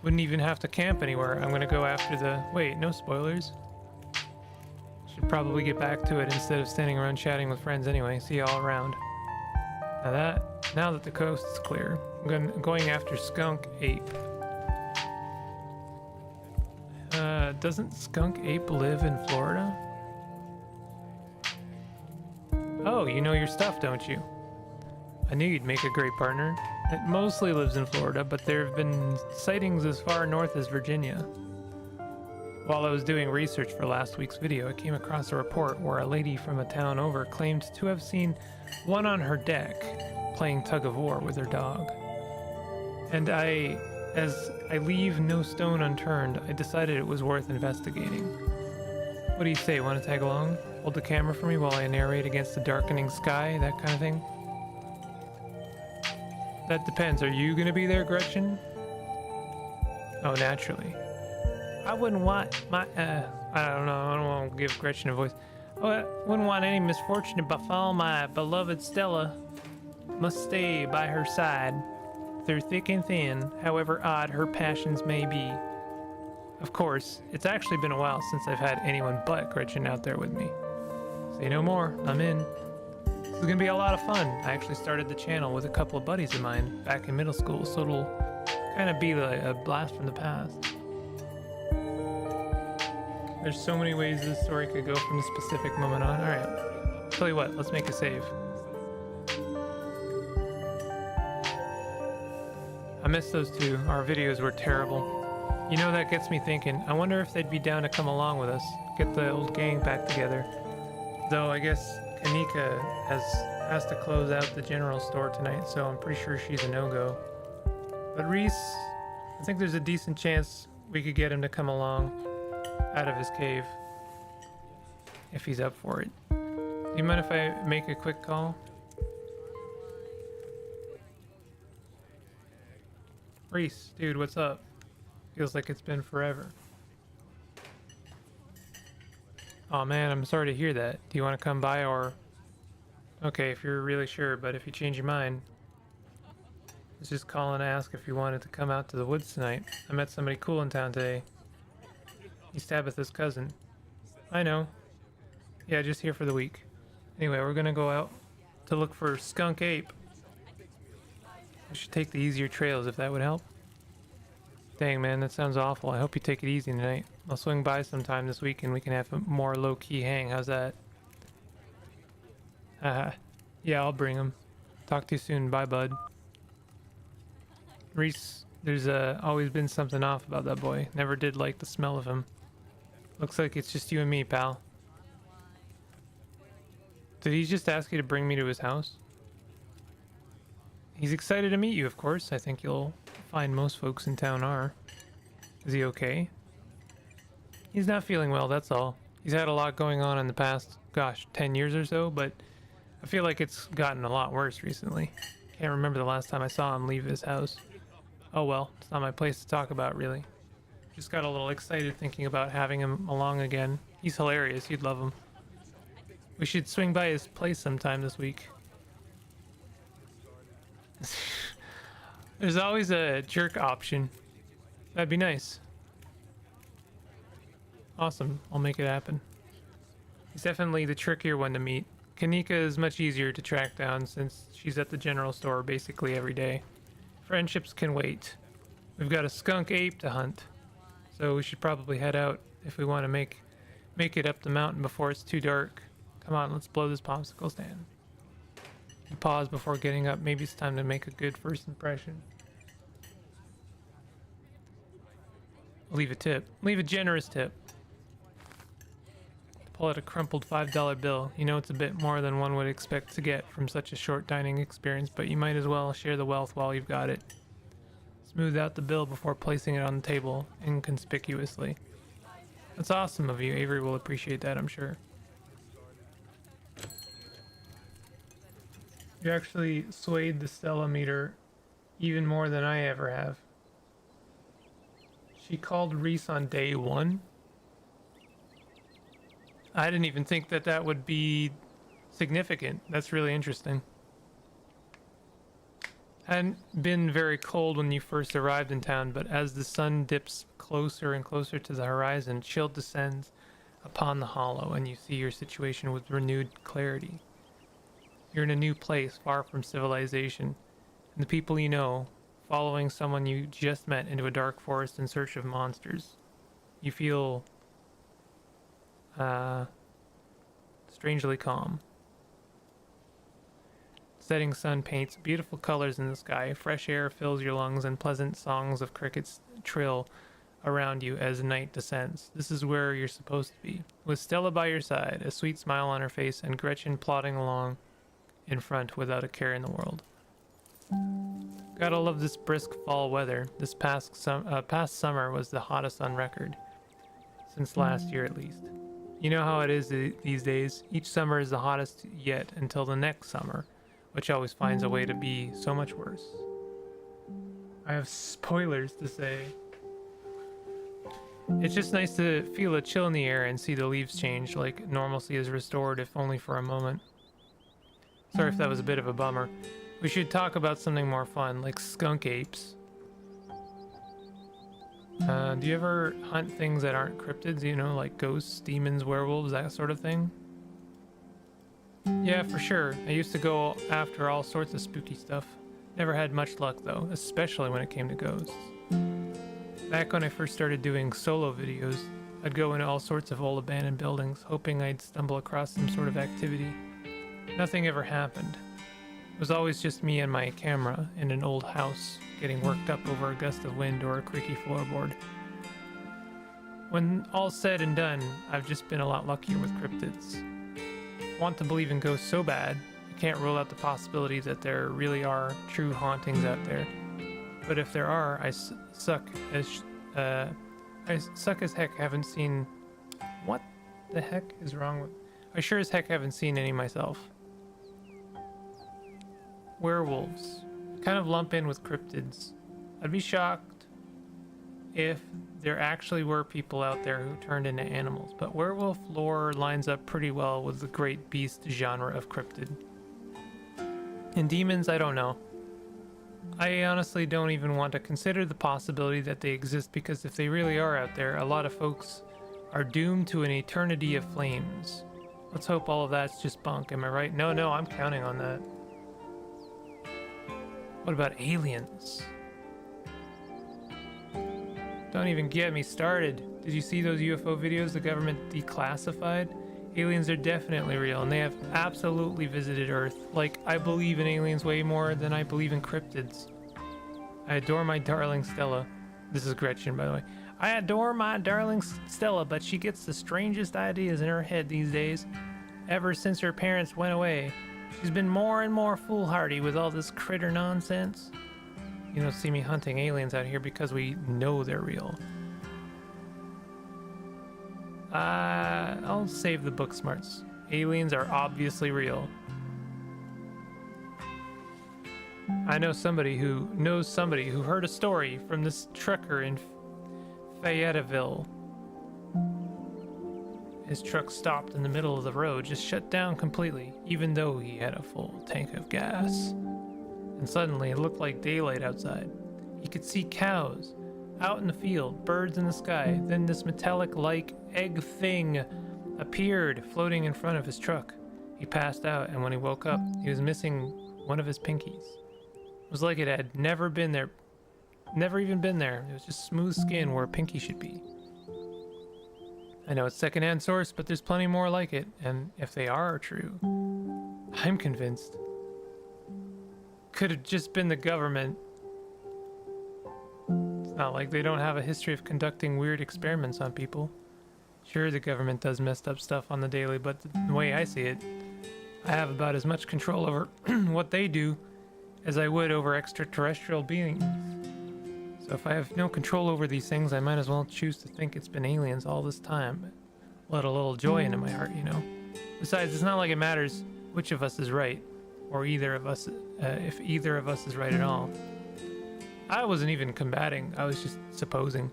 Wouldn't even have to camp anywhere. I'm gonna go after the... Wait, no spoilers. Should probably get back to it instead of standing around chatting with friends anyway. See you all around. Now that the coast is clear, I'm going after Skunk Ape. Doesn't Skunk Ape live in Florida? Oh, you know your stuff, don't you? I knew you'd make a great partner. It mostly lives in Florida, but there have been sightings as far north as Virginia. While I was doing research for last week's video, I came across a report where a lady from a town over claimed to have seen one on her deck playing tug of war with her dog. And as I leave no stone unturned, I decided it was worth investigating. What do you say, want to tag along? Hold the camera for me while I narrate against the darkening sky, that kind of thing? That depends. Are you going to be there, Gretchen? Oh, naturally. I wouldn't want my, I don't know, I don't want to give Gretchen a voice. Oh, I wouldn't want any misfortune to befall my beloved Stella. Must stay by her side, through thick and thin, however odd her passions may be. Of course, it's actually been a while since I've had anyone but Gretchen out there with me. Say no more, I'm in. This is gonna be a lot of fun. I actually started the channel with a couple of buddies of mine back in middle school, so it'll kind of be a blast from the past. There's so many ways this story could go from this specific moment on. Alright, tell you what, let's make a save. I missed those two. Our videos were terrible. You know, that gets me thinking. I wonder if they'd be down to come along with us. Get the old gang back together. Though I guess Kanika has to close out the general store tonight, so I'm pretty sure she's a no-go. But Reese, I think there's a decent chance we could get him to come along out of his cave. If he's up for it. Do you mind if I make a quick call? Reese, dude, what's up? Feels like it's been forever. Oh man, I'm sorry to hear that. Do you want to come by or... Okay, if you're really sure, but if you change your mind... I was just calling to ask if you wanted to come out to the woods tonight. I met somebody cool in town today. He's Tabitha's cousin. I know. Yeah, just here for the week. Anyway, we're gonna go out to look for Skunk Ape. I should take the easier trails if that would help. Dang man, that sounds awful. I hope you take it easy tonight. I'll swing by sometime this week and we can have a more low-key hang. How's that? Yeah, I'll bring him. Talk to you soon. Bye, bud. Reese, there's always been something off about that boy. Never did like the smell of him. Looks like it's just you and me, pal. Did he just ask you to bring me to his house? He's excited to meet you, of course. I think you'll find most folks in town are. Is he okay? He's not feeling well, that's all. He's had a lot going on in the past, gosh, 10 years or so, but I feel like it's gotten a lot worse recently. Can't remember the last time I saw him leave his house. Oh well, it's not my place to talk about, really. Just got a little excited thinking about having him along again. He's hilarious, you'd love him. We should swing by his place sometime this week. There's always a jerk option. That'd be nice. Awesome. I'll make it happen. He's definitely the trickier one to meet. Kanika is much easier to track down since she's at the general store basically every day. Friendships can wait. We've got a skunk ape to hunt, so we should probably head out if we want to make it up the mountain before it's too dark. Come on, let's blow this popsicle stand. You pause before getting up. Maybe it's time to make a good first impression. Leave a tip. Leave a generous tip. Pull out a crumpled $5 bill. You know it's a bit more than one would expect to get from such a short dining experience, but you might as well share the wealth while you've got it. Smooth out the bill before placing it on the table, inconspicuously. That's awesome of you. Avery will appreciate that, I'm sure. You actually swayed the Stella meter even more than I ever have. She called Reese on day 1. I didn't even think that that would be significant. That's really interesting. Hadn't been very cold when you first arrived in town, but as the sun dips closer and closer to the horizon, chill descends upon the hollow, and you see your situation with renewed clarity. You're in a new place, far from civilization, and the people you know, following someone you just met into a dark forest in search of monsters. You feel strangely calm. Setting sun paints beautiful colors in the sky. Fresh air fills your lungs and pleasant songs of crickets trill around you as night descends. This is where you're supposed to be. With Stella by your side, a sweet smile on her face, and Gretchen plodding along in front without a care in the world. Gotta love this brisk fall weather. This past summer was the hottest on record. Since last year at least. You know how it is these days. Each summer is the hottest yet until the next summer, which always finds a way to be so much worse. I have spoilers to say. It's just nice to feel a chill in the air and see the leaves change, like normalcy is restored, if only for a moment. Sorry if that was a bit of a bummer. We should talk about something more fun, like skunk apes. Do you ever hunt things that aren't cryptids, you know, like ghosts, demons, werewolves, that sort of thing? Yeah, for sure. I used to go after all sorts of spooky stuff. Never had much luck though, especially when it came to ghosts. Back when I first started doing solo videos, I'd go into all sorts of old abandoned buildings, hoping I'd stumble across some sort of activity. Nothing ever happened. It was always just me and my camera in an old house, getting worked up over a gust of wind or a creaky floorboard. When all's said and done, I've just been a lot luckier with cryptids. I want to believe in ghosts so bad, I can't rule out the possibility that there really are true hauntings out there. But if there are, I suck as heck haven't seen... What the heck is wrong with... I sure as heck haven't seen any myself. Werewolves. Kind of lump in with cryptids. I'd be shocked if there actually were people out there who turned into animals, but werewolf lore lines up pretty well with the great beast genre of cryptid. And demons, I don't know. I honestly don't even want to consider the possibility that they exist, because if they really are out there, a lot of folks are doomed to an eternity of flames. Let's hope all of that's just bunk, am I right? No, I'm counting on that. What about aliens? Don't even get me started. Did you see those UFO videos the government declassified? Aliens are definitely real, and they have absolutely visited Earth. Like, I believe in aliens way more than I believe in cryptids. I adore my darling Stella. This is Gretchen, by the way. I adore my darling Stella, but she gets the strangest ideas in her head these days. Ever since her parents went away, she's been more and more foolhardy with all this critter nonsense. You don't see me hunting aliens out here because we know they're real. I'll save the book smarts. Aliens are obviously real. I know somebody who knows somebody who heard a story from this trucker in Fayetteville. His truck stopped in the middle of the road, just shut down completely, even though he had a full tank of gas. And and suddenly it looked like daylight outside. He could see cows out in the field, birds in the sky. Then this metallic-like egg thing appeared, floating in front of his truck. He passed out, and when he woke up, he was missing one of his pinkies. It was like it had never been there, never even been there. It was just smooth skin where a pinky should be. I know it's secondhand source, but there's plenty more like it, and if they are true, I'm convinced. Could have just been the government. It's not like they don't have a history of conducting weird experiments on people. Sure, the government does messed up stuff on the daily, but the way I see it, I have about as much control over what they do as I would over extraterrestrial beings. So if I have no control over these things, I might as well choose to think it's been aliens all this time. Let a little joy into my heart, you know? Besides, it's not like it matters which of us is right, or either of us, if either of us is right at all. I wasn't even combating, I was just supposing.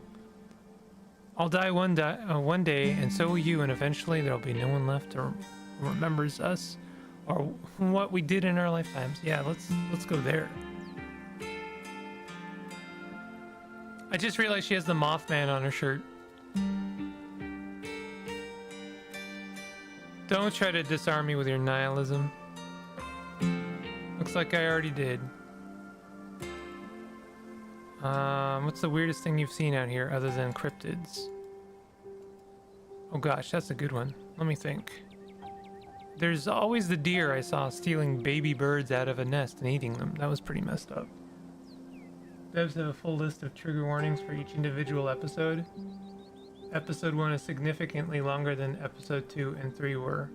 I'll die one day, and so will you, and eventually there'll be no one left who remembers us or what we did in our lifetimes. Yeah, let's go there. I just realized she has the Mothman on her shirt. Don't try to disarm me with your nihilism. Looks like I already did. What's the weirdest thing you've seen out here other than cryptids? Oh gosh, that's a good one. Let me think. There's always the deer I saw stealing baby birds out of a nest and eating them. That was pretty messed up. Devs have a full list of trigger warnings for each individual episode. Episode 1 is significantly longer than episode 2 and 3 were.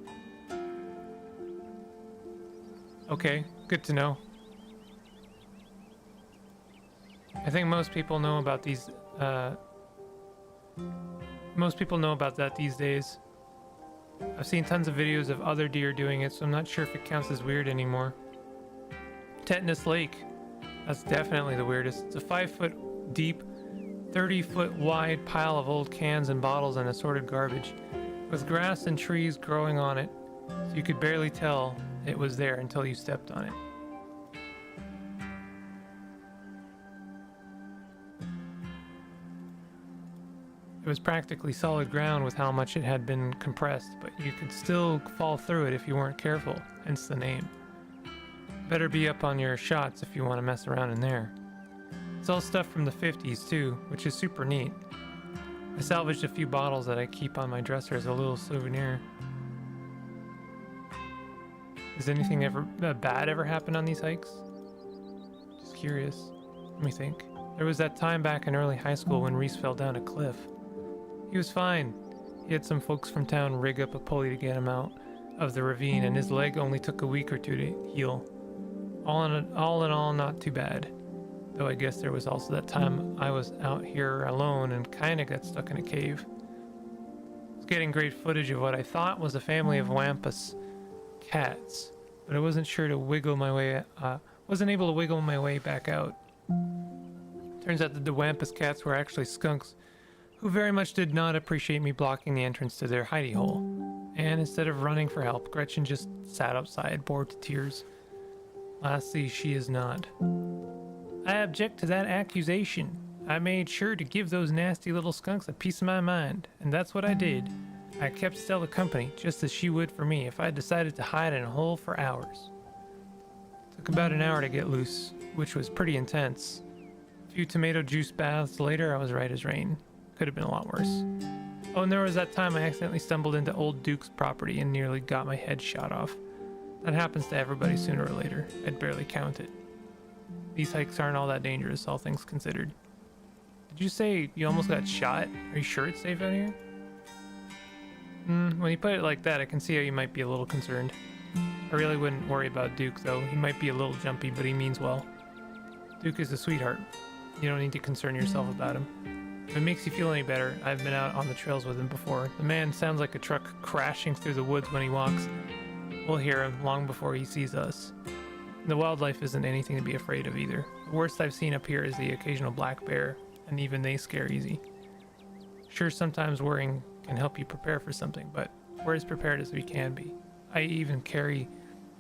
Okay, good to know. I think most people know about these, most people know about that these days. I've seen tons of videos of other deer doing it, so I'm not sure if it counts as weird anymore. Tetanus Lake. That's definitely the weirdest. It's a 5-foot deep, 30-foot wide pile of old cans and bottles and assorted garbage, with grass and trees growing on it, so you could barely tell it was there until you stepped on it. It was practically solid ground with how much it had been compressed, but you could still fall through it if you weren't careful, hence the name. Better be up on your shots if you want to mess around in there. It's all stuff from the 50s too, which is super neat. I salvaged a few bottles that I keep on my dresser as a little souvenir. Has anything ever bad ever happened on these hikes? Just curious. Let me think. There was that time back in early high school when Reese fell down a cliff. He was fine. He had some folks from town rig up a pulley to get him out of the ravine, and his leg only took a week or two to heal. All in all, not too bad. Though I guess there was also that time I was out here alone and kinda got stuck in a cave. I was getting great footage of what I thought was a family of Wampus cats, but I wasn't able to wiggle my way back out. Turns out that the Wampus cats were actually skunks, who very much did not appreciate me blocking the entrance to their hidey hole. And instead of running for help, Gretchen just sat outside, bored to tears. Lastly, she is not. I object to that accusation. I made sure to give those nasty little skunks a piece of my mind, and that's what I did. I kept Stella company, just as she would for me if I decided to hide in a hole for hours. Took about an hour to get loose, which was pretty intense. A few tomato juice baths later, I was right as rain. Could have been a lot worse. Oh, and there was that time I accidentally stumbled into old Duke's property and nearly got my head shot off. That happens to everybody sooner or later. I'd barely count it. These hikes aren't all that dangerous, all things considered. Did you say you almost got shot? Are you sure it's safe out here? When you put it like that, I can see how you might be a little concerned. I really wouldn't worry about Duke, though. He might be a little jumpy, but he means well. Duke is a sweetheart. You don't need to concern yourself about him. If it makes you feel any better, I've been out on the trails with him before. The man sounds like a truck crashing through the woods when he walks. We'll hear him long before he sees us. The wildlife isn't anything to be afraid of either. The worst I've seen up here is the occasional black bear, and even they scare easy. Sure, sometimes worrying can help you prepare for something, but we're as prepared as we can be. I even carry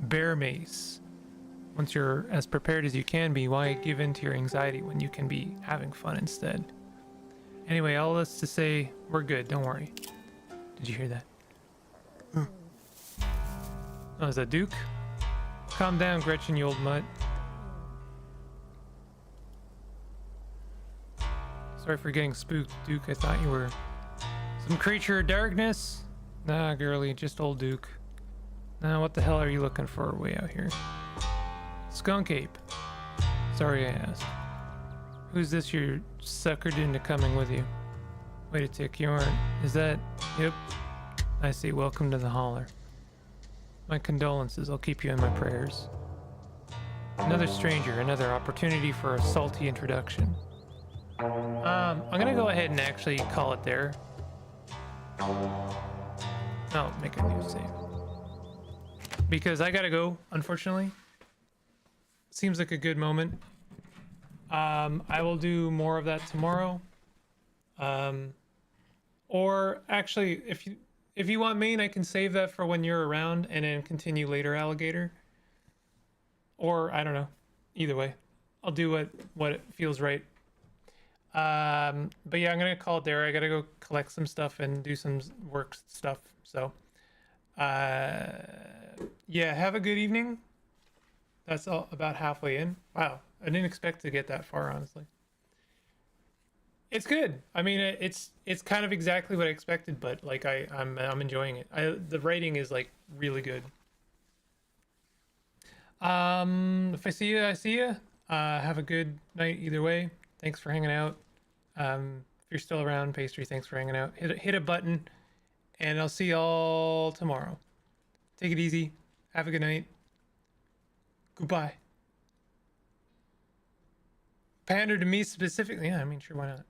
bear mace Once you're as prepared as you can be, why give in to your anxiety when you can be having fun instead? Anyway, all this to say, we're good, don't worry. Did you hear that? Oh, is that Duke? Calm down, Gretchen, you old mutt. Sorry for getting spooked, Duke. I thought you were some creature of darkness. Nah, girly, just old Duke. Now, what the hell are you looking for way out here? Skunk ape. Sorry I asked. Who's this you're suckered into coming with you? Wait a tick, you aren't. Is that... Yep. I see. Welcome to the holler. My condolences. I'll keep you in my prayers. Another stranger. Another opportunity for a salty introduction. I'm gonna go ahead and actually call it there. I'll make a new save. Because I gotta go, unfortunately. Seems like a good moment. I will do more of that tomorrow. Or actually, if you want main, I can save that for when you're around and then continue later, Alligator. Or I don't know. Either way, I'll do what feels right. But yeah, I'm gonna call it there. I gotta go collect some stuff and do some work stuff. So, yeah, have a good evening. That's all about halfway in. Wow, I didn't expect to get that far, honestly. It's good. I mean, it's kind of exactly what I expected, but like I'm enjoying it. The writing is like really good. If I see you, I see you. Have a good night either way. Thanks for hanging out. If you're still around, Pastry, thanks for hanging out. Hit a button, and I'll see y'all tomorrow. Take it easy. Have a good night. Goodbye. Pander to me specifically? Yeah, I mean, sure, why not?